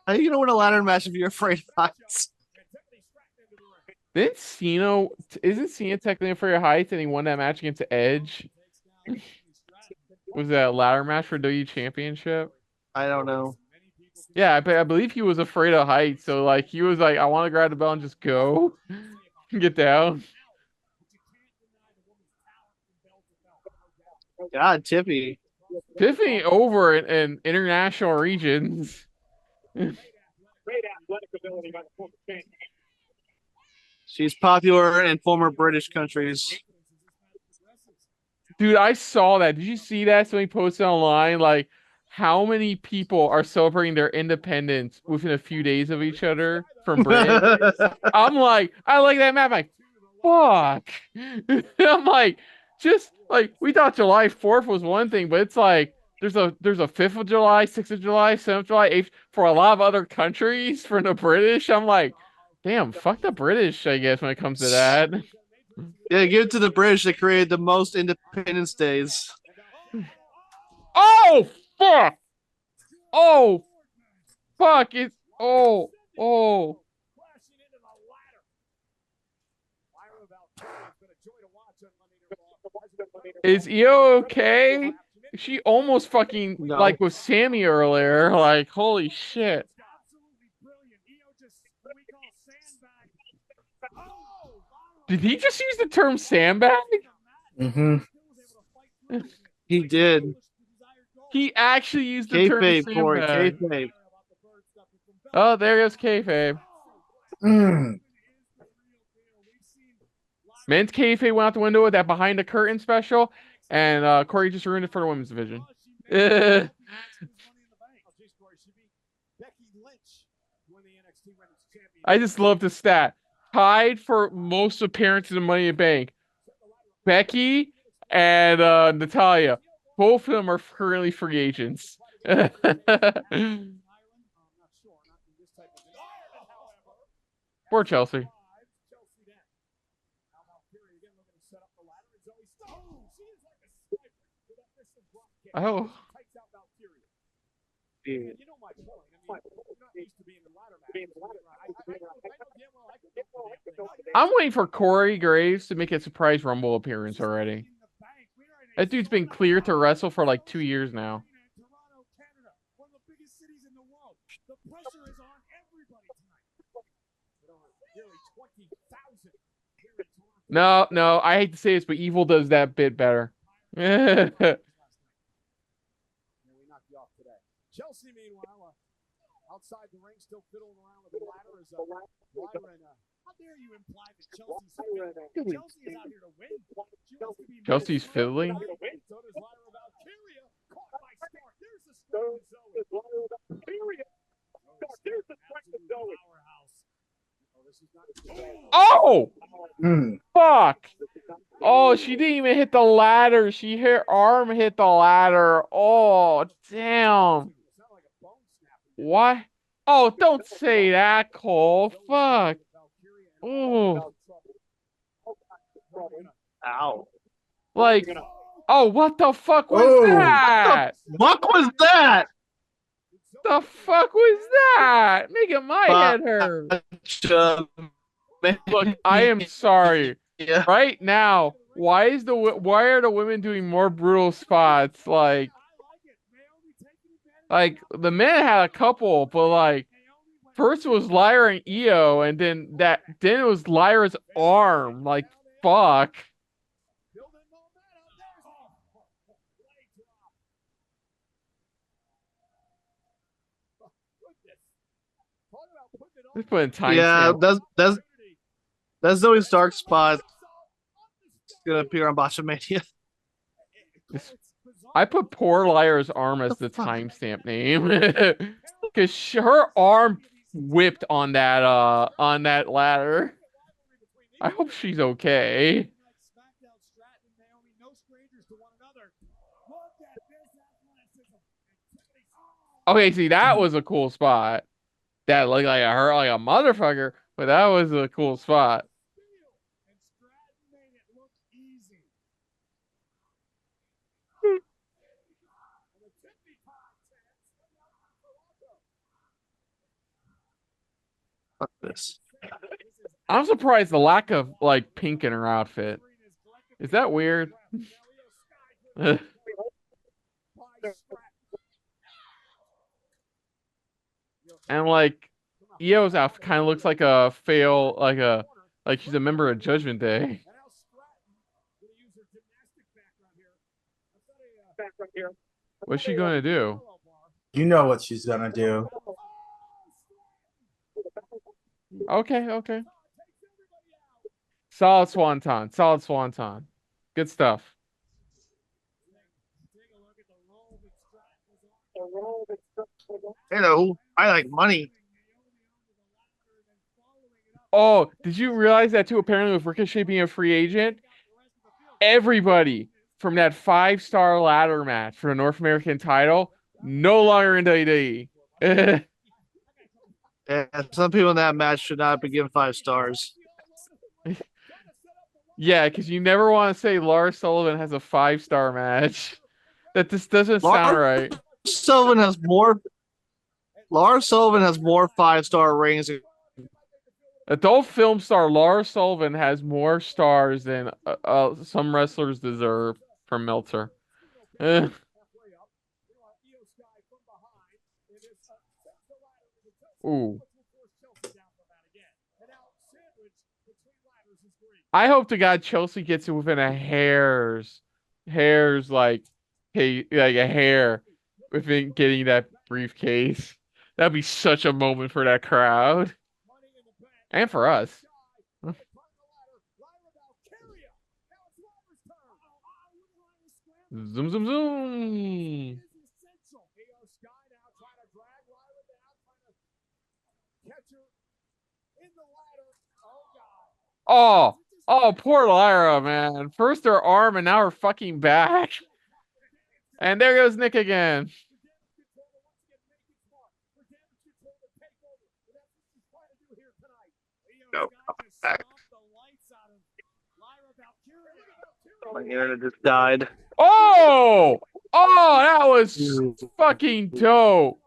How are you gonna win a ladder match if you're afraid of heights? Isn't Cena technically afraid of heights and he won that match against Edge? Was that a ladder match for WWE Championship? I don't know. Yeah, I believe he was afraid of heights. So like he was like, I want to grab the bell and just go. Get down. God, Tiffany over in international regions. Great athletic ability by the former champion. She's popular in former British countries. Dude, I saw that. Did you see that? Somebody posted online like how many people are celebrating their independence within a few days of each other from Britain? I'm like, I like that map. I'm like, fuck. I'm like, just like we thought July 4th was one thing, but it's like there's a 5th of July, 6th of July, 7th of July, 8th for a lot of other countries for the British. I'm like, damn, fuck the British, I guess, when it comes to that. Yeah, give it to the British. They created the most Independence Days. Oh, fuck. Oh, fuck. It's, oh. Is Io okay? She almost fucking, like, with Sammy earlier. Like, holy shit. Did he just use the term sandbag? Mm-hmm. He did. He actually used the term sandbag. Kayfabe. Oh, there goes kayfabe. Men's kayfabe went out the window with that behind the curtain special, and Corey just ruined it for the women's division. I just love the stat. Tied for most appearances in Money in the Bank. Becky and Natalya. Both of them are currently free agents. Poor Chelsea. Oh. Takes out Valkyria. And you know my point. I mean, you're not used to being in ladder matches. I know damn well I can go for the damn thing. I'm waiting for Corey Graves to make a surprise Rumble appearance already. That dude's been cleared to wrestle for like 2 years now. Toronto, Canada, one of the biggest cities in the world. The pressure is on everybody tonight. Nearly 20,000 here in Toronto. No, I hate to say this, but Evil does that bit better. We knocked you off today. Chelsea, meanwhile, outside the ring, still fiddling around with the ladder is Lyra and how dare you imply that Chelsea's is out here to win? She wants to be Chelsea's fiddling? So does Lyra Valkyria. Caught by Stark. There's the strike with Zoe. There's the strike with Zoe. Oh! Fuck! Oh, she didn't even hit the ladder. Her arm hit the ladder. Oh, damn. What? Oh, don't say that, Cole. Fuck. Oh. Ow. Like, oh, what the fuck was that? What was that? The fuck was that? Making my head hurt. Look, I am sorry. Yeah. Right now, why are the women doing more brutal spots? Like the men had a couple, but like first it was Lyra and Io, and then it was Lyra's arm. Like fuck. Let's put in time. Yeah, that's Zoe Stark's spot. It's gonna appear on Botchamania. I put poor Lyra's arm as the timestamp name because her arm whipped on that ladder. I hope she's okay. Okay, see, that was a cool spot. That looked like it hurt like a motherfucker, but that was a cool spot. Fuck this. I'm surprised the lack of like pink in her outfit. Is that weird? And like Io's outfit kind of looks like a fail, like she's a member of Judgment Day. What's she gonna do? You know what she's gonna do. Okay. Solid swanton. Good stuff. Hello, I like money. Oh, did you realize that too? Apparently with Ricochet being a free agent, everybody from that 5-star ladder match for the North American title no longer in WWE. Yeah, some people in that match should not be given 5 stars. Yeah, because you never want to say Lars Sullivan has a 5-star match. That just doesn't sound right. Lars Sullivan has more 5-star rings. Adult film star Lars Sullivan has more stars than some wrestlers deserve from Meltzer. Ooh. I hope to God Chelsea gets it within a hair's like a hair within getting that briefcase. That'd be such a moment for that crowd. And for us. Zoom, zoom, zoom. Oh, poor Lyra, man. First her arm and now her fucking back. And there goes Nick again. No, back. My internet just died. Oh! Oh, that was fucking dope.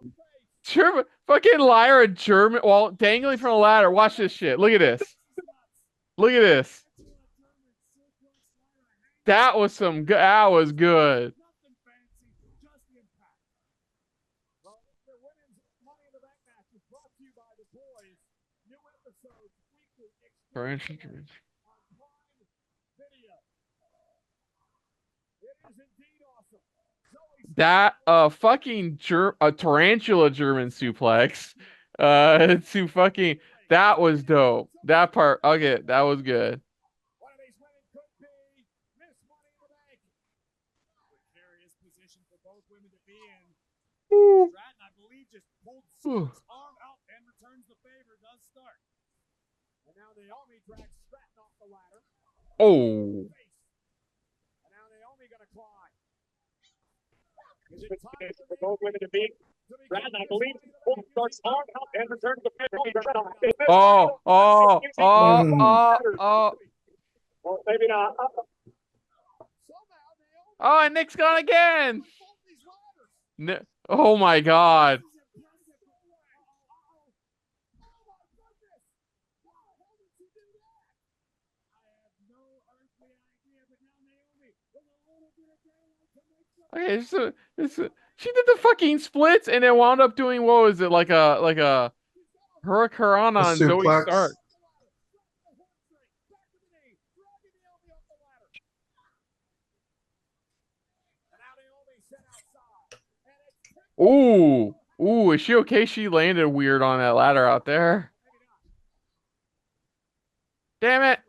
Fucking Lyra German. Well, dangling from a ladder. Watch this shit. Look at this. Look at this. That was some good. That was good. Nothing fancy, just impact. Well, the women's Money in the Bank match is brought to you by the boys. New episodes weekly exclusively on Prime Video. It is indeed awesome. That fucking tarantula German suplex. To fucking that was dope. That part, okay, that was good. One of these women could be Miss Money in the Bank. Precarious position for both women to be in. Stratton, I believe, just pulled Cena's arm out and returns the favor. Does start. And now Naomi drags Stratton off the ladder. Oh. And now Naomi gonna climb. Is it time For both women to be. Stratton, I believe, starts arm out and returns the favor. Oh. Well, maybe not. Oh, and Nick's gone again. Oh my God. Okay, she did the fucking splits and then wound up doing, what was it, like a Hurricane on Zoe suplex. Stark. Ooh, is she okay? She landed weird on that ladder out there. Damn it.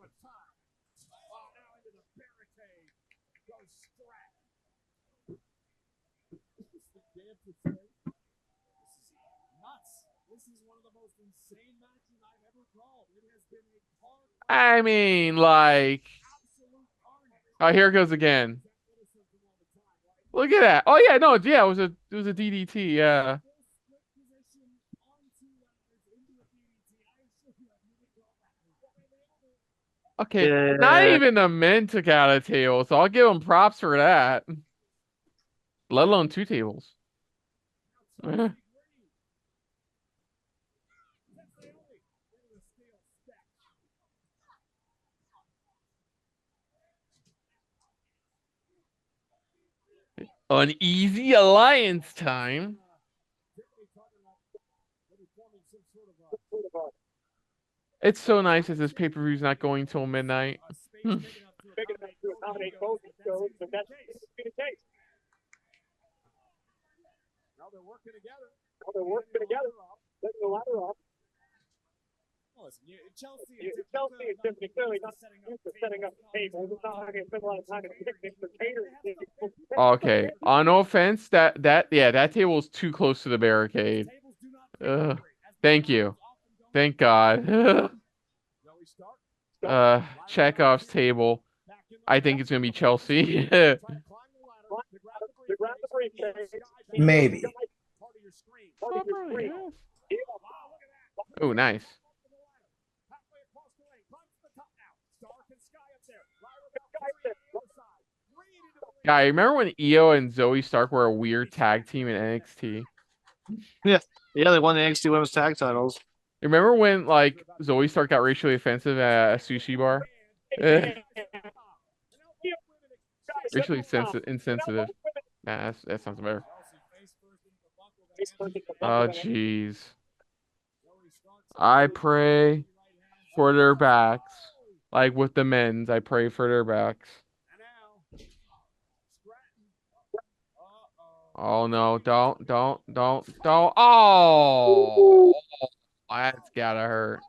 I mean, like, oh, here it goes again. Look at that. Oh yeah, no, yeah, it was a DDT, yeah. Okay, Yeah. not even the men took out a table, so I'll give them props for that. Let alone 2 tables. Uneasy alliance time. It's so nice that this pay-per-view's not going till midnight. Big enough to accommodate both shows, but that's the case. Now they're working together. Letting the ladder up. Well, listen, Chelsea Chelsea is simply clearly not used to setting up tables. It's not like they spend a lot of time in picnics for catering. Okay, on no offense, that table's too close to the barricade. Thank you. Thank God. Chekhov's table. I think it's gonna be Chelsea. Maybe. Oh, nice. Yeah, I remember when Io and Zoe Stark were a weird tag team in NXT. Yeah, they won the NXT Women's Tag Titles. Remember when, like, Zoe Stark got racially offensive at a sushi bar? Racially insensitive. Nah, that sounds better. Oh, jeez. I pray for their backs. Like with the men's, I pray for their backs. Oh no, don't. Oh, that's gotta hurt.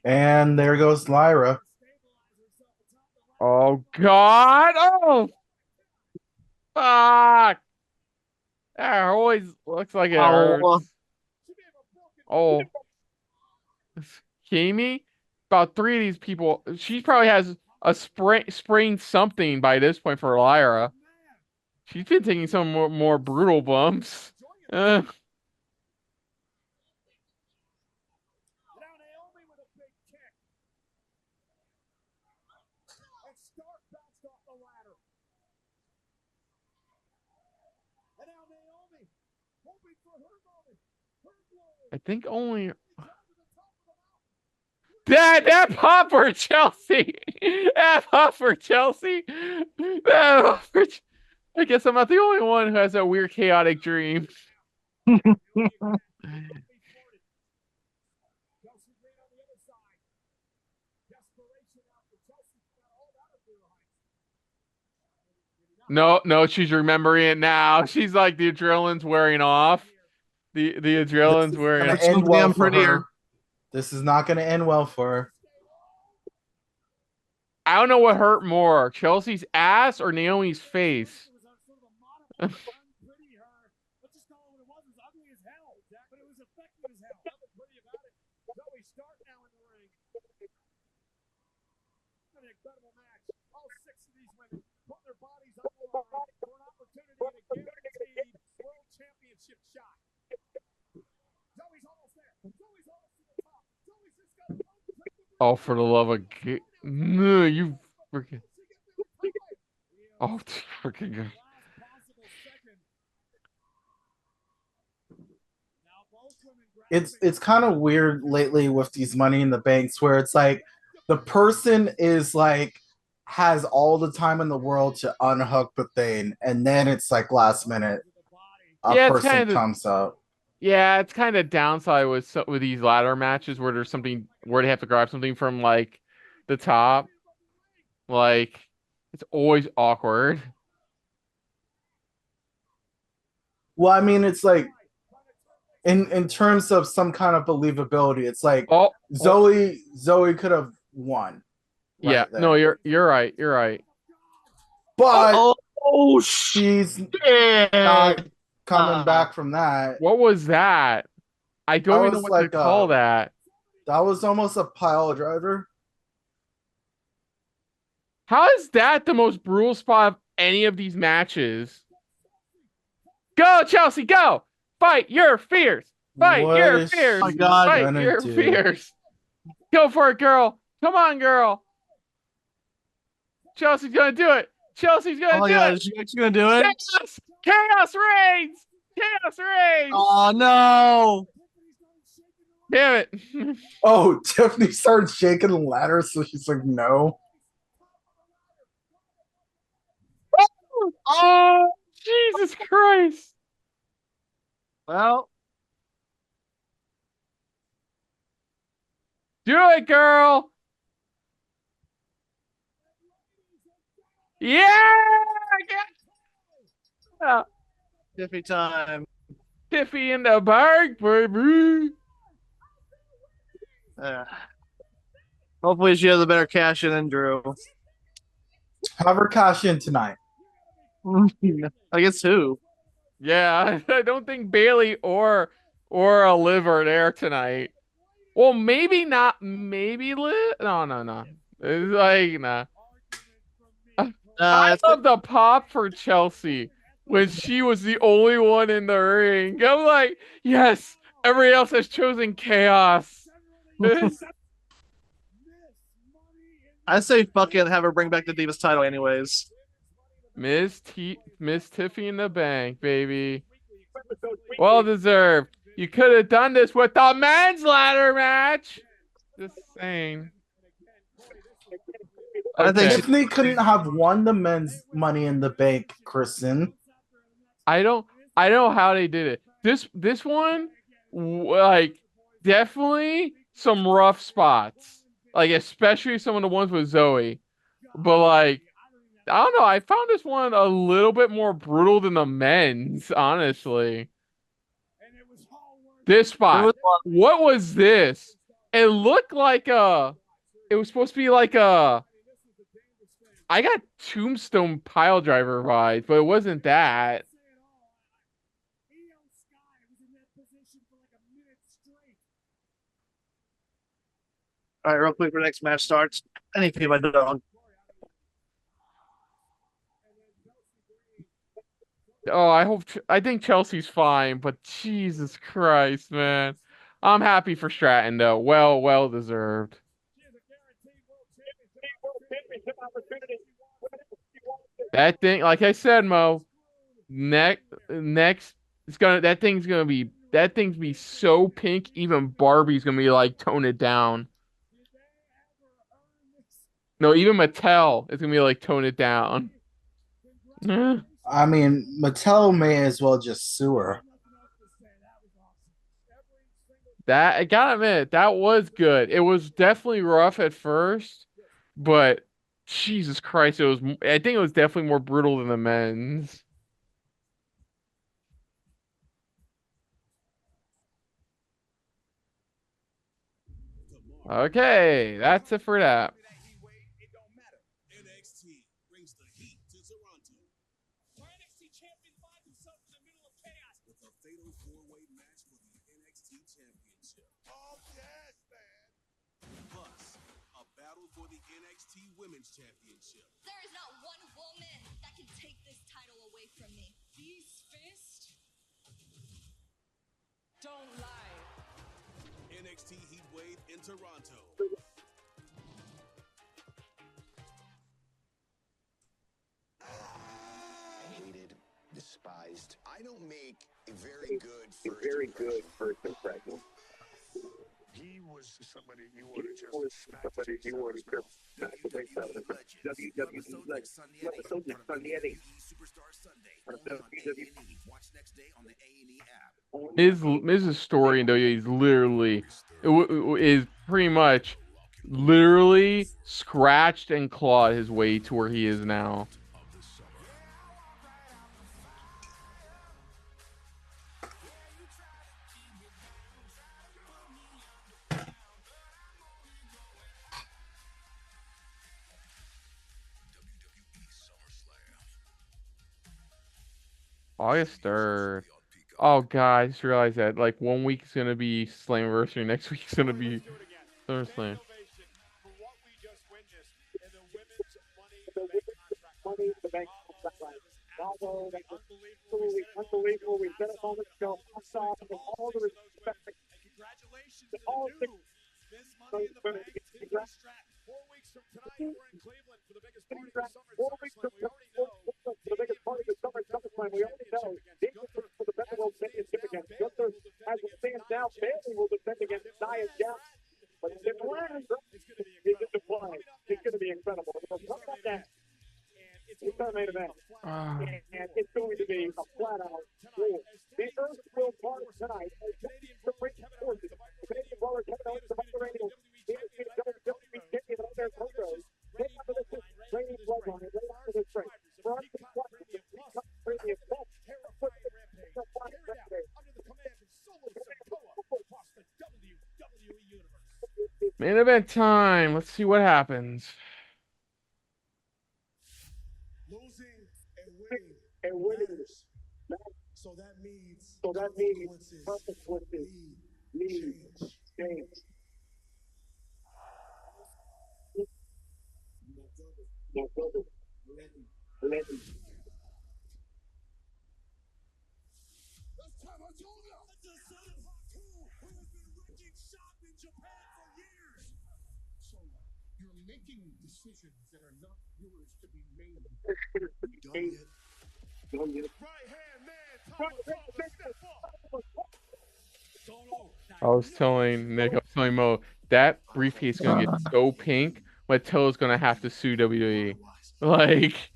And there goes Lyra. Oh God! Oh, fuck! That always looks like it hurts. Oh, Kimi? About 3 of these people. She probably has a sprained something by this point for Lyra. She's been taking some more brutal bumps. Stark bounced off the ladder. And now Naomi, hoping for her moment. Her glory. I think only that pop for Chelsea. That pop for Chelsea. That pop for I guess I'm not the only one who has a weird chaotic dream. Chelsea ran on the other side. Desperation out for Chelsea. Got all out of their heights. No, she's remembering it now. She's like the adrenaline's wearing off. The adrenaline's wearing Gonna off. end well for prettier. her. This is not going to end well for her. I don't know what hurt more, Chelsea's ass or Naomi's face. Let's just call it what it was. It was ugly as hell, Jack, but it was effective as hell. Nothing pretty about it. Zoe Stark now in the ring. An incredible match. All 6 of these women put their bodies on the line for an opportunity at a guaranteed world championship shot. Zoe's almost there. Zoe's almost to the top. Zoe's just got Oh, for the love of no, you freaking. Oh, freaking God. It's kind of weird lately with these Money in the Banks where it's like the person is like has all the time in the world to unhook the thing, and then it's like last minute a person comes up. Yeah, it's kind of downside with these ladder matches where there's something where they have to grab something from like the top. Like it's always awkward. Well, I mean, it's like in terms of some kind of believability, it's like Zoe could have won. Yeah, there. no, you're right. You're right. But she's not coming back from that. What was that? I don't even know what to call that. That was almost a pile driver. How is that the most brutal spot of any of these matches? Go, Chelsea, go! Fight your fears! Fight your fears! Oh my God, fight your fears! Go for it, girl! Come on, girl! Chelsea's gonna do it! Chelsea's gonna do it! She's gonna do it? Chaos reigns! Chaos reigns! Oh no! Damn it! Oh, Tiffany started shaking the ladder, so she's like, no. Oh, Jesus Christ! Well, do it, girl! Yeah! Tiffy time. Tiffy in the bag, baby. Hopefully she has a better cash in than Drew. Have her cash in tonight. I guess who? Yeah, I don't think Bailey or a Liv are there tonight. Well, maybe not. Maybe Liv. No. It's like nah. I love the pop for Chelsea when she was the only one in the ring. I'm like, yes, everybody else has chosen chaos. I say fucking have her bring back the Divas title anyways. Miss Tiffy in the bank, baby. Well deserved. You could have done this with the men's ladder match. Just saying. I think Tiffany couldn't have won the men's Money in the Bank, Kristen. I don't know how they did it. This one, like, definitely some rough spots. Like, especially some of the ones with Zoe. But, like, I don't know. I found this one a little bit more brutal than the men's, honestly. This spot. What was this? It looked like it was supposed to be like I got Tombstone pile driver vibes, but it wasn't that. All right, real quick before the next match starts. I need to pee my dog. Oh, I think Chelsea's fine, but Jesus Christ, man. I'm happy for Stratton though. Well deserved. That thing, like I said, Mo, next, that thing's be so pink, even Barbie's gonna be like, tone it down. No, even Mattel is gonna be like, tone it down. I mean, Mattel may as well just sue her. That, I gotta admit, that was good. It was definitely rough at first, but Jesus Christ, I think it was definitely more brutal than the men's. Okay, that's it for that. NXT brings the heat to Toronto. Our NXT champion finds himself in the middle of chaos. With a fatal four-way match for the NXT Championship. Oh, yes, man. Plus, a battle for the NXT Women's Championship. There is not one woman that can take this title away from me. These fists don't lie. NXT Heatwave in Toronto. Hated, despised. I don't make a very good first impression. He was somebody you want to just smack the face out of his mouth. Superstar Sunday on A&E. Watch next day on the A&E app. Miz's story in WWE is literally is pretty much literally scratched and clawed his way to where he is now. August 3rd. Oh god, I just realized that like 1 week is gonna be Slammiversary, next week is gonna be SummerSlam. For what we just witnessed in the women's Money in the Bank contract. Unbelievable. We set up on the show. All the respect. Congratulations to all the new Miss Money in the Bank, Tiffany Stratton. 4 weeks from tonight, we're in Cleveland for the biggest party of the summer. 4 weeks from tonight, for the biggest party of the summer. We already know. Gunther for the Battle World Championship against Gunther. As it stands now, Bailey will defend against Nia Jax. But if it lands, he's in the play. It's going to be incredible. So look at that. It's our main event. And it's going to be a flat-out war. The Earth will part tonight. Canadian brawler Kevin Owens, the Reigns, the WWE champion out there, Rhodes. Right after this is Reigns Bloodline. Right after this break. For us to watch the previous match. Main event time. Let's see what happens. Losing and winning. So that means consequences need change. Ready. That's Tarantula. That's the son of Fatu, who has been wrecking shop in Japan for years. So you're making decisions that are not yours to be made. Done yet? Right hand man. I was telling Nick, I was telling Mo, that briefcase is gonna get so pink, Mattel's gonna have to sue WWE. Like,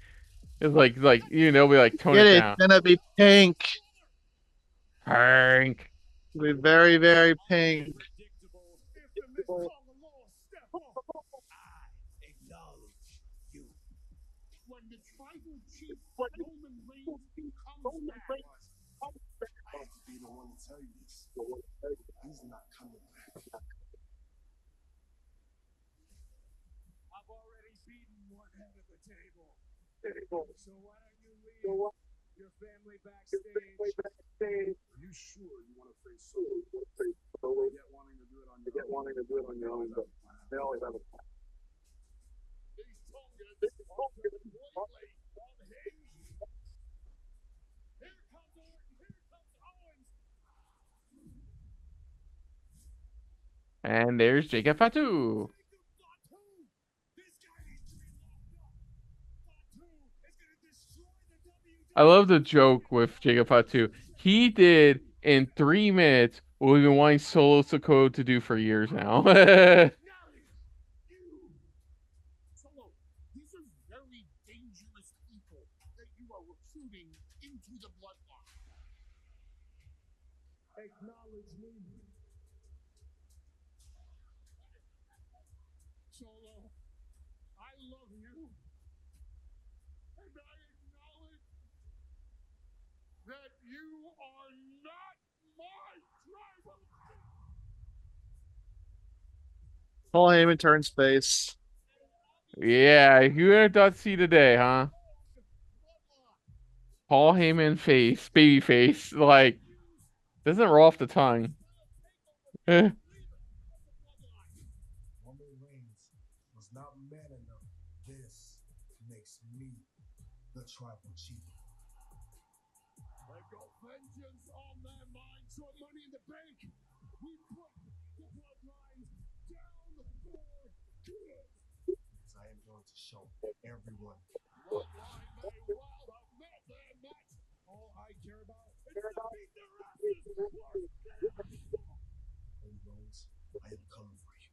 it's like be like, tone it down. It's gonna be pink. Pink. It'll be very, very pink. When the tribal chief Roman Reigns comes back, I have to be the one to tell you this. He's not coming back. I've already beaten one head at the table. So why don't you leave your family backstage? Are you sure you want to face Solo? Get wanting to do it on your own. They always have a plan. These tongues are completely unhinged. Here comes Orton. Here comes Owens. And there's Jacob Fatu. This guy needs to be locked I love the joke with Jacob Fatu. He did in 3 minutes what we've been wanting Solo Sikoa to do for years now. Solo, these are very dangerous people that you are recruiting into the bloodline. Acknowledge me. Solo, I love you. And I acknowledge that you are not my tribal. Paul Heyman turns face. Yeah, you would have thought see today, huh? Paul Heyman face, baby face, like doesn't roll off the tongue. Roman Reigns was not man enough. This makes me the tribal chief. I've got vengeance on their minds. So Money in the Bank, we put the bloodline down for good. Because I am going to show everyone. Bloodline may well have met their match. All I care about is to beat their asses. And Rhodes, I am coming for you.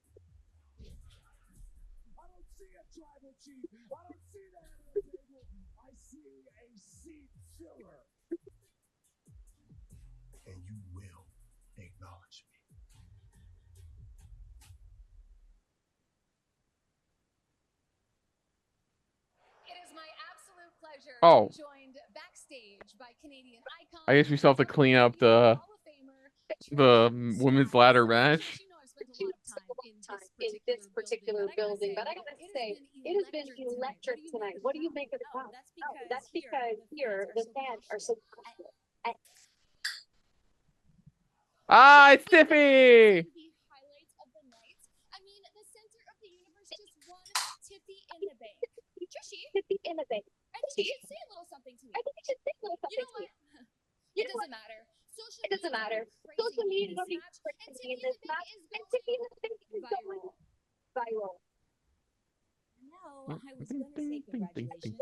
I don't see a tribal chief. I don't see that at the table. I see a seat filler. And you will acknowledge me. It is my absolute pleasure Oh. to be joined backstage by Canadian icon. I guess we still have to clean up the women's ladder match. You know I've spent a lot of time in this particular building, but I gotta say, it has been electric tonight. What do you make of the crowd? That's because here the fans are so passionate. Ah, it's Tiffy! The highlights of the night. I mean, the center of the universe just won Tiffy in the bank. Trishy, I think you should say a little something to me. You know what? It doesn't matter. Social media is going crazy in this match, and Tiffy in the bank is going viral. No, I was going to say congratulations,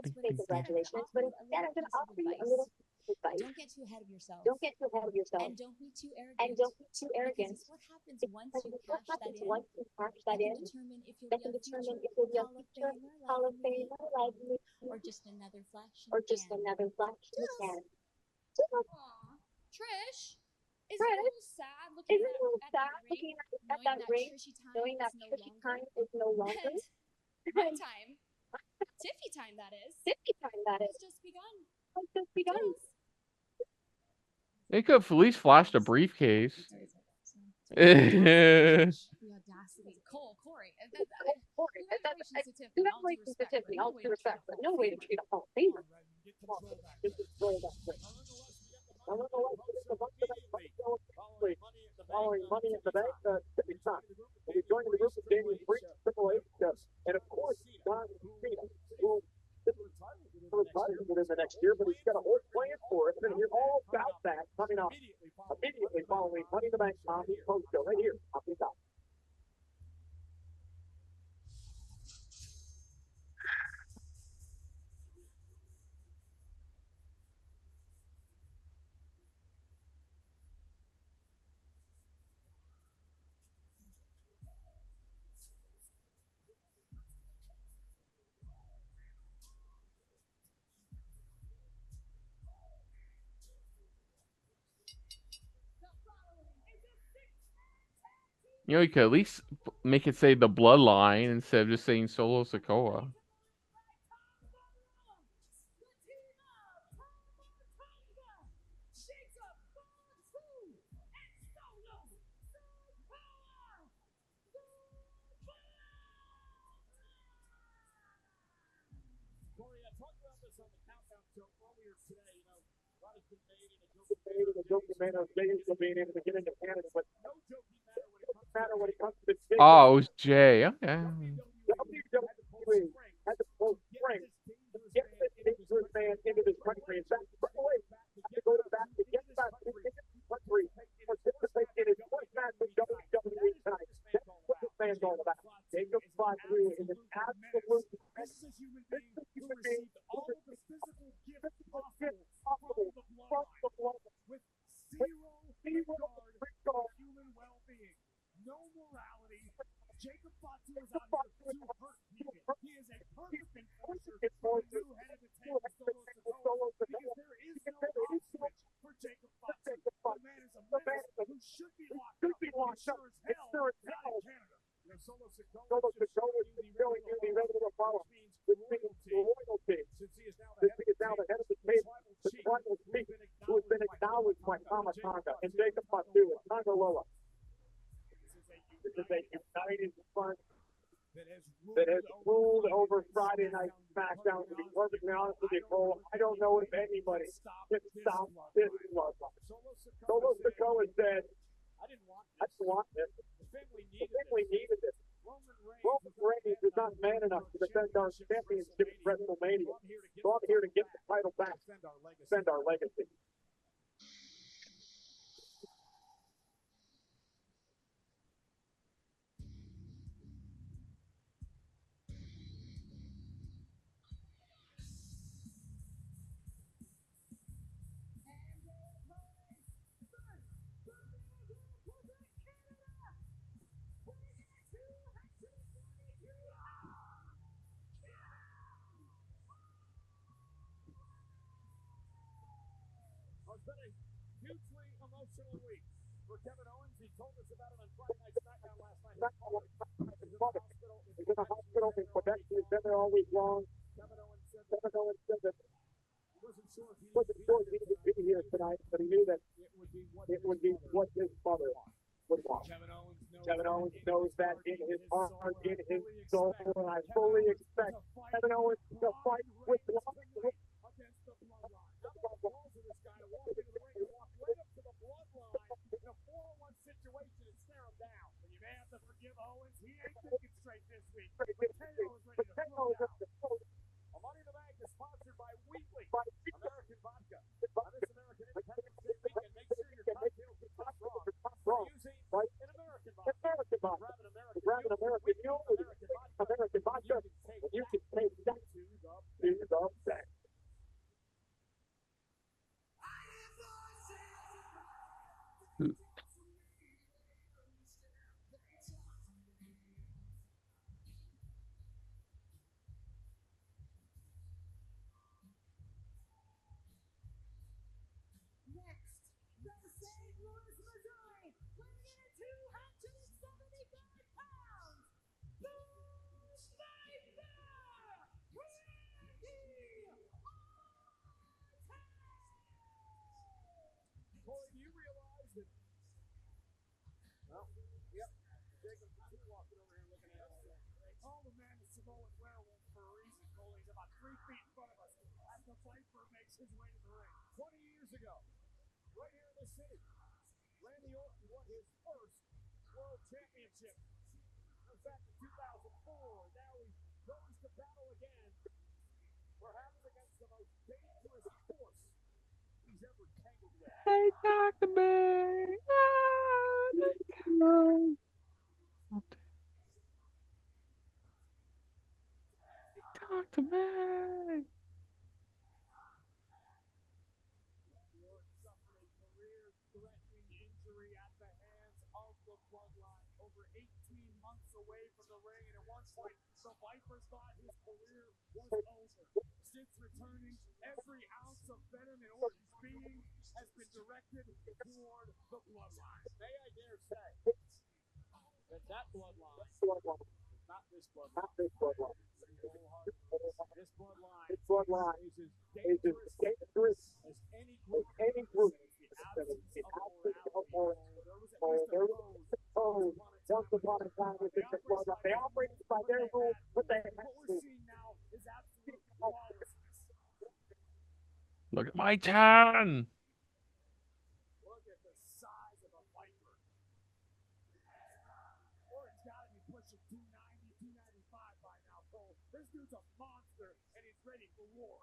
but instead I'm going to offer you a little advice. Don't get too ahead of yourself. And don't be too arrogant. Because what happens once you cash that in, that can determine if you'll be a future Hall of Famer like me, or just another flash in the can. Aw, Trish, is it a little sad looking at that ring, knowing that Trishy time is no longer? My time. Tiffy time, that is. Has just begun. They could have at least flashed a briefcase. The audacity. Corey. Congratulations to Tiffany. All due respect, but no way to treat a Hall of Famer. I don't know what's following Money in the Bank, Tiffany Sun. We'll be joining the group of Damien Priest, Triple H, and of course, John Cena, who retired within the next year, but he's got a whole plan for it. And hear all about that coming up immediately following Money in the Bank on the post show right here on the top. You know, you could at least make it say the Bloodline instead of just saying Solo Sikoa. Corey, I talked about this on the countdown show earlier today. You know, a lot has been made in a Joking man of James for being able to get into Canada, but no joking matter when it comes to the Oh, it was Jay. Okay. WWE had to pull strength to get this dangerous man into this country. In fact, Triple H had to go to bat to get back into this country to participate in his first match with WWE tonight. That's what this man's all about. Jacob Fatu is an absolute This is a human being who received all the physical gifts possible no morality. Jacob Fatu is out here to hurt people. He is a perfect enforcer for the new head of the table, Solo Sikoa, because there is no off switch for Jacob Fatu. The man is a menace who should be locked up. He sure as hell not in Canada. You know, Solo Sikoa is just showing you the regular follow, which means loyalty. Since he is now the head of the table, the tribal chief who has been acknowledged by Tama Tonga and Jacob Fatu and Tonga Loa. This is a united front that has ruled over Friday Night SmackDown. To be perfectly honest with you, Cole, I don't know if anybody can stop this bloodline. Solo Sikoa said, I didn't want this. The family needed this. Roman Reigns is not man enough to defend our championship at WrestleMania. So I'm here to get the title back, defend our legacy. It's been a hugely emotional week for Kevin Owens. He told us about it on Friday Night SmackDown last night. He's in the hospital in Quebec. He's been there all week long. Kevin Owens said that he wasn't sure if he would be here tonight, but he knew that it would be what his mother would want. Kevin Owens knows that in his heart, in his soul, and I fully expect Kevin Owens to fight with Bloodline. Against the Bloodline. How about the balls of this guy to walk into the ring and walk right up to the Bloodline in a 4-on-1 situation and stare him down? And you may have to forgive Owens. He ain't thinking straight this week. Mateo is ready to throw down. A Money in the Bank is sponsored by Wheatley, American Vodka. On this American Independence Day weekend, make sure your cocktails are top strong. Using an American vodka. Grab an American vodka. And you can take that to the bank. Next, from St. Louis, Missouri, weighing in at 275 pounds, the Nightmare, Corey, do you realize that? Well, yep. Jacob Fatu walking over here looking at us. They call the man the Samoan werewolf for a reason, Cole. He's about 3 feet in front of us as the Viper makes his way to the ring. 20 years ago, right here in this city, Randy Orton won his first World Championship. In fact, in 2004, now he goes to battle again, perhaps against the most dangerous force he's ever tangled with. Hey, Dr. Bang. Dr. Bang. Suffered a career-threatening injury at the hands of the Bloodline. Over 18 months away from the ring, and at one point, the Vipers thought his career was over. Since returning, every ounce of venom in Orton's being has been directed toward the Bloodline. May I dare say that Bloodline is not this Bloodline. This Bloodline is as dangerous as any group. There was once upon a time within the Bloodline. They operated by their rules, but they have to. What we're seeing now is absolute lawlessness. Look at my tan. Look at the size of a Viper. Orton's got to be pushing 290, 295 by now, Cole. This dude's a monster, and he's ready for war.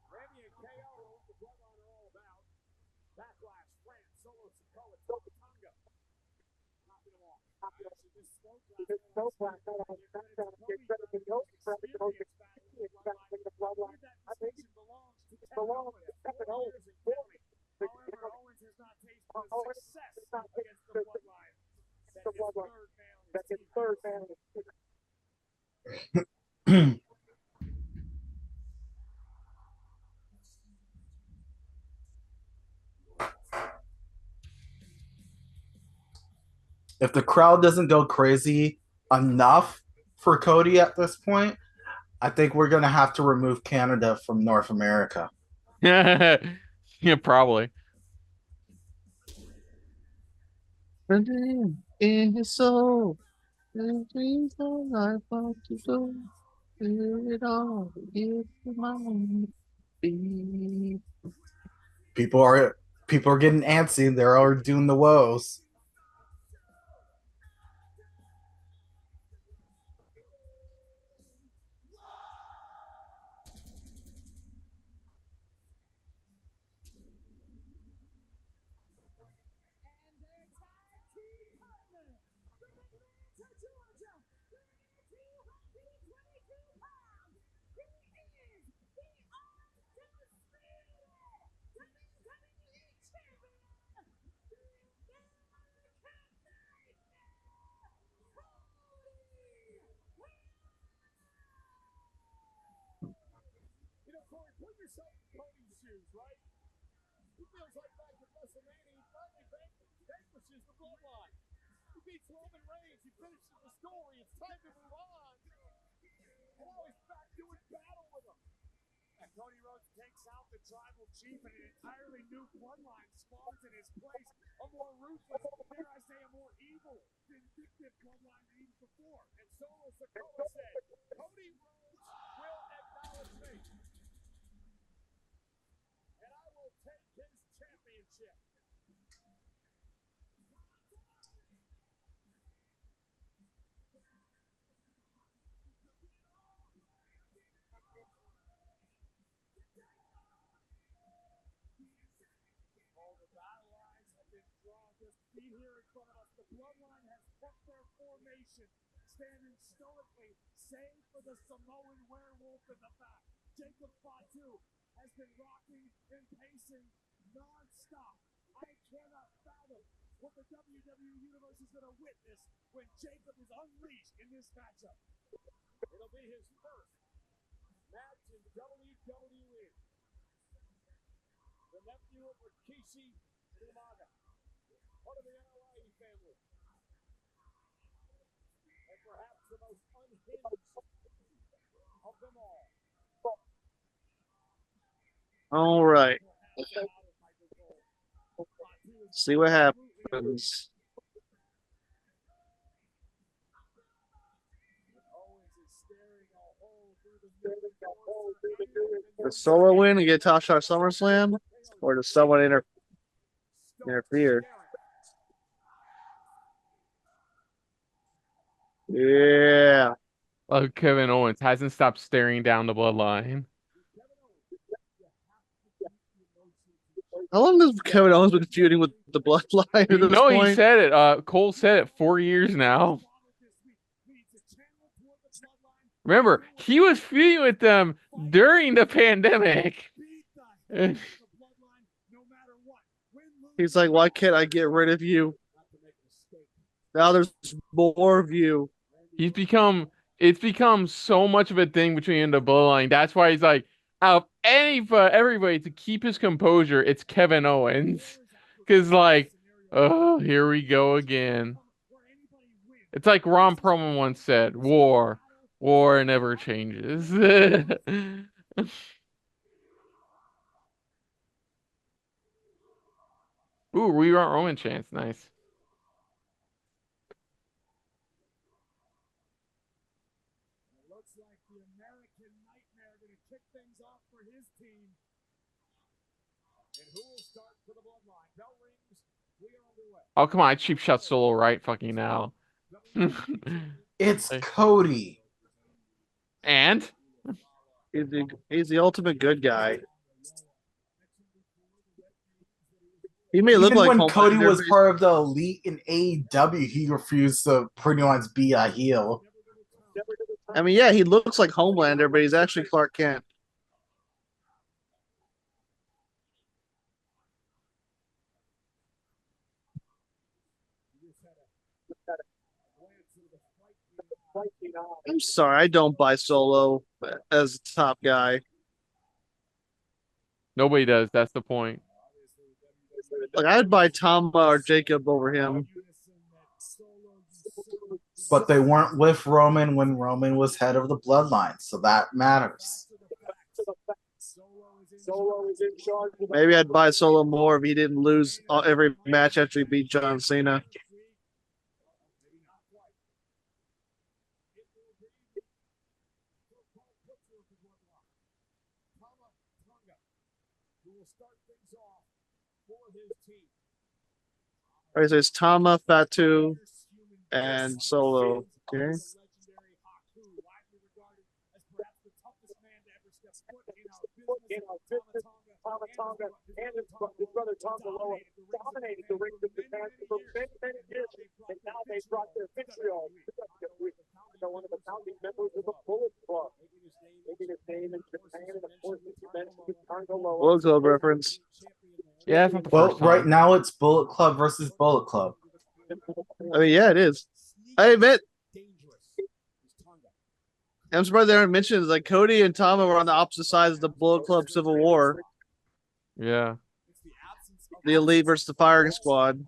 Randy and KO are what the Bloodline are all about. Backlash, France, Solo Sikoa, Tonga. Knocking them off. Actually, this slow class on SmackDown. Get credit to Cody for the most experience battling the Bloodline. I think it belongs to Kevin Owens. However, Owens success against the Bloodline that his third man If the crowd doesn't go crazy enough for Cody at this point, I think we're going to have to remove Canada from North America. Yeah, probably. In his soul, the dreams of life want to go. Do it all, give the mind. People are getting antsy. They're all doing the woes. You know, Corey, put yourself in Cody's shoes, right? He feels like back at WrestleMania, he finally vanquishes the Bloodline. He beats Roman Reigns, he finishes the story, it's time to move on. And now he's back doing battle with him. And Cody Rhodes takes out the tribal chief, and an entirely new Bloodline spawns in his place. A more ruthless, dare I say, a more evil, vindictive Bloodline than even before. And Solo Sikoa said, Cody Rhodes will acknowledge me. And I will take his championship. All the battle lines have been drawn. Just be here in front of us. The Bloodline has kept their formation, standing stoically, save for the Samoan werewolf in the back. Jacob Fatu has been rocking and pacing non-stop. I cannot fathom what the WWE Universe is going to witness when Jacob is unleashed in this matchup. It'll be his first match in WWE. The nephew of Rikishi Umaga, part of the NLA family. And perhaps the most unhinged of them all. All right. See what happens. The Solo win and get Tasha at SummerSlam, or does someone interfere? Yeah. Kevin Owens hasn't stopped staring down the Bloodline. How long has Kevin Owens been feuding with the Bloodline at this No, point? he said it. Cole said it 4 years now. Remember, he was feuding with them during the pandemic. He's like, why can't I get rid of you? Now there's more of you. It's become so much of a thing between the Bloodline. That's why he's like, out of everybody to keep his composure, it's Kevin Owens. Because, like, oh, here we go again. It's like Ron Perlman once said, war never changes. Ooh, we want Roman chance. Nice. Looks like the American Nightmare going to kick things off for his team. And who will start for the Bloodline? Bell rings. We are underway. Oh, come on. I cheap shot Solo right fucking now. It's Cody. And? He's the ultimate good guy. He may look Even like when Cody was but part of the elite in AEW, he refused to pretty much be a heel. I mean, yeah, he looks like Homelander, but he's actually Clark Kent. I'm sorry, I don't buy Solo as a top guy. Nobody does. That's the point. Like I'd buy Tama or Jacob over him. But they weren't with Roman when Roman was head of the Bloodline, so that matters. Maybe I'd buy Solo more if he didn't lose every match after he beat John Cena. All right, so it's Tama, Fatu, and Solo. Okay. And his brother Tonga dominated the ring of Japan for many, many years, and now they brought their victory on. One of the founding members of the Bullet Club, making his name in Japan, and of course, you mentioned Tonga Loa. Bullet Club reference. Yeah, it's not the Well, first time. right now it's Bullet Club versus Bullet Club. I mean, yeah, it is. I admit. I'm surprised they haven't mentioned like Cody and Tama were on the opposite sides of the Bullet Club Civil War. Yeah. The Elite versus the Firing Squad,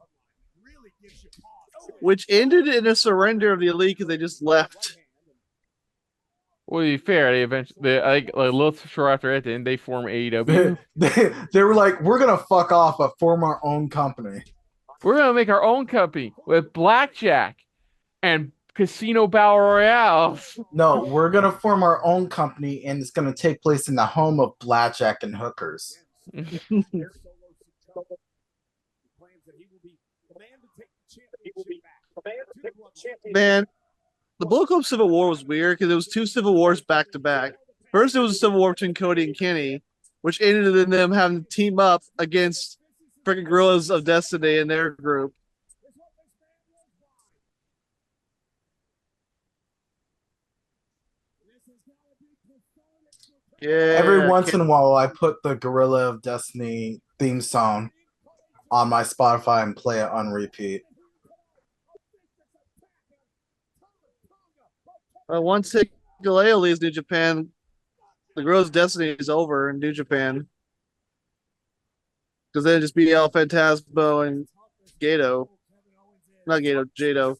which ended in a surrender of the Elite because they just left. Well, to be fair, they eventually, like a little short after it, didn't they form AEW? They were like, we're gonna fuck off, but form our own company. We're gonna make our own company with blackjack and casino battle royales. No, we're gonna form our own company, and it's gonna take place in the home of blackjack and hookers. Man, the Bullet Club Civil War was weird because it was two Civil Wars back to back. First, it was a Civil War between Cody and Kenny, which ended in them having to team up against freaking Gorillas of Destiny and their group. Yeah. Every once in a while, I put the Gorilla of Destiny theme song on my Spotify and play it on repeat. Once Hikuleo leaves New Japan, the Gorillas of Destiny is over in New Japan. Because then just be El Fantasmo and Gato. Not Gato, Jado.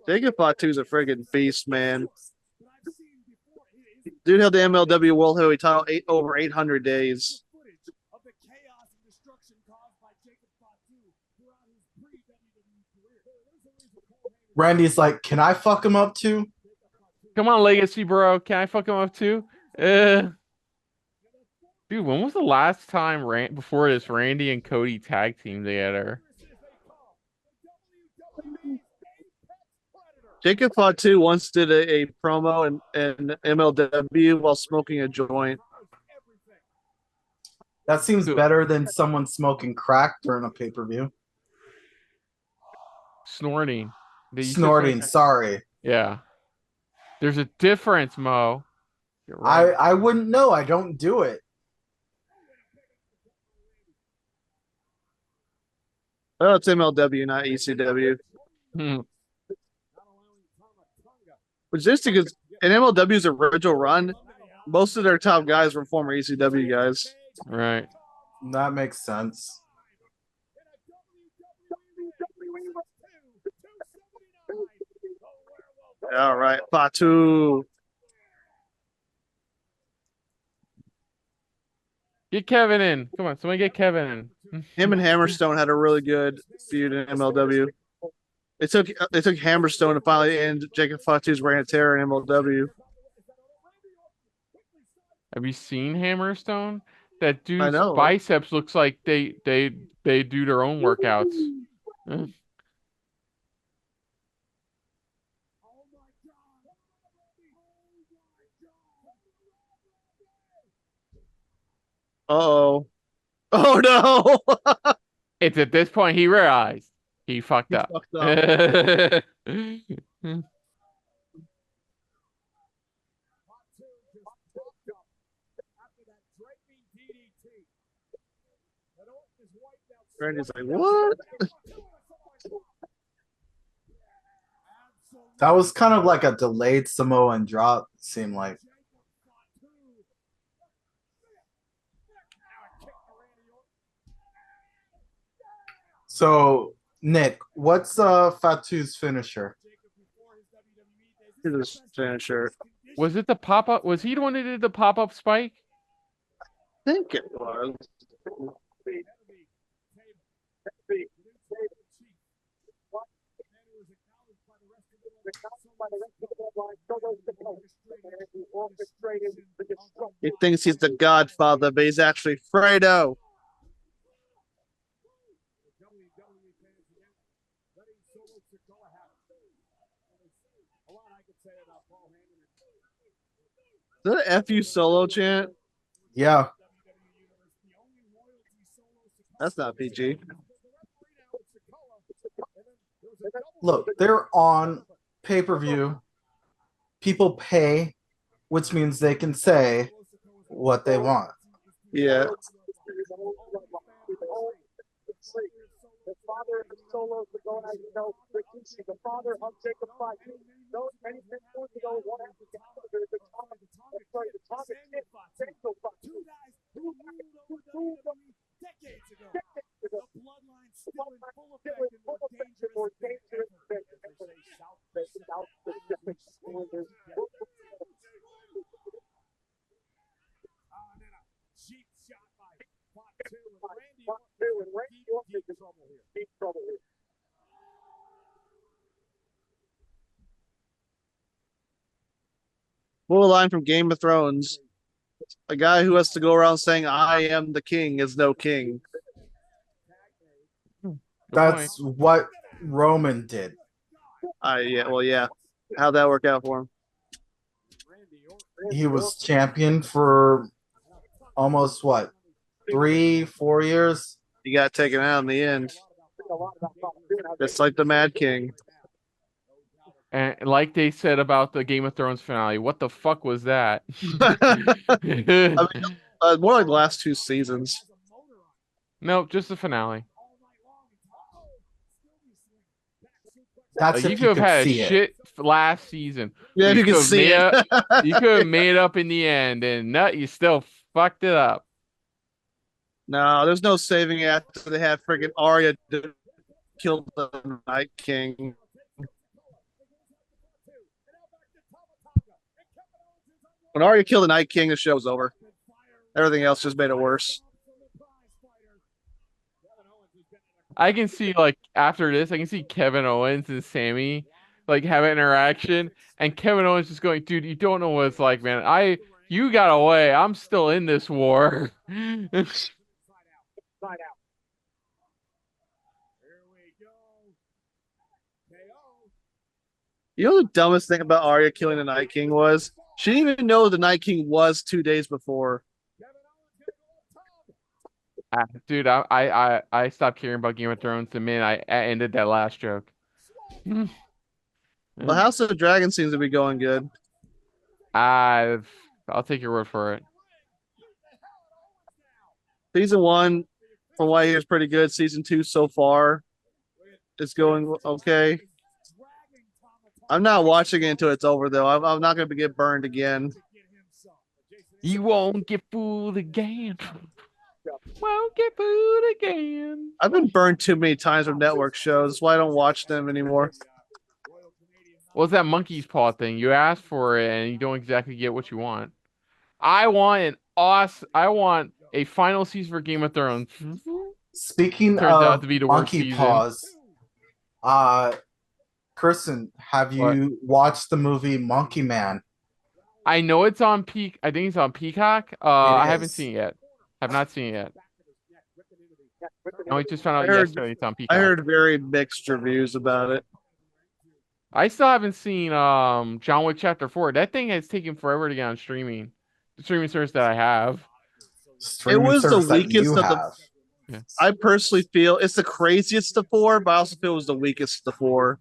Jacob Fatu's a friggin' beast, man. Dude held the MLW World Heavyweight title over 800 days. Randy's like, can I fuck him up too? Come on, Legacy bro. Can I fuck him up too? Dude, when was the last time before this Randy and Cody tag team together? Jacob Fatu once did a promo in MLW while smoking a joint. That seems better than someone smoking crack during a pay-per-view. Snorting. Snorting, sorry. Yeah. There's a difference, Mo. You're right. I wouldn't know. I don't do it. Oh, it's MLW, not ECW. Which is interesting because in MLW's original run, most of their top guys were former ECW guys. Right. That makes sense. All right, Fatu. Get Kevin in. Come on, somebody get Kevin in. Him and Hammerstone had a really good feud in MLW. It took Hammerstone to finally end Jacob Fatu's reign of terror in MLW. Have you seen Hammerstone? That dude's know. biceps looks like they do their own workouts. Uh-oh. Oh, no. It's at this point he realized He fucked up. Fucked up. Randy's like, what? That was kind of like a delayed Samoan drop, seemed like. So, Nick, what's Fatu's finisher? His finisher. Was it the pop-up? Was he the one that did the pop-up spike? I think it was. He thinks he's the Godfather, but he's actually Fredo. Is that an FU solo chant? Yeah. That's not PG. Look, they're on pay-per-view. People pay, which means they can say what they want. Yeah. The father of Solo to go, as you know, Rikishi, the father of Jacob Fatu. Those many years ago, one after the other, the Thomas, sorry, the Thomas Jacob Fatu. Two decades ago. The bloodline still in full effect and more dangerous than ever. South Pacific Islanders. And then a cheap shot by Fatu and Randy Orton is in deep trouble here. What a line from Game of Thrones. A guy who has to go around saying, I am the king is no king. That's what Roman did. Yeah. How'd that work out for him? He was champion for almost what, 3-4 years? He got taken out in the end. Just like the Mad King. And like they said about the Game of Thrones finale, what the fuck was that? I mean, more like the last 2 seasons. No, just the finale. That's Like, if you could have had see a it. shit last season. Yeah, you can see it. You could have made it up in the end, and you still fucked it up. No, there's no saving it after they have freaking Arya to kill the Night King. When Arya killed the Night King, the show was over. Everything else just made it worse. I can see, like, after this, I can see Kevin Owens and Sammy, like, have an interaction, and Kevin Owens just going, dude, you don't know what it's like, man. You got away. I'm still in this war. You know the dumbest thing about Arya killing the Night King was? She didn't even know the Night King was 2 days before. Dude, I stopped caring about Game of Thrones the minute I ended that last joke. The House of the Dragon seems to be going good. I'll take your word for it. Season 1, from what I hear, is pretty good. Season 2 so far is going okay. I'm not watching it until it's over, though. I'm not going to get burned again. You won't get fooled again. Won't get fooled again. I've been burned too many times with network shows. That's why I don't watch them anymore. What's that monkey's paw thing? You ask for it, and you don't exactly get what you want. I want a final season for Game of Thrones. Speaking Turns out of to be the worst monkey season. paws, Kirsten, have you watched the movie Monkey Man? I know it's on Peak. I think it's on Peacock. I haven't seen it yet. Have not seen it yet. No, we just found out yesterday it's on Peacock. I heard very mixed reviews about it. I still haven't seen John Wick Chapter 4. That thing has taken forever to get on streaming. The streaming service that I have. It was the weakest of the Yeah. I personally feel it's the craziest of four, but I also feel it was the weakest of four.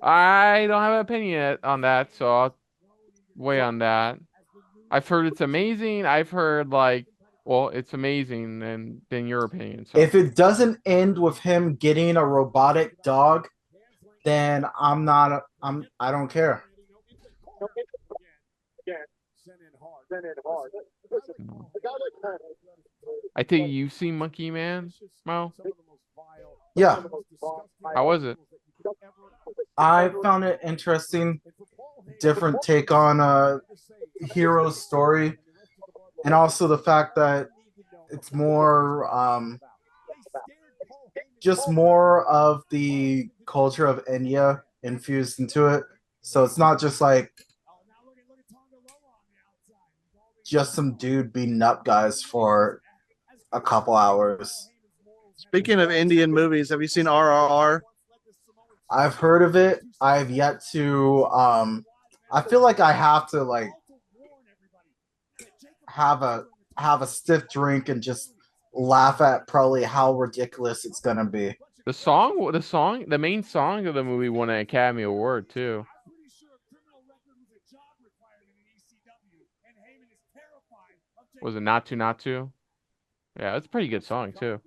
I don't have an opinion on that, so I'll weigh on that. I've heard it's amazing. I've heard like, well, it's amazing, and then your opinion. So If it doesn't end with him getting a robotic dog, then I don't care. I think you've seen Monkey Man, Mo. Yeah. How was it? I found it interesting, different take on a hero's story, and also the fact that it's more just more of the culture of India infused into it. So it's not just like just some dude beating up guys for a couple hours. Speaking of Indian movies, have you seen RRR? I've heard of it. I've yet to I feel like I have to like have a stiff drink and just laugh at probably how ridiculous it's gonna be. The main song of the movie won an Academy Award too. Was it Not To Not To? Yeah, it's a pretty good song too.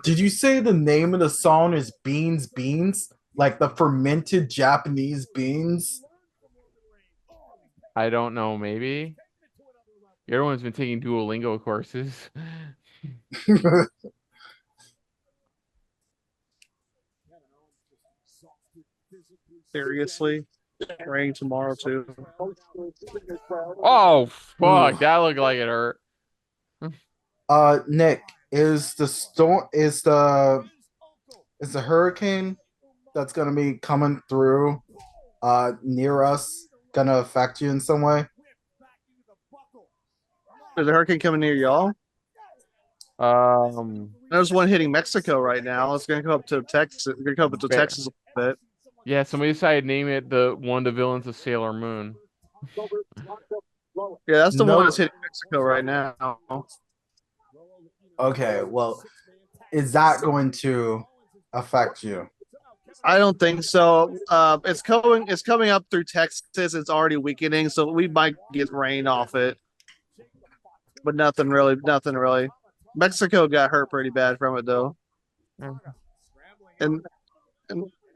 Did you say the name of the song is Beans Beans? Like the fermented Japanese beans? I don't know, maybe. Everyone's been taking Duolingo courses. Seriously? Rain tomorrow too. Oh fuck, that looked like it hurt. Nick, is the hurricane that's gonna be coming through near us gonna affect you in some way? There's a hurricane coming near y'all. There's one hitting Mexico right now. It's gonna come up to Texas. It's gonna come up to Texas a bit. Yeah, somebody decided to name it one of the villains of Sailor Moon. Yeah, that's the one that's hitting Mexico right now. Okay, well, is that going to affect you? I don't think so. It's coming up through Texas. It's already weakening, so we might get rain off it. But nothing really. Mexico got hurt pretty bad from it though. And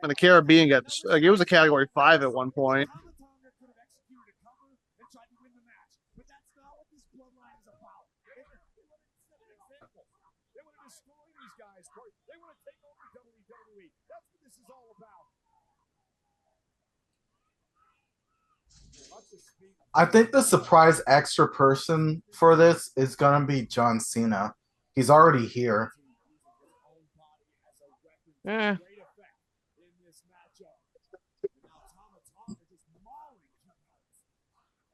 the Caribbean got like it was a category 5 at one point. I think the surprise extra person for this is gonna be John Cena. He's already here. Eh.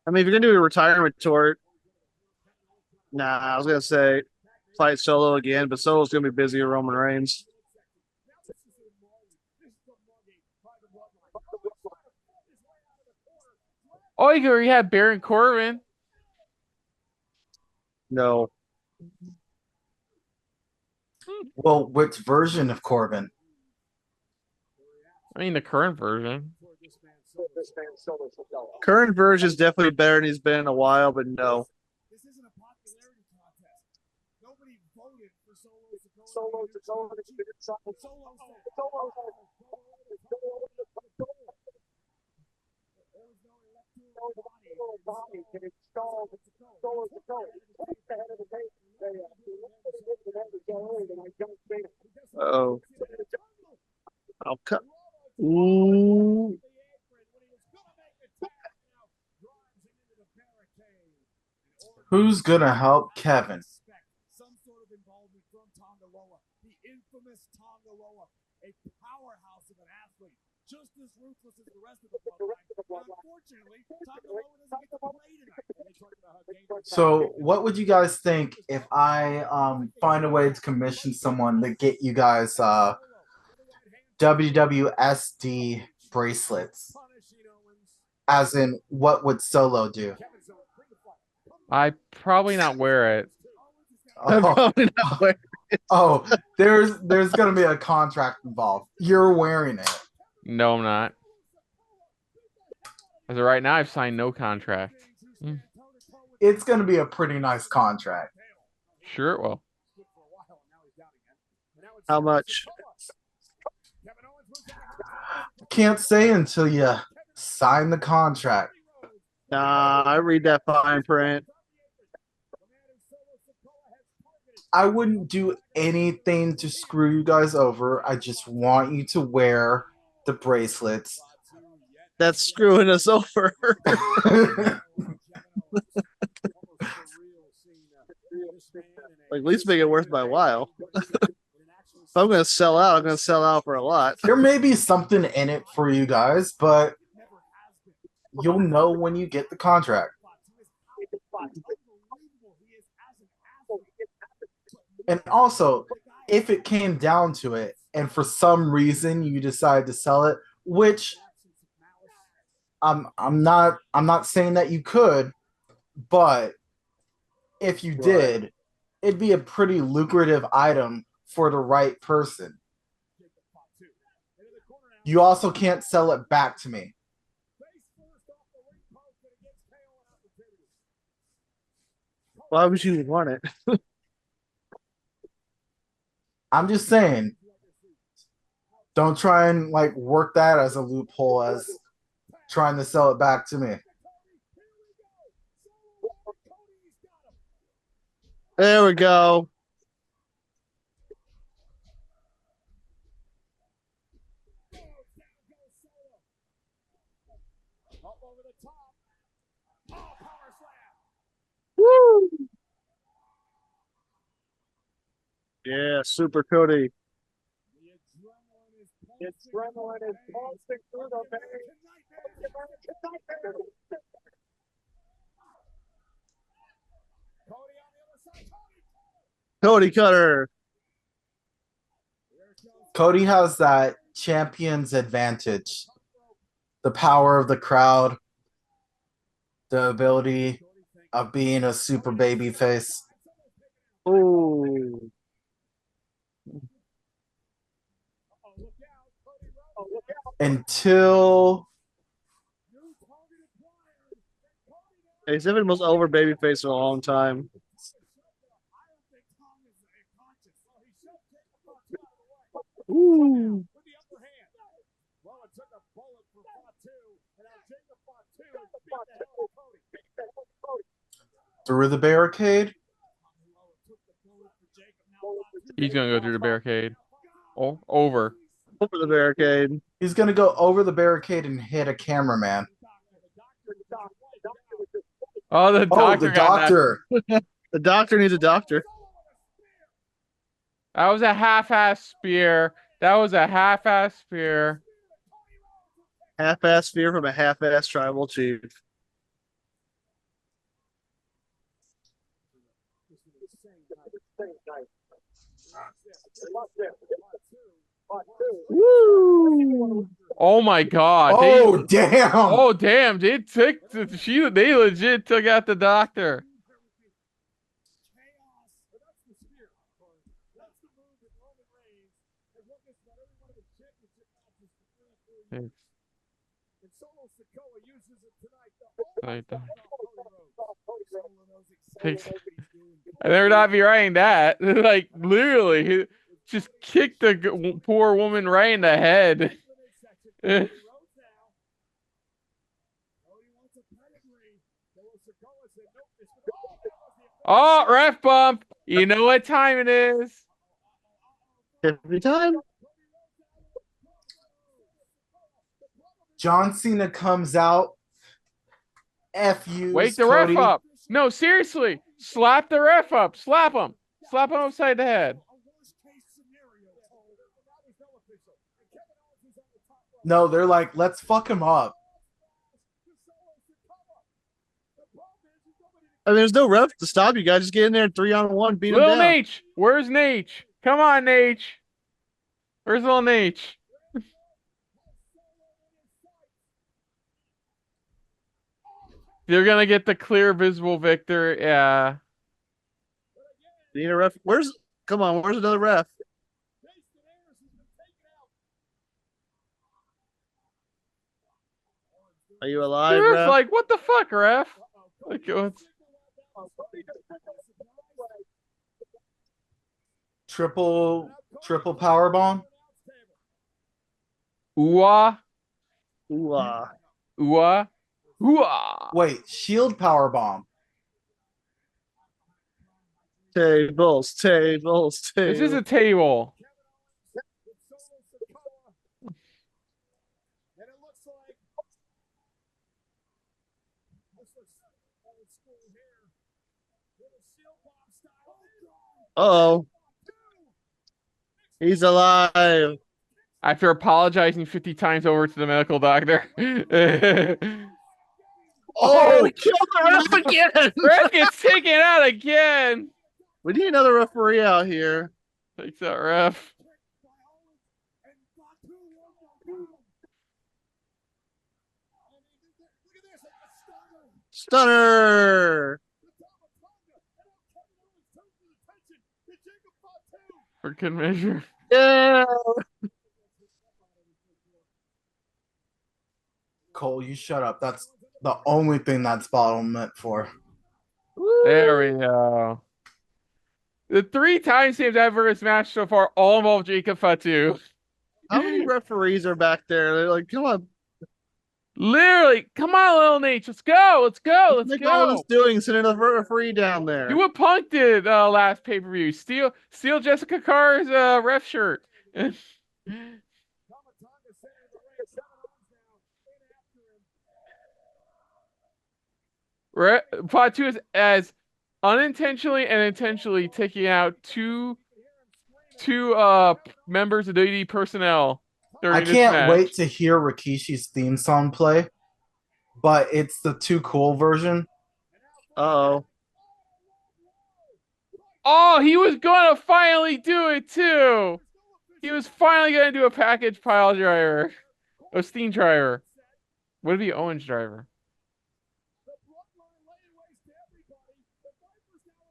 I mean, if you're gonna do a retirement tour, I was gonna say fight Solo again, but Solo's gonna be busy with Roman Reigns. Oh, you already had Baron Corbin. No. Well, which version of Corbin? I mean, the current version. Current version is definitely better than he's been in a while, but no. This isn't a popularity contest. Nobody voted for Solo Sikoa. Oh. I'll cut. Ooh. Who's gonna help Kevin? Some sort of involvement from Tongaloa, the infamous Tongaloa, a powerhouse of an athlete, just as ruthless as the rest of the bloodline. But unfortunately, Tongaloa doesn't get to play tonight. So, what would you guys think if I find a way to commission someone to get you guys WWSD bracelets? As in, what would Solo do? I probably not wear it. I'm Oh, probably not wearing oh, there's gonna be a contract involved. You're wearing it. No, I'm not. As of right now, I've signed no contract. It's gonna be a pretty nice contract. Sure it will. how much. Can't say until you sign the contract. I read that fine print. I wouldn't do anything to screw you guys over. I just want you to wear the bracelets. That's screwing us over. Like, at least make it worth my while. If I'm going to sell out, I'm going to sell out for a lot. There may be something in it for you guys, but you'll know when you get the contract. And also, if it came down to it, and for some reason you decide to sell it, which I'm not saying that you could, but if you did, it'd be a pretty lucrative item for the right person. You also can't sell it back to me. Why would you want it? I'm just saying, don't try and like work that as a loophole as trying to sell it back to me. There we go. Woo! Yeah, Super Cody. It's adrenaline is pulsing through the veins. Cody Cutter. Cody has that champion's advantage. The power of the crowd, the ability of being a super baby face. Ooh. Until He's been the most over baby face in a long time. Ooh. through the barricade. He's gonna go through the barricade. Oh, over. Over the barricade. He's gonna go over the barricade and hit a cameraman. Oh, the doctor. The doctor. The doctor needs a doctor. That was a half-ass spear. That was a half-ass spear. Half-ass spear from a half-ass tribal chief. Woo! Oh my god. Oh damn. Oh damn. They legit took out the doctor. I better not be writing that. Like literally, he just kicked the poor woman right in the head. Oh, ref bump. You know what time it is. Every time. John Cena comes out. F you. Wake the ref up. No, seriously. Slap the ref up. Slap him. Slap him upside the head. No, they're like, let's fuck him up. I mean, there's no ref to stop you guys. Just get in there and 3-on-1, beat him Lil down. Nate. Where's Nate? Come on, Nate. Where's Lil Nate? You're gonna get the clear, visible victor. Yeah. Do you need a ref? Come on, where's another ref? Are you alive, It's ref? like, what the fuck, ref? Like, what's... Triple power bomb. Ooh-ah, Ooh, ooh-ah, ooh-ah. Wait, shield power bomb. tables. This is a table. Uh-oh. He's alive. After apologizing 50 times over to the medical doctor. Oh, we killed the ref again. Ref gets taken out again. We need another referee out here. Takes out ref. Stunner. For good measure. Yeah. Cole, you shut up. That's the only thing that's bottom meant for. There we go. The 3 times they've ever smashed so far all involve Jacob Fatu. How many referees are back there? They're like, come on. Literally, come on, Lil Nate. Let's go. Let's go. Let's Look all go. it's doing, sending a referee down there. Do what Punk did last pay-per-view. Steal Jessica Carr's ref shirt. Fatu is as unintentionally and intentionally taking out two members of WWE personnel. I can't wait to hear Rikishi's theme song play, but it's the Too Cool version. Uh-oh. Oh, he was going to finally do it too. He was finally going to do a package pile driver. A steam driver. Would it be Owen's driver?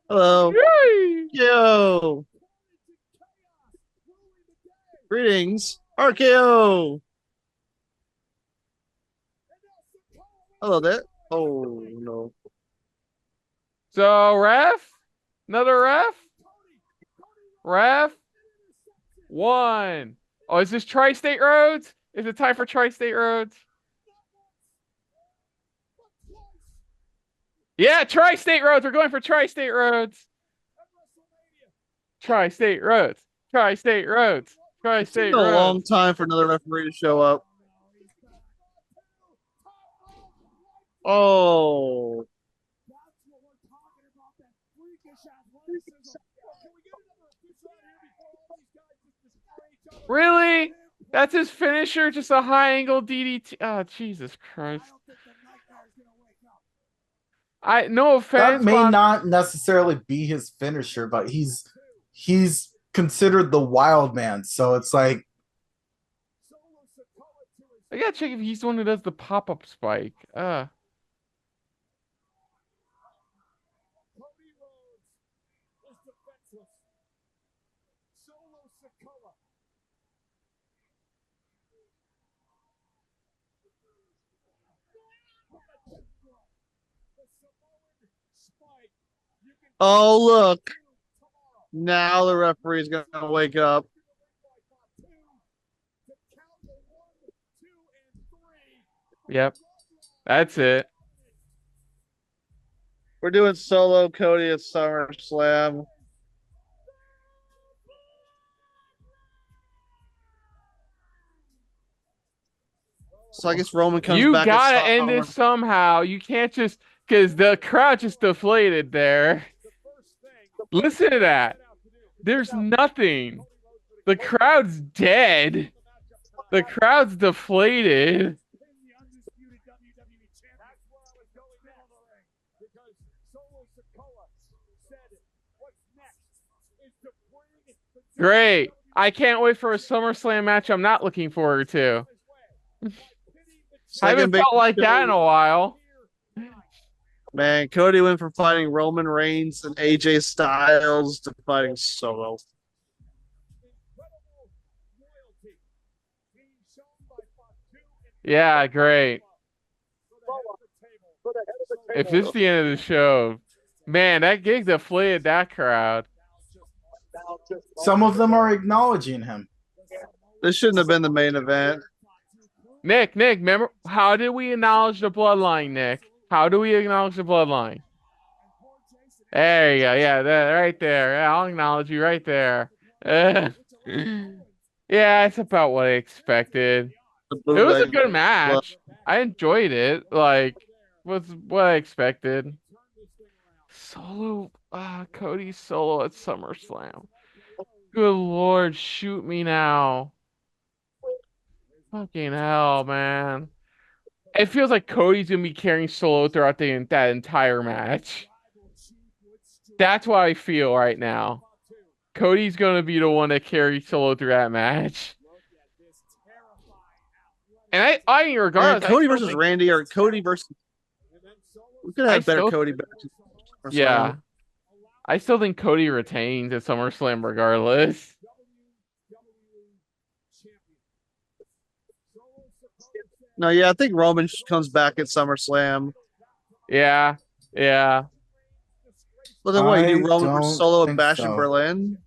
Hello. Yay! Yo. Greetings. RKO. Hello there. Oh, no. So, ref? Another ref? Ref? 1. Oh, is this Tri-State Rhodes? Is it time for Tri-State Rhodes? Yeah, Tri-State Rhodes. We're going for Tri-State Rhodes. Tri-State Rhodes. Tri-State Rhodes. Tri-State It's been a Rhodes. long time for another referee to show up. Oh. Really? That's his finisher? Just a high angle DDT? Oh, Jesus Christ. No offense. That may not necessarily be his finisher, but he's considered the wild man. So it's like, I gotta check if he's the one who does the pop-up spike. Oh, look. Now the referee's going to wake up. Yep. That's it. We're doing solo Cody at SummerSlam. So I guess Roman comes You back. gotta end this somehow. You can't just, because the crowd just deflated there. Listen to that. There's nothing. The crowd's dead. The crowd's deflated. Great. I can't wait for a SummerSlam match I'm not looking forward to. I haven't felt like that in a while. Man, Cody went from fighting Roman Reigns and AJ Styles to fighting Solo. Incredible loyalty being shown by Fatu and Yeah, great. for the head of the table. If this is the end of the show, man, that gig deflated that crowd. Some of them are acknowledging him. This shouldn't have been the main event. Nick, remember, how did we acknowledge the bloodline, Nick? How do we acknowledge the bloodline? There you go. Yeah, that, right there. Yeah, I'll acknowledge you right there. Yeah, it's about what I expected. It was a good match. I enjoyed it. Like, was what I expected. Solo, Cody Solo at SummerSlam. Good Lord, shoot me now. Fucking hell, man. It feels like Cody's gonna be carrying Solo throughout that entire match. That's what I feel right now. Cody's gonna be the one that carries Solo through that match. And I mean, regardless, Man, Cody versus Randy or Cody versus. We could have better Cody matches. Yeah. I still think Cody retains at SummerSlam regardless. No, yeah, I think Roman comes back at SummerSlam. Yeah. Well, then what, you do Roman versus Solo at Bash in so. Berlin?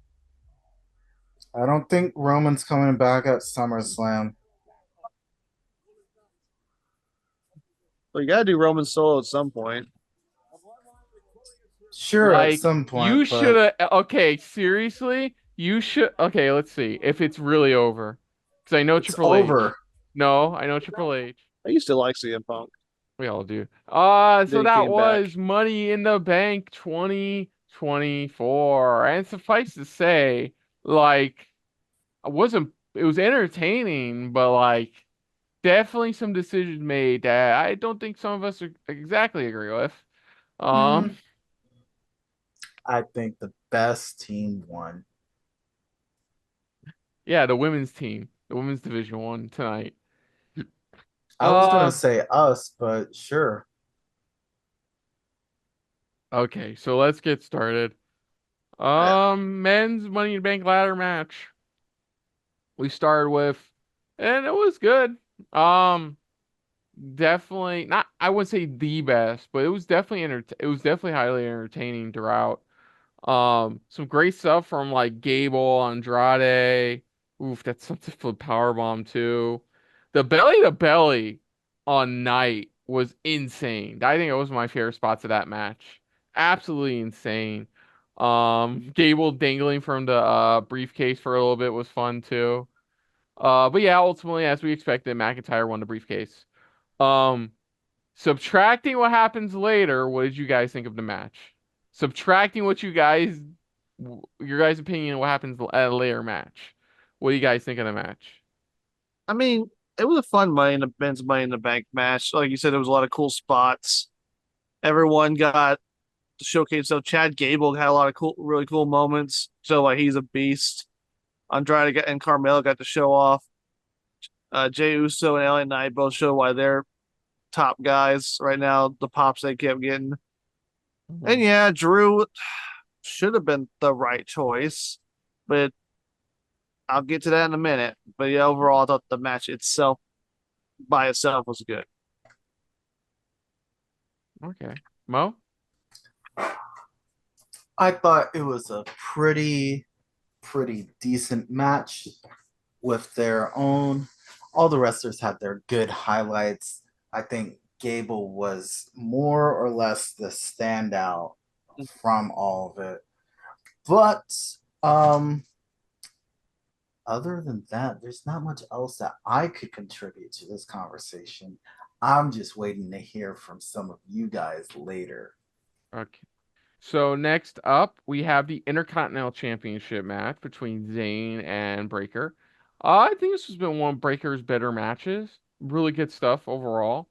I don't think Roman's coming back at SummerSlam. Well, you gotta do Roman Solo at some point. Sure, like, at some point. You should have. Okay, seriously, you should. Okay, let's see if it's really over. Because I know Triple H. No, I know Triple H. I used to like CM Punk. We all do. So that was Money in the Bank 2024, and suffice to say, like, it was entertaining, but like, definitely some decisions made that I don't think some of us exactly agree with. I think the best team won. Yeah, the women's team, the women's division won tonight. I was gonna say us, but sure. Okay, so let's get started. Men's Money in the Bank ladder match. We started with, and it was good. Definitely not. I wouldn't say the best, but it was definitely it was definitely highly entertaining throughout. Some great stuff from like Gable, Andrade. Oof, that's something for Powerbomb too. The belly to belly on Night was insane. I think it was my favorite spots of that match. Absolutely insane. Gable dangling from the briefcase for a little bit was fun too. But yeah, ultimately, as we expected, McIntyre won the briefcase. Subtracting what happens later, what did you guys think of the match? Subtracting what your guys' opinion of what happens at a later match. What do you guys think of the match? I mean, it was a fun men's Money in the Bank match. Like you said, there was a lot of cool spots. Everyone got to showcase. So Chad Gable had a lot of really cool moments. So like he's a beast. Andrade and Carmelo got to show off. Jey Uso and LA Knight both show why they're top guys right now. The pops they kept getting. And yeah, Drew should have been the right choice, but I'll get to that in a minute. But yeah, overall, I thought the match itself, by itself, was good. Okay, Mo? I thought it was a pretty decent match with their own. All the wrestlers had their good highlights. I think Gable was more or less the standout from all of it. But other than that, there's not much else that I could contribute to this conversation. I'm just waiting to hear from some of you guys later. Okay. So next up, we have the Intercontinental Championship match between Zayn and Breakker. I think this has been one of Breakker's better matches. Really good stuff overall.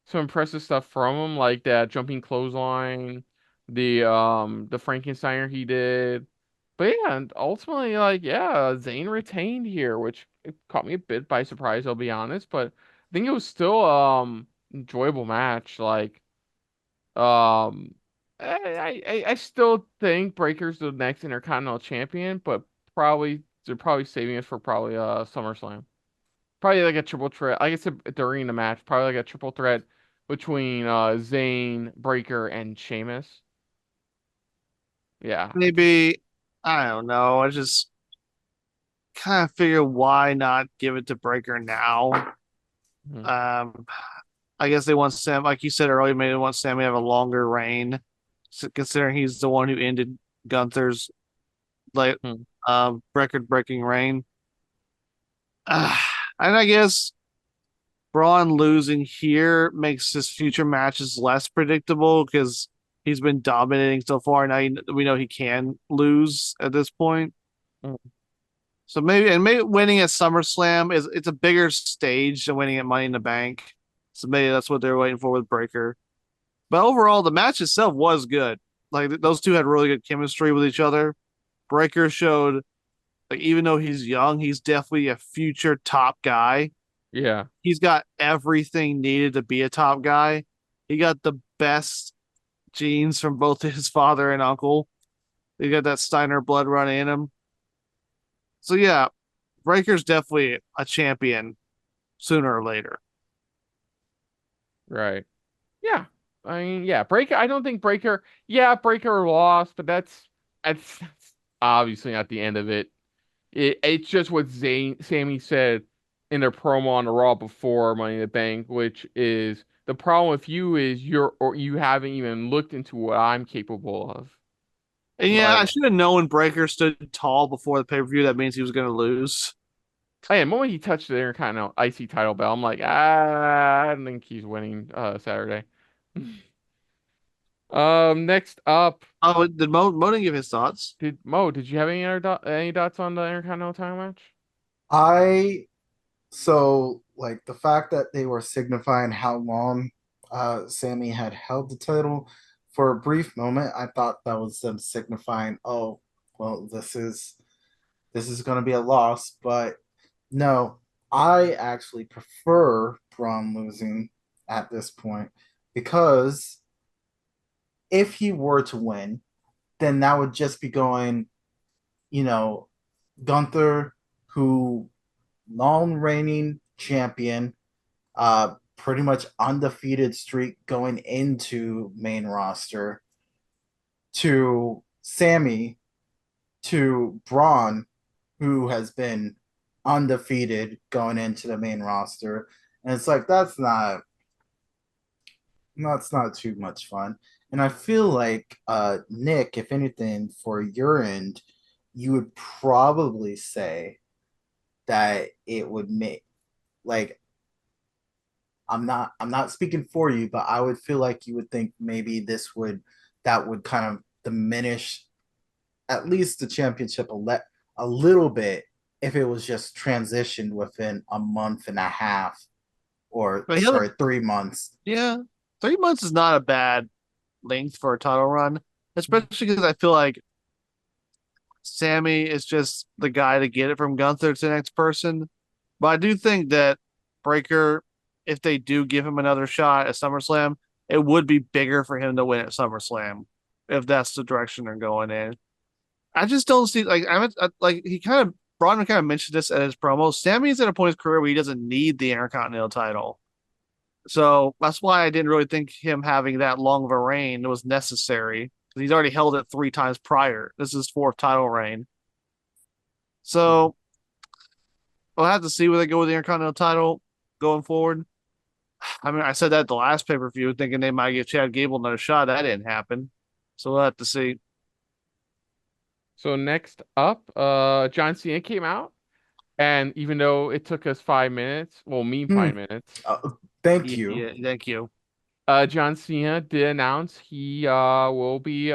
Some impressive stuff from him, like that jumping clothesline, the Frankensteiner he did. But yeah, and ultimately, like, yeah, Zayn retained here, which it caught me a bit by surprise, I'll be honest. But I think it was still enjoyable match. Like, I still think Breaker's the next Intercontinental Champion, but they're probably saving it for probably SummerSlam. Probably like a triple threat. Like I said during the match, probably like a triple threat between Zayn, Breaker, and Sheamus. Yeah. Maybe, I don't know. I just kind of figure why not give it to Breaker now? Mhm. I guess they want Sam, like you said earlier, maybe they want Sammy to have a longer reign, considering he's the one who ended Gunther's like Hmm. record-breaking reign. And I guess Braun losing here makes his future matches less predictable because he's been dominating so far. Now we know he can lose at this point. Hmm. So maybe winning at SummerSlam it's a bigger stage than winning at Money in the Bank. So maybe that's what they're waiting for with Breaker. But overall, the match itself was good. Like those two had really good chemistry with each other. Breaker showed like even though he's young, he's definitely a future top guy. Yeah. He's got everything needed to be a top guy. He got the best genes from both his father and uncle. He got that Steiner blood run in him. So yeah, Breaker's definitely a champion sooner or later. Right. Yeah. I mean, yeah, Breaker. I don't think Breaker. Yeah, Breaker lost, but that's obviously not the end of it. It's just what Sammy said in their promo on the Raw before Money in the Bank, which is the problem with you is you haven't even looked into what I'm capable of. And yeah, Like, I should have known when Breaker stood tall before the pay per view. That means he was going to lose. the moment he touched the Intercontinental IC title belt, I'm like, I don't think he's winning Saturday. Next up, Oh, did Mo didn't give his thoughts? did you have any dots on the Intercontinental title match? I so like the fact that they were signifying how long Sammy had held the title for a brief moment, I thought that was them signifying, oh, well, this is going to be a loss, but no, I actually prefer Braun losing at this point because if he were to win, then that would just be going, you know, Gunther, who long reigning champion, pretty much undefeated streak going into main roster, to Sammy, to Braun, who has been undefeated going into the main roster. And it's like that's not too much fun. And I feel like Nick, if anything, for your end, you would probably say that it would make like I'm not speaking for you, but I would feel like you would think maybe that would kind of diminish at least the championship a little bit if it was just transitioned within a month and a half or But sorry 3 months. yeah, 3 months is not a bad length for a title run, especially because I feel like Sammy is just the guy to get it from Gunther to the next person. But I do think that Breaker, if they do give him another shot at SummerSlam, it would be bigger for him to win at SummerSlam if that's the direction they're going in. I just don't see like he kind of Braun kind of mentioned this at his promo. Sammy's at a point in his career where he doesn't need the Intercontinental title. So that's why I didn't really think him having that long of a reign was necessary. He's already held it 3 times prior. This is his 4th title reign. So we'll have to see where they go with the Intercontinental title going forward. I mean, I said that at the last pay per view, thinking they might give Chad Gable another shot. That didn't happen. So we'll have to see. So next up, John Cena came out, and even though it took us 5 minutes, well, me 5 minutes, Thank you. Yeah, thank you. John Cena did announce he will be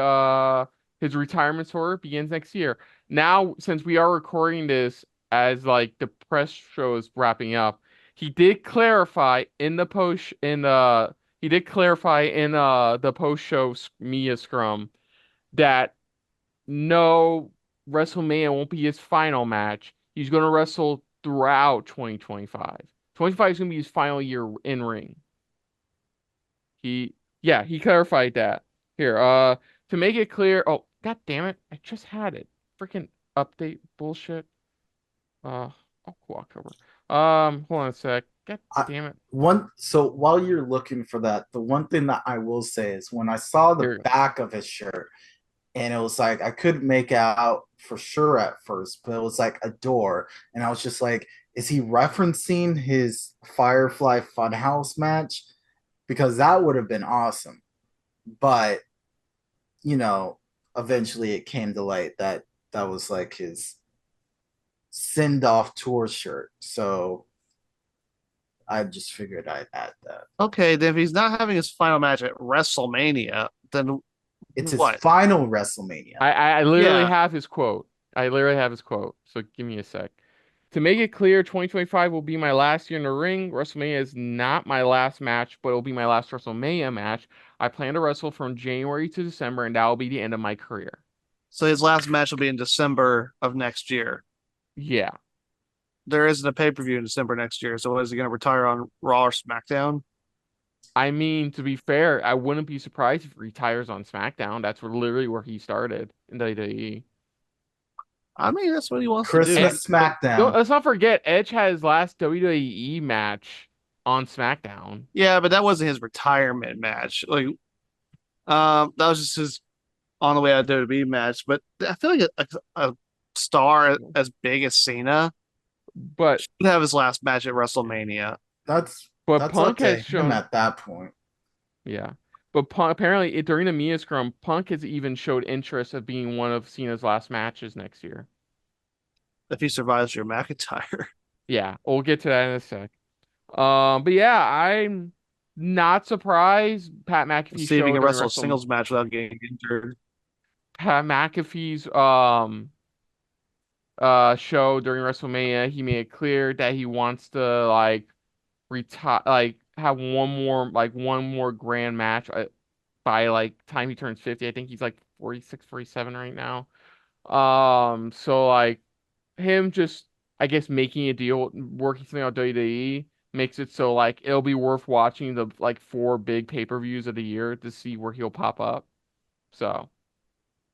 his retirement tour begins next year. Now, since we are recording this as like the press show is wrapping up, he did clarify in the post in he did clarify in the post show media scrum that no, WrestleMania won't be his final match. He's going to wrestle throughout 2025. 25 is going to be his final year in ring. He Yeah, he clarified that. Here, to make it clear. Oh, god damn it! I just had it. Freaking update bullshit. Oh, cool, October. Hold on a sec. God I, damn it. so while you're looking for that, the one thing that I will say is when I saw the Here. back of his shirt, and it was like I couldn't make out for sure at first, but it was like a door, and I was just like, is he referencing his Firefly Funhouse match? Because that would have been awesome. But you know, eventually it came to light that that was like his send off tour shirt. So I just figured I'd add that. Okay, then if he's not having his final match at WrestleMania, then It's his what? final WrestleMania. I literally Yeah. have his quote. I literally have his quote. So give me a sec. To make it clear, 2025 will be my last year in the ring. WrestleMania is not my last match, but it'll be my last WrestleMania match. I plan to wrestle from January to December, and that will be the end of my career. So his last match will be in December of next year. Yeah. There isn't a pay-per-view in December next year. So is he going to retire on Raw or SmackDown? I mean, to be fair, I wouldn't be surprised if he retires on SmackDown. That's literally where he started in WWE. I mean, that's what he wants Christmas to do. SmackDown. Let's not forget, Edge had his last WWE match on SmackDown. Yeah, but that wasn't his retirement match. Like, that was just his on the way out of WWE match. But I feel like a star as big as Cena But should have his last match at WrestleMania. That's Punk up to has shown him at that point. Yeah. But apparently during the Mia Scrum, Punk has even showed interest of being one of Cena's last matches next year. If he survives your McIntyre. Yeah, we'll get to that in a sec. But yeah, I'm not surprised Pat McAfee See if he showed can during wrestle a singles match without getting injured. Pat McAfee's show during WrestleMania, he made it clear that he wants to like retire, like have one more grand match by like time he turns 50. I think he's like 46, 47 right now. So like him just, I guess, making a deal, working something out WWE makes it so like it'll be worth watching the like 4 big pay-per-views of the year to see where he'll pop up. So,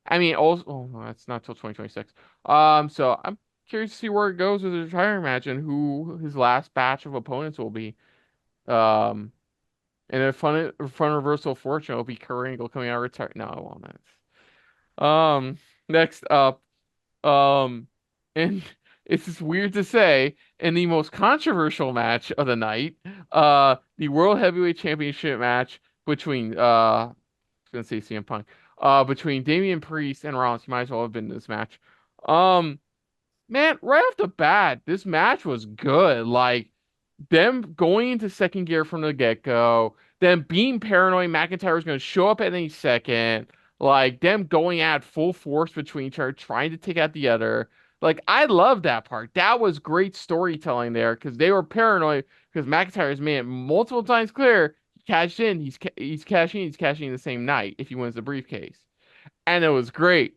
I mean, also, oh, no, that's not till 2026. So I'm curious to see where it goes with his retirement match and who his last batch of opponents will be. Um, and a fun reversal of fortune will be Kurt Angle coming out of retirement. No, I won't. Next up, and it's just weird to say, in the most controversial match of the night, the World Heavyweight Championship match between, I was gonna say CM Punk, between Damien Priest and Rollins. You might as well have been in this match. Man, right off the bat, this match was good. Like, them going into second gear from the get-go, them being paranoid McIntyre was going to show up at any second, like them going at full force between each other, trying to take out the other. Like, I love that part. That was great storytelling there because they were paranoid because McIntyre has made it multiple times clear he cashed in, he's cashing in the same night if he wins the briefcase. And it was great.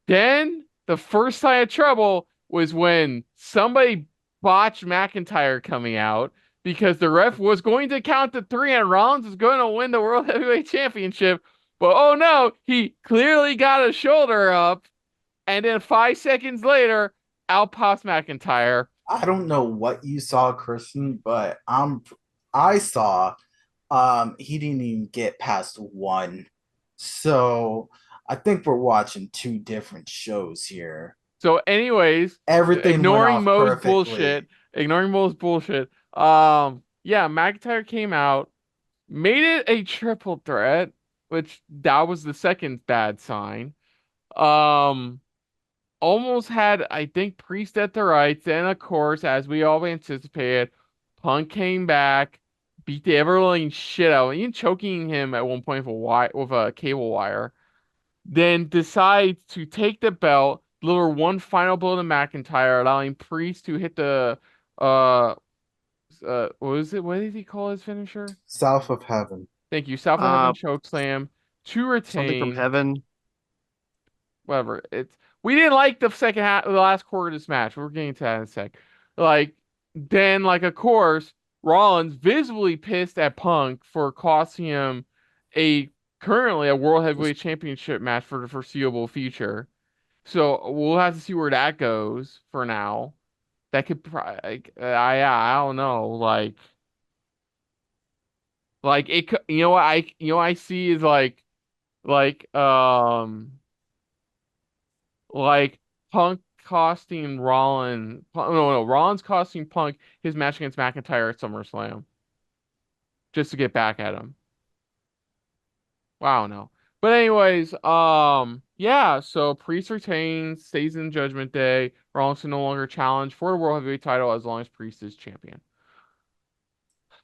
Then the first sign of trouble was when somebody botched McIntyre coming out because the ref was going to count to 3 and Rollins was going to win the World Heavyweight Championship. But oh no, he clearly got a shoulder up. And then 5 seconds later, out pops McIntyre. I don't know what you saw, Christian, but I saw he didn't even get past 1. So I think we're watching 2 different shows here. So, anyways, everything ignoring Mo's perfectly. bullshit. Yeah, McIntyre came out, made it a triple threat, which that was the second bad sign. Almost had, I think, Priest at the rights, and of course, as we all anticipated, Punk came back, beat the ever-living shit out, even choking him at one point with a cable wire. Then decides to take the belt, deliver one final blow to McIntyre, allowing Priest to hit the what was it? What did he call his finisher? South of Heaven. Thank you, South of Heaven chokeslam to retain. Something from heaven. Whatever. We didn't like the second half, the last quarter of this match. We're getting to that in a sec. Like then, like of course, Rollins visibly pissed at Punk for costing him currently a World Heavyweight Championship match for the foreseeable future. So we'll have to see where that goes for now. That could probably, I don't know, like it could, I see is like, like Punk costing Rollins, no, Rollins costing Punk his match against McIntyre at SummerSlam just to get back at him. Wow, no. But anyways, yeah, so Priest retains, stays in Judgment Day. Rollins can no longer challenge for the World Heavyweight title as long as Priest is champion.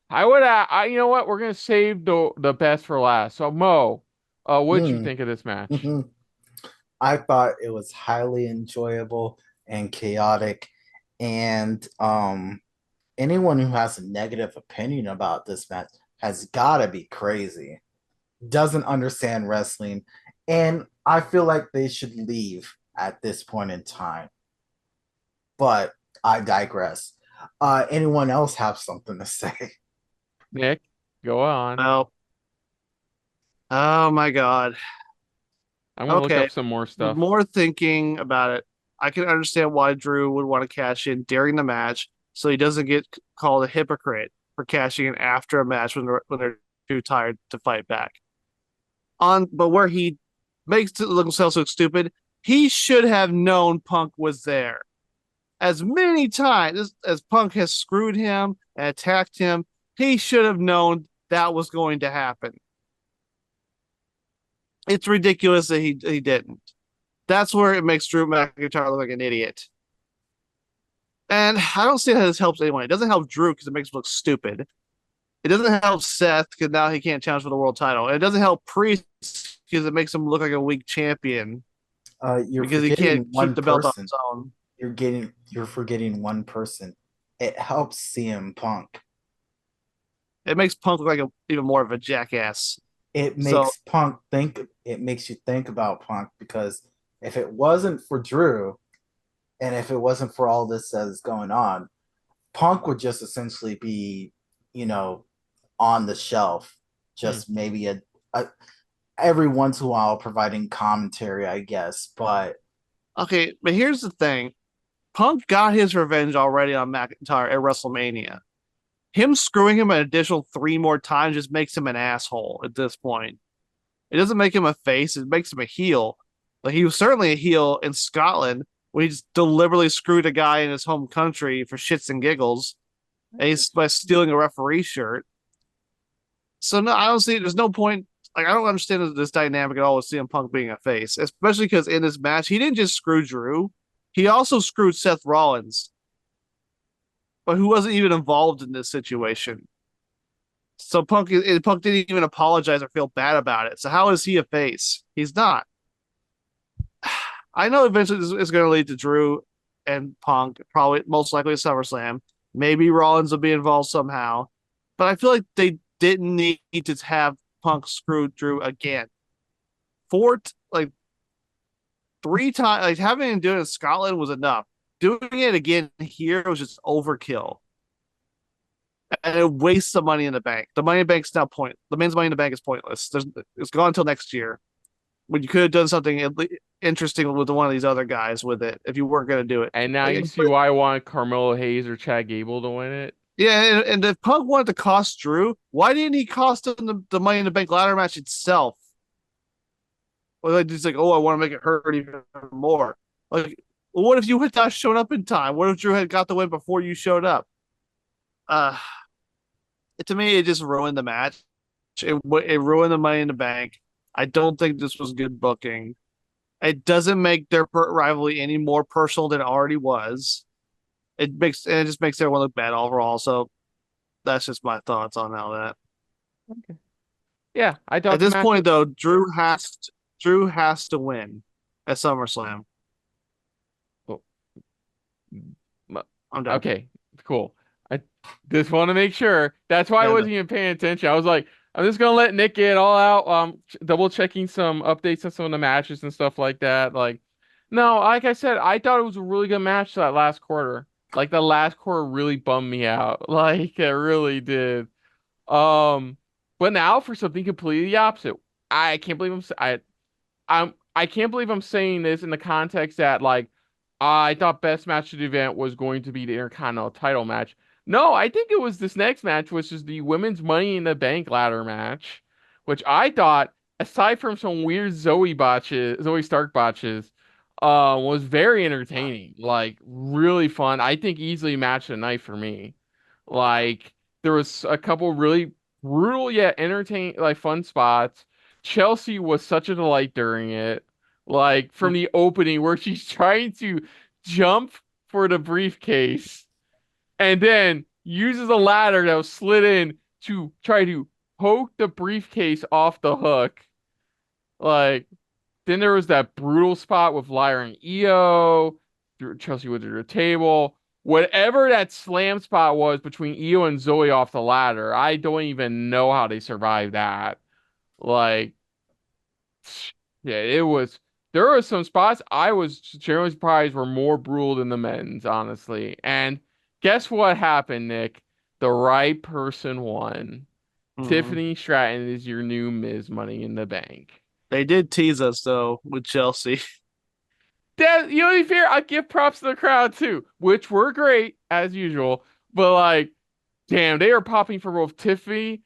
You know what? We're gonna save the best for last. So Mo, what did you think of this match? I thought it was highly enjoyable and chaotic, and anyone who has a negative opinion about this match has got to be crazy. Doesn't understand wrestling, and I feel like they should leave at this point in time. But I digress. Anyone else have something to say? Nick, go on. Well, oh my God. I'm gonna look up some more The stuff. more thinking about it, I can understand why Drew would want to cash in during the match so he doesn't get called a hypocrite for cashing in after a match when they're too tired to fight back. But where he makes it look himself so stupid, he should have known Punk was there. As many times as Punk has screwed him and attacked him, he should have known that was going to happen. It's ridiculous that he didn't. That's where it makes Drew McIntyre look like an idiot. And I don't see how this helps anyone. It doesn't help Drew because it makes him look stupid. It doesn't help Seth because now he can't challenge for the world title. It doesn't help Priest because it makes him look like a weak champion. Because he can't keep the belt on his own. You're forgetting one person. It helps CM Punk. It makes Punk look like even more of a jackass. It makes Punk think. It makes you think about Punk, because if it wasn't for Drew, and if it wasn't for all this that is going on, Punk would just essentially be, on the shelf, just maybe a every once in a while providing commentary, I guess. But okay, but here's the thing: Punk got his revenge already on McIntyre at WrestleMania. Him screwing him an additional 3 more times just makes him an asshole at this point. It doesn't make him a face; it makes him a heel. Like, he was certainly a heel in Scotland when he just deliberately screwed a guy in his home country for shits and giggles, and he's by stealing a referee shirt. So no, I don't see. There's no point. Like, I don't understand this dynamic at all with CM Punk being a face, especially because in this match he didn't just screw Drew, he also screwed Seth Rollins, but who wasn't even involved in this situation. So Punk didn't even apologize or feel bad about it. So how is he a face? He's not. I know eventually this is going to lead to Drew and Punk, probably most likely at SummerSlam. Maybe Rollins will be involved somehow, but I feel like they didn't need to have Punk screw Drew again. 3 times, like, having him do it in Scotland was enough. Doing it again here was just overkill. And it wastes the Money in the Bank. The Money in the Bank's now the men's Money in the Bank is pointless. It's gone until next year. When you could have done something interesting with one of these other guys with it if you weren't going to do it. And now you see why I want Carmelo Hayes or Chad Gable to win it. Yeah, and if Punk wanted to cost Drew, why didn't he cost him the Money in the Bank ladder match itself? Well, he's like, oh, I want to make it hurt even more. Like, well, what if you had not shown up in time? What if Drew had got the win before you showed up? To me, it just ruined the match. It ruined the Money in the Bank. I don't think this was good booking. It doesn't make their rivalry any more personal than it already was. It just makes everyone look bad overall. So that's just my thoughts on all that. Okay. Yeah, I thought at this point though, Drew has to win at SummerSlam. Oh. I'm done. Okay, cool. I just want to make sure. That's why I wasn't even paying attention. I was like, I'm just gonna let Nick get it all out. Double checking some updates on some of the matches and stuff like that. Like, no, like I said, I thought it was a really good match that last quarter. Like, the last quarter really bummed me out. Like, it really did. But now for something completely opposite. I can't believe I can't believe I'm saying this in the context that like I thought best match of the event was going to be the Intercontinental title match. No, I think it was this next match, which is the women's Money in the Bank ladder match, which I thought, aside from some weird Zoe Stark botches, was very entertaining. Like really fun. I think easily match of the night for me. Like there was a couple really brutal yet entertaining, like fun spots. Chelsea was such a delight during it. Like from the opening where she's trying to jump for the briefcase and then uses a ladder that was slid in to try to poke the briefcase off the hook. Like then there was that brutal spot with Lyra and Io. Chelsea went to the table. Whatever that slam spot was between Io and Zoe off the ladder, I don't even know how they survived that. Like, yeah, it was. There were some spots I was generally surprised were more brutal than the men's, honestly. And guess what happened, Nick? The right person won. Tiffany Stratton is your new Ms. Money in the Bank. They did tease us though with Chelsea. That, you know, to be fair, I give props to the crowd too, which were great as usual. But like, damn, they are popping for both Tiffany,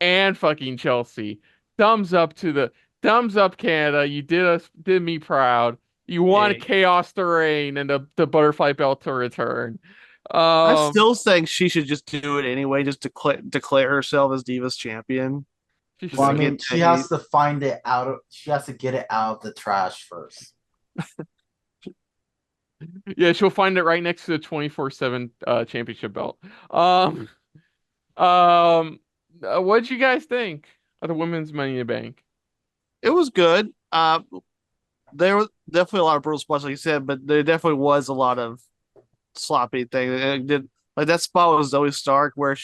and fucking Chelsea. Thumbs up Canada. You did me proud. You won Hey. Chaos to reign and the butterfly belt to return. I still think she should just do it anyway, just declare herself as Divas champion. Well, I mean, she has to find it out. She has to get it out of the trash first. Yeah, she'll find it right next to the 24/7 championship belt. What'd you guys think of the women's Money in the Bank? It was good. There was definitely a lot of brutal spots, like you said, but there definitely was a lot of sloppy things. It did like that spot with Zoe Stark where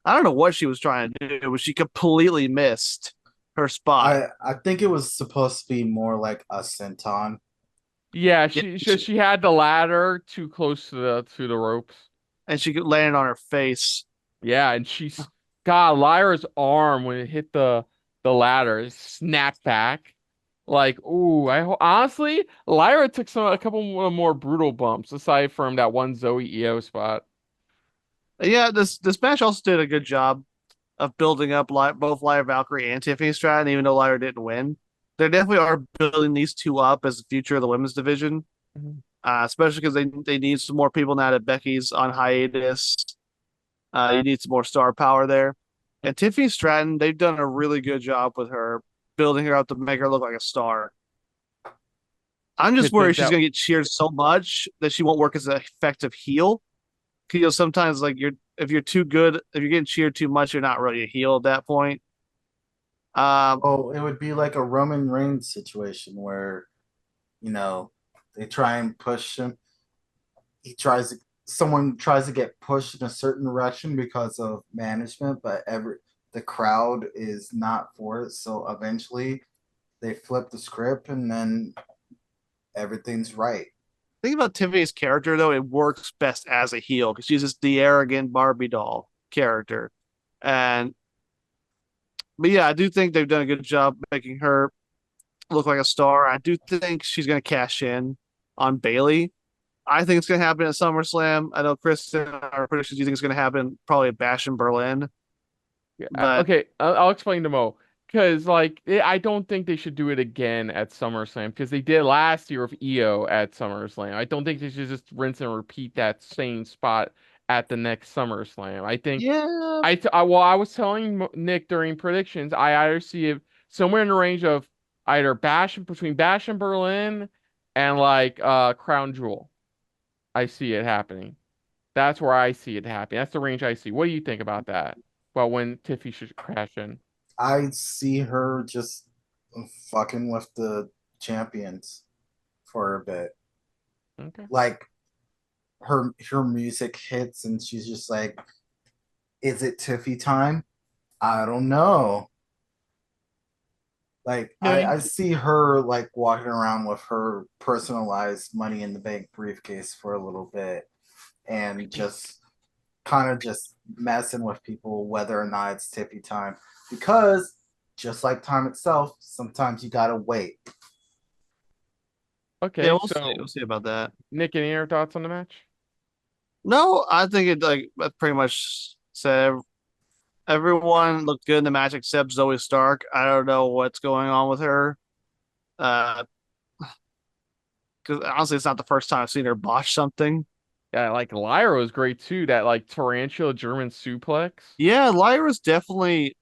I don't know what she was trying to do, but she completely missed her spot. I think it was supposed to be more like a senton. Yeah, she had the ladder too close to the ropes, and she landed on her face. Yeah, and Lyra's arm when it hit the ladder snapped back. Like, ooh, honestly, Lyra took a couple more brutal bumps aside from that one Zoe Io spot. Yeah, this match also did a good job of building up both Lyra Valkyrie and Tiffany Stratton, even though Lyra didn't win. They definitely are building these two up as the future of the women's division, especially because they need some more people now that Becky's on hiatus. You need some more star power there. And Tiffany Stratton, they've done a really good job with her, building her up to make her look like a star. I'm just worried she's going to get cheered so much that she won't work as an effective heel. You know, sometimes like if you're too good, if you're getting cheered too much, you're not really a heel at that point. It would be like a Roman Reigns situation where, you know, they try and push him. Someone tries to get pushed in a certain direction because of management, but the crowd is not for it. So eventually they flip the script and then everything's right. Think about Tiffany's character though, it works best as a heel because she's just the arrogant Barbie doll character. But yeah, I do think they've done a good job making her look like a star. I do think she's going to cash in on Bayley. I think it's going to happen at SummerSlam. I know Chris and our predictions, you think it's going to happen probably at Bash in Berlin. Yeah, okay, I'll explain to Mo. Because, like, I don't think they should do it again at SummerSlam because they did last year with Io at SummerSlam. I don't think they should just rinse and repeat that same spot at the next SummerSlam. I think, I was telling Nick during predictions, I either see it somewhere in the range of either between Bash and Berlin and like Crown Jewel. I see it happening. That's where I see it happening. That's the range I see. What do you think about that? Well, when Tiffy should crash in. I see her just fucking with the champions for a bit. Okay. Like her music hits and she's just like, is it Tiffy time? I don't know. Like I see her like walking around with her personalized Money in the Bank briefcase for a little bit and just kind of just messing with people whether or not it's tippy time. Because just like time itself, sometimes you gotta wait. Okay, Yeah, we'll so see. We'll see about that. Nick, any other thoughts on the match? No, I think it like pretty much said everyone looked good in the match except Zoe Stark. I don't know what's going on with her. Because honestly, it's not the first time I've seen her botch something. Yeah, like Lyra was great too. That like Tarantula German suplex. Yeah, Lyra's definitely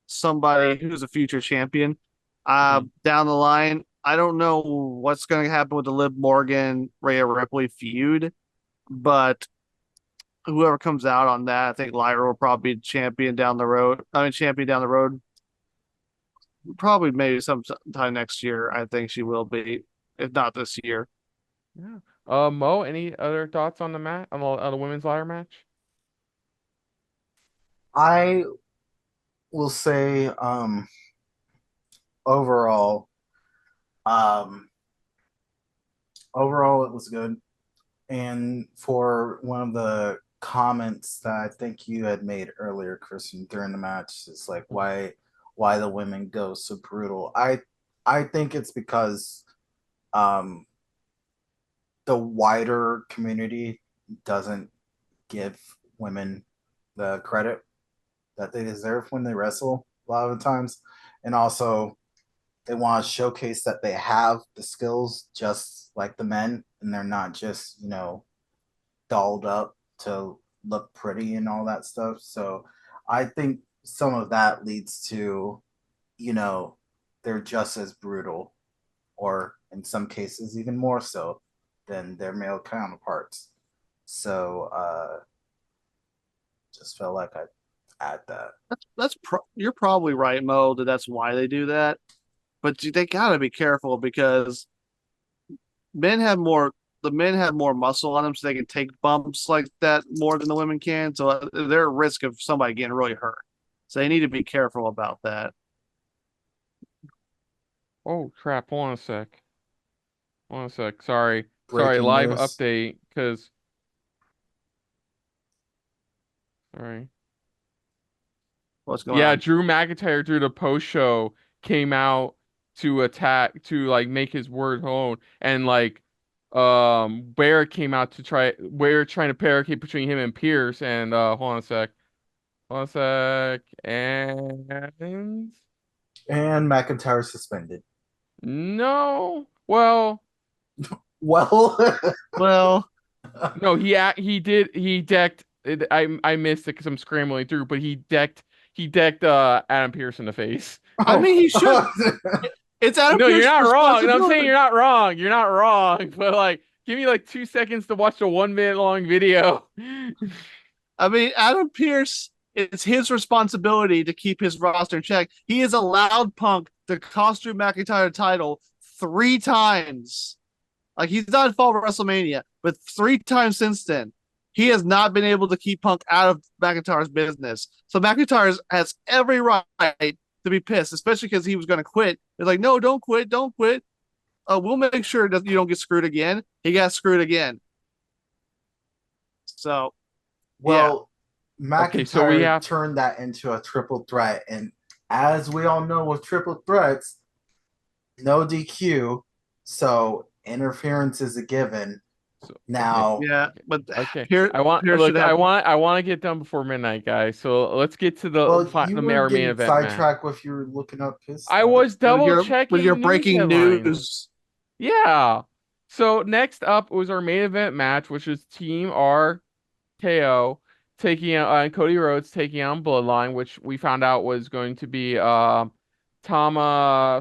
somebody who's a future champion. Down the line, I don't know what's going to happen with the Liv Morgan Rhea Ripley feud, but whoever comes out on that, I think Lyra will probably be champion down the road. Champion down the road. Probably maybe sometime next year. I think she will be, if not this year. Yeah. Mo, any other thoughts on the match on the women's ladder match? I will say, overall, um, overall it was good. And for one of the comments that I think you had made earlier, Christian, during the match, it's like why the women go so brutal. I think it's because um the wider community doesn't give women the credit that they deserve when they wrestle a lot of the times. And also they want to showcase that they have the skills just like the men and they're not just, dolled up to look pretty and all that stuff. So I think some of that leads to, they're just as brutal, or in some cases even more so than their male counterparts. So just felt like I'd add that. You're probably right, Mo, that's why they do that. But they gotta be careful because men have more the men have more muscle on them, so they can take bumps like that more than the women can. So they're at risk of somebody getting really hurt. So they need to be careful about that. Oh crap! Hold on a sec. Hold on a sec. Sorry. Sorry. Breaking Live news. update. Cause. Sorry. What's going Yeah, on? Drew McIntyre through the post show came out to attack to like make his word known, and like Bear came out to trying to barricade between him and Pierce, and hold on a sec. Hold on a sec. And McIntyre suspended. No. Well, Well, Well, no, he did he decked I missed it because I'm scrambling through, but he decked Adam Pierce in the face. I mean, he should. It's Adam No, you're Pearce's not wrong. No, I'm saying responsibility. you're not wrong. You're not wrong. But like, give me like 2 seconds to watch the 1 minute long video. I mean, Adam Pierce, it's his responsibility to keep his roster in check. He has allowed Punk to cost Drew McIntyre title 3 times. Like, he's not involved in WrestleMania, but 3 times since then, he has not been able to keep Punk out of McIntyre's business. So McIntyre has every right to be pissed, especially because he was going to quit. It's like, no, don't quit, don't quit. We'll make sure that you don't get screwed again. He got screwed again. So, well, McIntyre Okay, so we have turned that into a triple threat. And as we all know with triple threats, no DQ. So interference is a given. Now, yeah, but okay. here, I want here look. should have. I want to get done before midnight, guys. So let's get to well, you the were main getting event match. sidetracked with your looking up his stuff. I was double with checking your news breaking headlines. news. Yeah. So next up was our main event match, which is Team RKO taking on Cody Rhodes taking on Bloodline, which we found out was going to be Tama,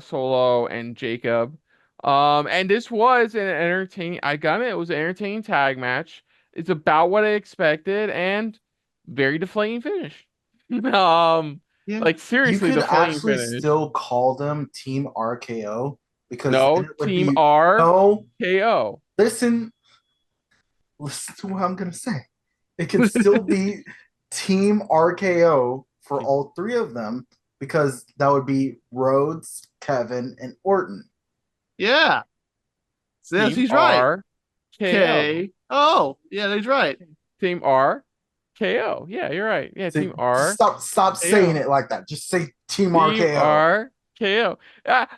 Solo, and Jacob. And this was an entertaining. I got it. It was an entertaining tag match. It's about what I expected, and very deflating finish. Yeah. Like You seriously, could deflating actually finish. still call them Team RKO because No, then it would Team be RKO. no. Listen to what I'm gonna say. It can still be Team RKO for all three of them because that would be Rhodes, Kevin, and Orton. Yeah. Yes, Team he's right. RKO. Okay. Oh, yeah, he's right. Team RKO. KO. Yeah, you're right. Yeah, See, Team R. Stop saying it like that. Just say Team Team RKO. R. KO.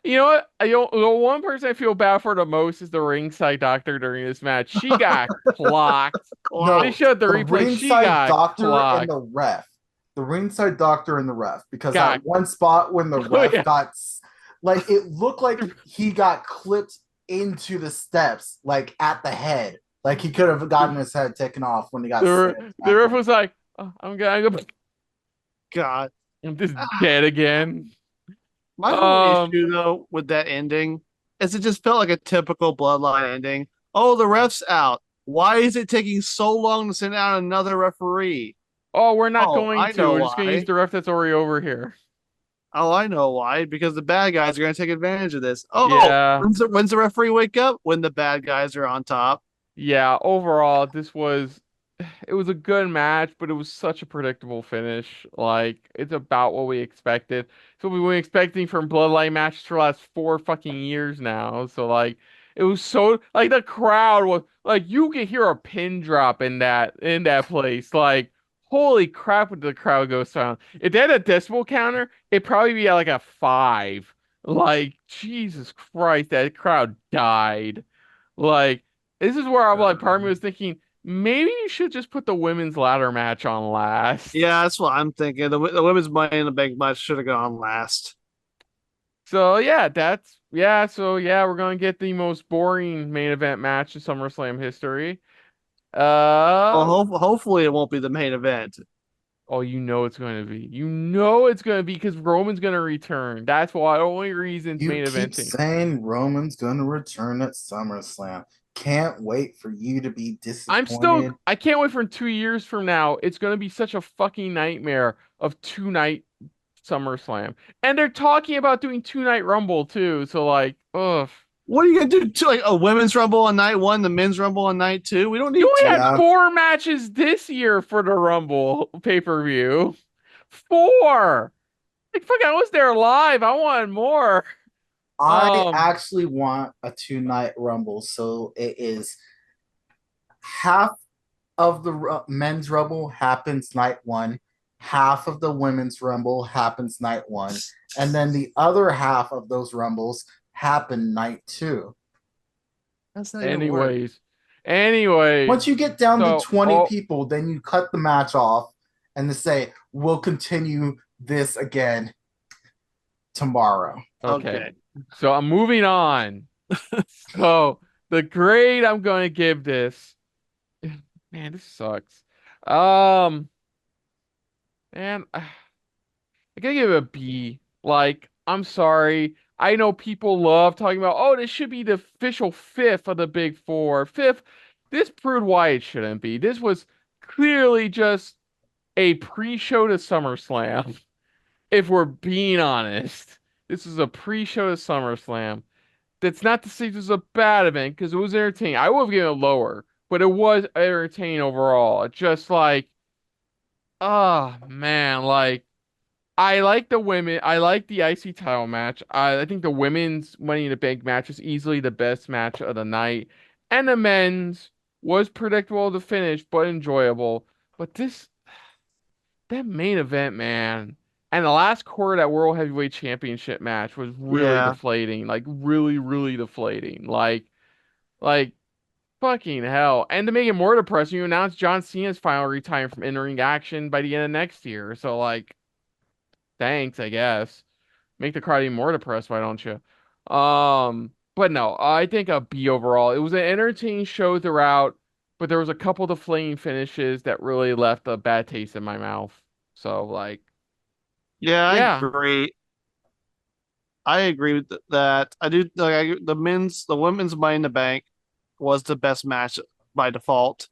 You know what? The one person I feel bad for the most is the ringside doctor during this match. She got clocked. No, They showed the replay. She ringside got doctor clocked. and the ref. The ringside doctor and the ref. Because Got- that one spot when the Oh, ref yeah. got, like, it looked like he got clipped into the steps, like at the head. Like he could have gotten his head taken off when he got The ref was like, oh, I'm gonna go. God. I'm just dead again. My whole issue though with that ending is it just felt like a typical Bloodline ending. Oh, the ref's out. Why is it taking so long to send out another referee? Oh, we're not going I to. know We're just gonna why. use the ref that's already over here. Oh, I know why. Because the bad guys are going to take advantage of this. Oh, Yeah. when's the referee wake up? When the bad guys are on top. Yeah, overall, it was a good match, but it was such a predictable finish. Like, it's about what we expected. So we were expecting from Bloodline matches for the last 4 fucking years now. So like, it was so like the crowd was like you could hear a pin drop in that place. Like, holy crap, would the crowd go silent. If they had a decibel counter, it'd probably be at like a 5. Like, Jesus Christ, that crowd died. Like, this is where I'm like, part of me was thinking, maybe you should just put the women's ladder match on last. Yeah, that's what I'm thinking. The women's Money in the Bank match should have gone last. So yeah, we're gonna get the most boring main event match in SummerSlam history. Well, hopefully it won't be the main event. Oh, you know it's going to be. You know it's going to be because Roman's going to return. That's why the only reason You main keep eventing. saying Roman's gonna return at SummerSlam. Can't wait for you to be disappointed. I can't wait for 2 years from now. It's going to be such a fucking nightmare of 2-night SummerSlam. And they're talking about doing 2-night Rumble too. So like, ugh. What are you gonna do? Like a women's rumble on night 1, the men's rumble on night 2? We don't need You to. only had 4 matches this year for the Rumble pay-per-view. 4. Like, fuck, I was there live. I wanted more. I actually want a 2-night Rumble, so it is half of the men's Rumble happens night 1, half of the women's Rumble happens night 1, and then the other half of those Rumbles happen night 2. That's not Anyways. Once you get down to 20 people, then you cut the match off and they say, we'll continue this again tomorrow. Okay. So I'm moving on. So the grade I'm going to give this, man, this sucks. Man, I gotta give it a B. Like, I'm sorry. I know people love talking about, oh, this should be the official 5th of the Big Four. 5th. This proved why it shouldn't be. This was clearly just a pre-show to SummerSlam. If we're being honest, this is a pre-show to SummerSlam. That's not to say this is a bad event because it was entertaining. I would have given it lower, but it was entertaining overall. Just like, oh man, like I like the women. I like the IC title match. I think the women's Money in the Bank match is easily the best match of the night, and the men's was predictable to finish but enjoyable. But that main event, man. And the last quarter of that World Heavyweight Championship match was really deflating. Like, really, really deflating. Like, fucking hell. And to make it more depressing, you announced John Cena's final retiring from in-ring action by the end of next year. So, like, thanks, I guess. Make the crowd even more depressed, why don't you? But no, I think a B overall. It was an entertaining show throughout, but there was a couple deflating finishes that really left a bad taste in my mouth. So, like, I agree. I agree with that. I do like the women's Money in the Bank was the best match by default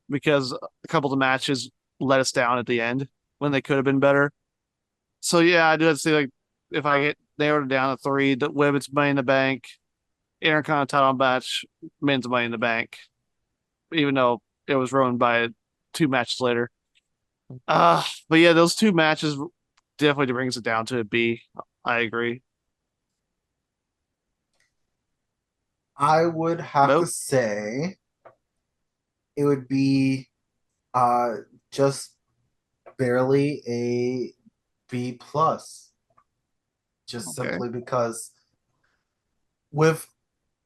because a couple of the matches let us down at the end when they could have been better. So yeah, I do have to say, like, if I get narrowed it down to 3, the women's Money in the Bank, Intercontinental match, men's Money in the Bank, even though it was ruined by 2 matches later. But yeah, those 2 matches definitely brings it down to a B. I agree. I would have to say it would be just barely a B plus, just simply because with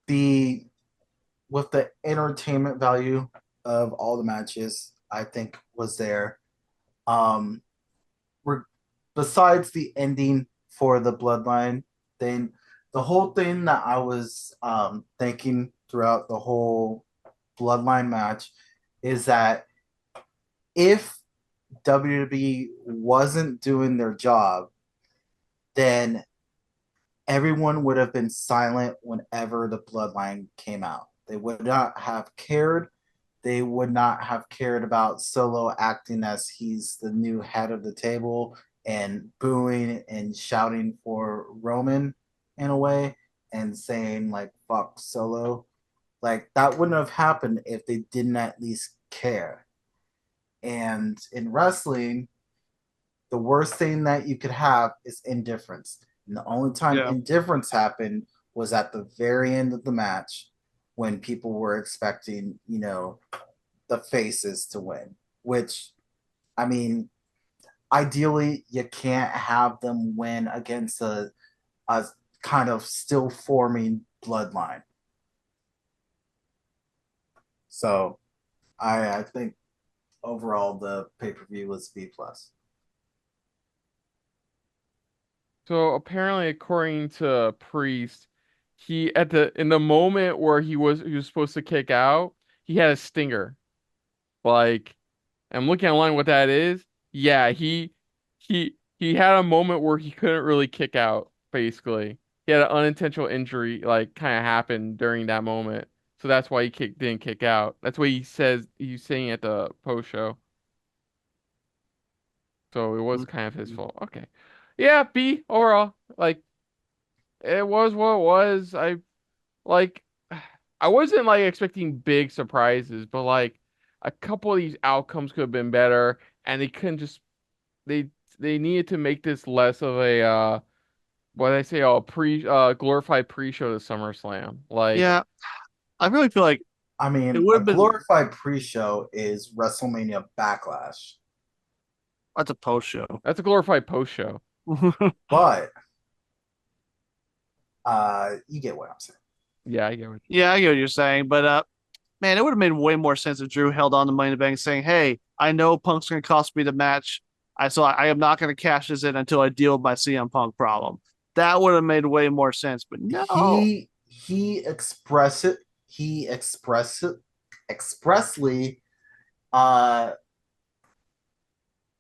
the entertainment value of all the matches, I think was there. Um, besides the ending for the Bloodline thing, the whole thing that I was thinking throughout the whole Bloodline match is that if WWE wasn't doing their job, then everyone would have been silent whenever the Bloodline came out. They would not have cared. They would not have cared about Solo acting as he's the new head of the table and booing and shouting for Roman in a way and saying like fuck Solo. Like that wouldn't have happened if they didn't at least care. And in wrestling, the worst thing that you could have is indifference. And the only time indifference happened was at the very end of the match when people were expecting, the faces to win, which, I mean, ideally you can't have them win against a kind of still forming Bloodline. So I think overall the pay-per-view was B plus. So apparently, according to Priest, he in the moment where he was supposed to kick out, he had a stinger. Like, I'm looking online what that is. Yeah, he had a moment where he couldn't really kick out, basically. He had an unintentional injury, like, kind of happened during that moment. So that's why didn't kick out. That's what he's saying at the post show. So it was kind of his fault. Okay. Yeah, B overall. Like, it was what it was. Like I wasn't like expecting big surprises, but like a couple of these outcomes could have been better, and they couldn't just they they needed to make this less of a what I say, glorified pre-show to SummerSlam. Like, Yeah, I really feel like I mean, it would a have been. glorified pre-show is WrestleMania Backlash. That's a post show. That's a glorified post show. But you get what I'm saying. Yeah, I get what. Yeah, I get what you're saying, but man, it would have made way more sense if Drew held on to Money in the Bank, saying, "Hey, I know Punk's going to cost me the match. I am not going to cash this in until I deal with my CM Punk problem." That would have made way more sense. But no, he expressly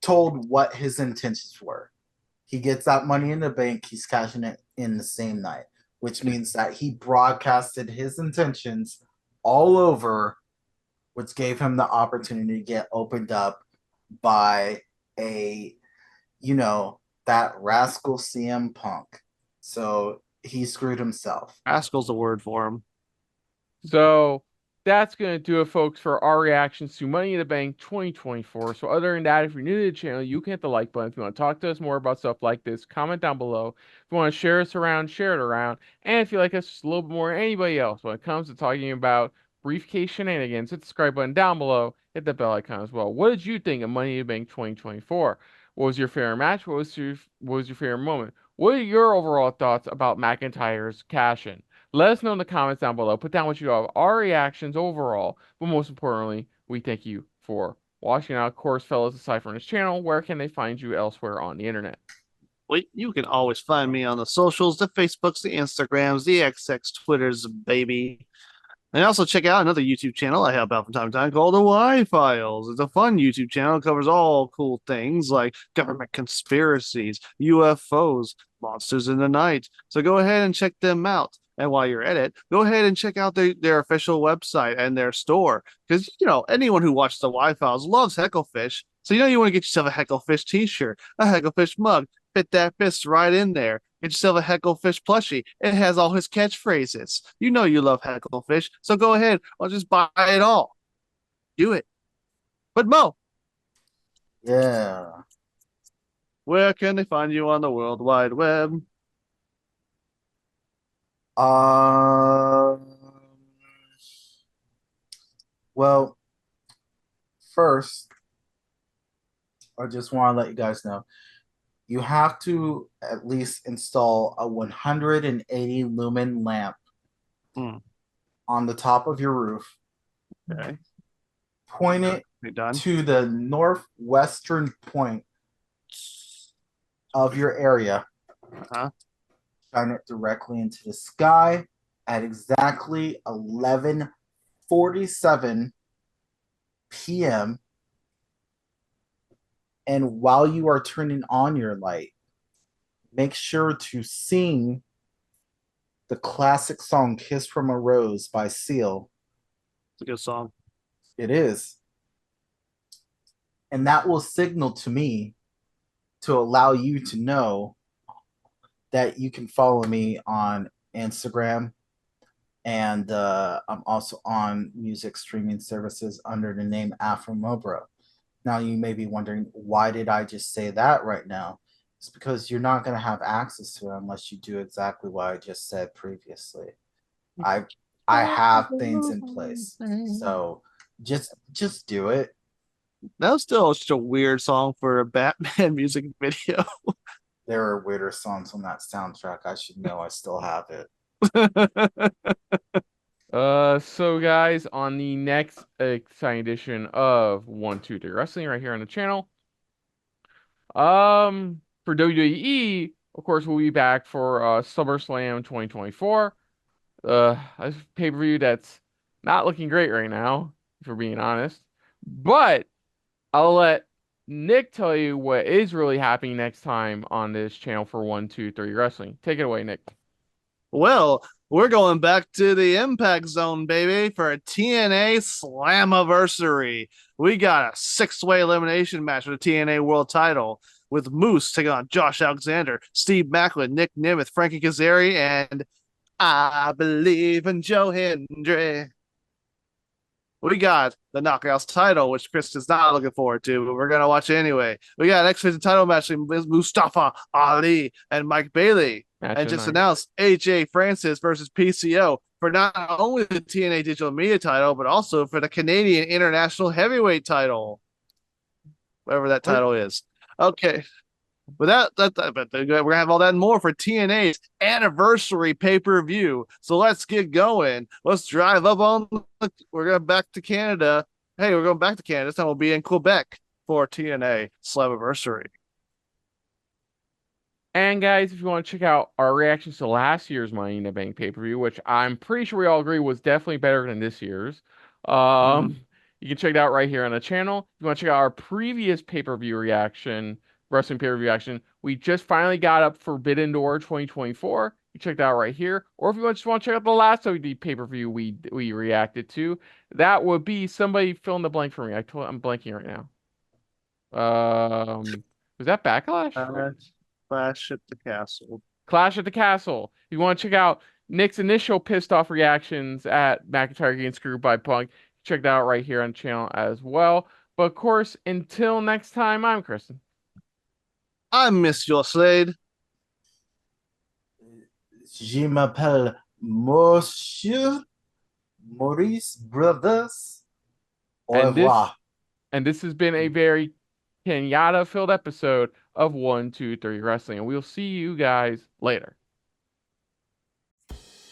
told what his intentions were. He gets that Money in the Bank. He's cashing it in the same night, which means that he broadcasted his intentions all over, which gave him the opportunity to get opened up by that rascal CM Punk. So he screwed himself. Rascal's the word for him. So that's going to do it, folks, for our reactions to Money in the Bank 2024. So other than that, if you're new to the channel, you can hit the like button. If you want to talk to us more about stuff like this, comment down below. If you want to share us around, share it around. And if you like us just a little bit more than anybody else when it comes to talking about briefcase shenanigans, hit the subscribe button down below. Hit the bell icon as well. What did you think of Money in the Bank 2024? What was your favorite match? What was your favorite moment? What are your overall thoughts about McIntyre's cash-in? Let us know in the comments down below. Put down what you thought of our reactions overall. But most importantly, we thank you for watching. Now, of course, fellas, aside from this channel, where can they find you elsewhere on the internet? Well, you can always find me on the socials, the Facebooks, the Instagrams, the XX Twitters, baby. And also check out another YouTube channel I help out from time to time called the Y Files. It's a fun YouTube channel. It covers all cool things like government conspiracies, UFOs, monsters in the night. So go ahead and check them out. And while you're at it, go ahead and check out their official website and their store. Because, anyone who watches the Y Files loves Hecklefish. So, you want to get yourself a Hecklefish t-shirt, a Hecklefish mug, fit that fist right in there. Get yourself a Hecklefish plushie. It has all his catchphrases. You know you love Hecklefish, so go ahead or just buy it all. Do it. But Mo. Yeah. Where can they find you on the World Wide Web? Well, first, I just want to let you guys know, you have to at least install a 180 lumen lamp on the top of your roof. Okay. Point it to the northwestern point of your area. Shine it directly into the sky at exactly 11:47 p.m. And while you are turning on your light, make sure to sing the classic song Kiss from a Rose by Seal. It's a good song. It is. And that will signal to me to allow you to know that you can follow me on Instagram. And I'm also on music streaming services under the name Afromobro. Now you may be wondering, why did I just say that right now? It's because you're not going to have access to it unless you do exactly what I just said previously. I have things in place, so just do it. That was still such a weird song for a Batman music video. There are weirder songs on that soundtrack. I should know. I still have it. So guys, on the next exciting edition of 123 Wrestling right here on the channel, for WWE, of course, we'll be back for SummerSlam 2024. A pay-per-view that's not looking great right now, if we're being honest. But I'll let Nick tell you what is really happening next time on this channel for 123 Wrestling. Take it away, Nick. Well, we're going back to the Impact Zone, baby, for a TNA Slammiversary. We got a 6-way elimination match for the TNA World Title with Moose taking on Josh Alexander, Steve Maclin, Nick Nemeth, Frankie Kazarian, and I Believe in Joe Hendry. We got the Knockouts title, which Chris is not looking forward to, but we're going to watch it anyway. We got an X-Division title match with Mustafa Ali and Mike Bailey. And just announced AJ Francis versus PCO for not only the TNA Digital Media title, but also for the Canadian International Heavyweight title. Whatever that title is. Okay. But but we're going to have all that and more for TNA's anniversary pay-per-view. So let's get going. Let's drive up on. We're going back to Canada. Hey, we're going back to Canada. This time we'll be in Quebec for TNA Slammiversary. And guys, if you want to check out our reactions to last year's Money in the Bank pay-per-view, which I'm pretty sure we all agree was definitely better than this year's, you can check it out right here on the channel. If you want to check out our previous pay-per-view reaction, wrestling pay-per-view action, we just finally got up Forbidden Door 2024. You check that out right here. Or if you just want to check out the last WWE pay-per-view we reacted to, that would be somebody fill in the blank for me. I'm blanking right now. Was that Backlash? Clash at the Castle. Clash at the Castle. If you want to check out Nick's initial pissed off reactions at McIntyre getting screwed by Punk, check that out right here on the channel as well. But of course, until next time, I'm Kristen. I'm Monsieur Slade. Je m'appelle Monsieur Maurice Brothers. Au revoir. And this has been a very Kenyatta-filled episode of 123 Wrestling, and we'll see you guys later.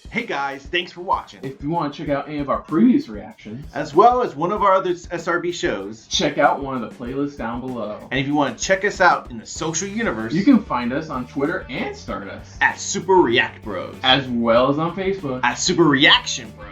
Hey guys, thanks for watching. If you want to check out any of our previous reactions, as well as one of our other SRB shows, check out one of the playlists down below. And if you want to check us out in the social universe, you can find us on Twitter and Stardust at Super React Bros, as well as on Facebook at Super Reaction Bros.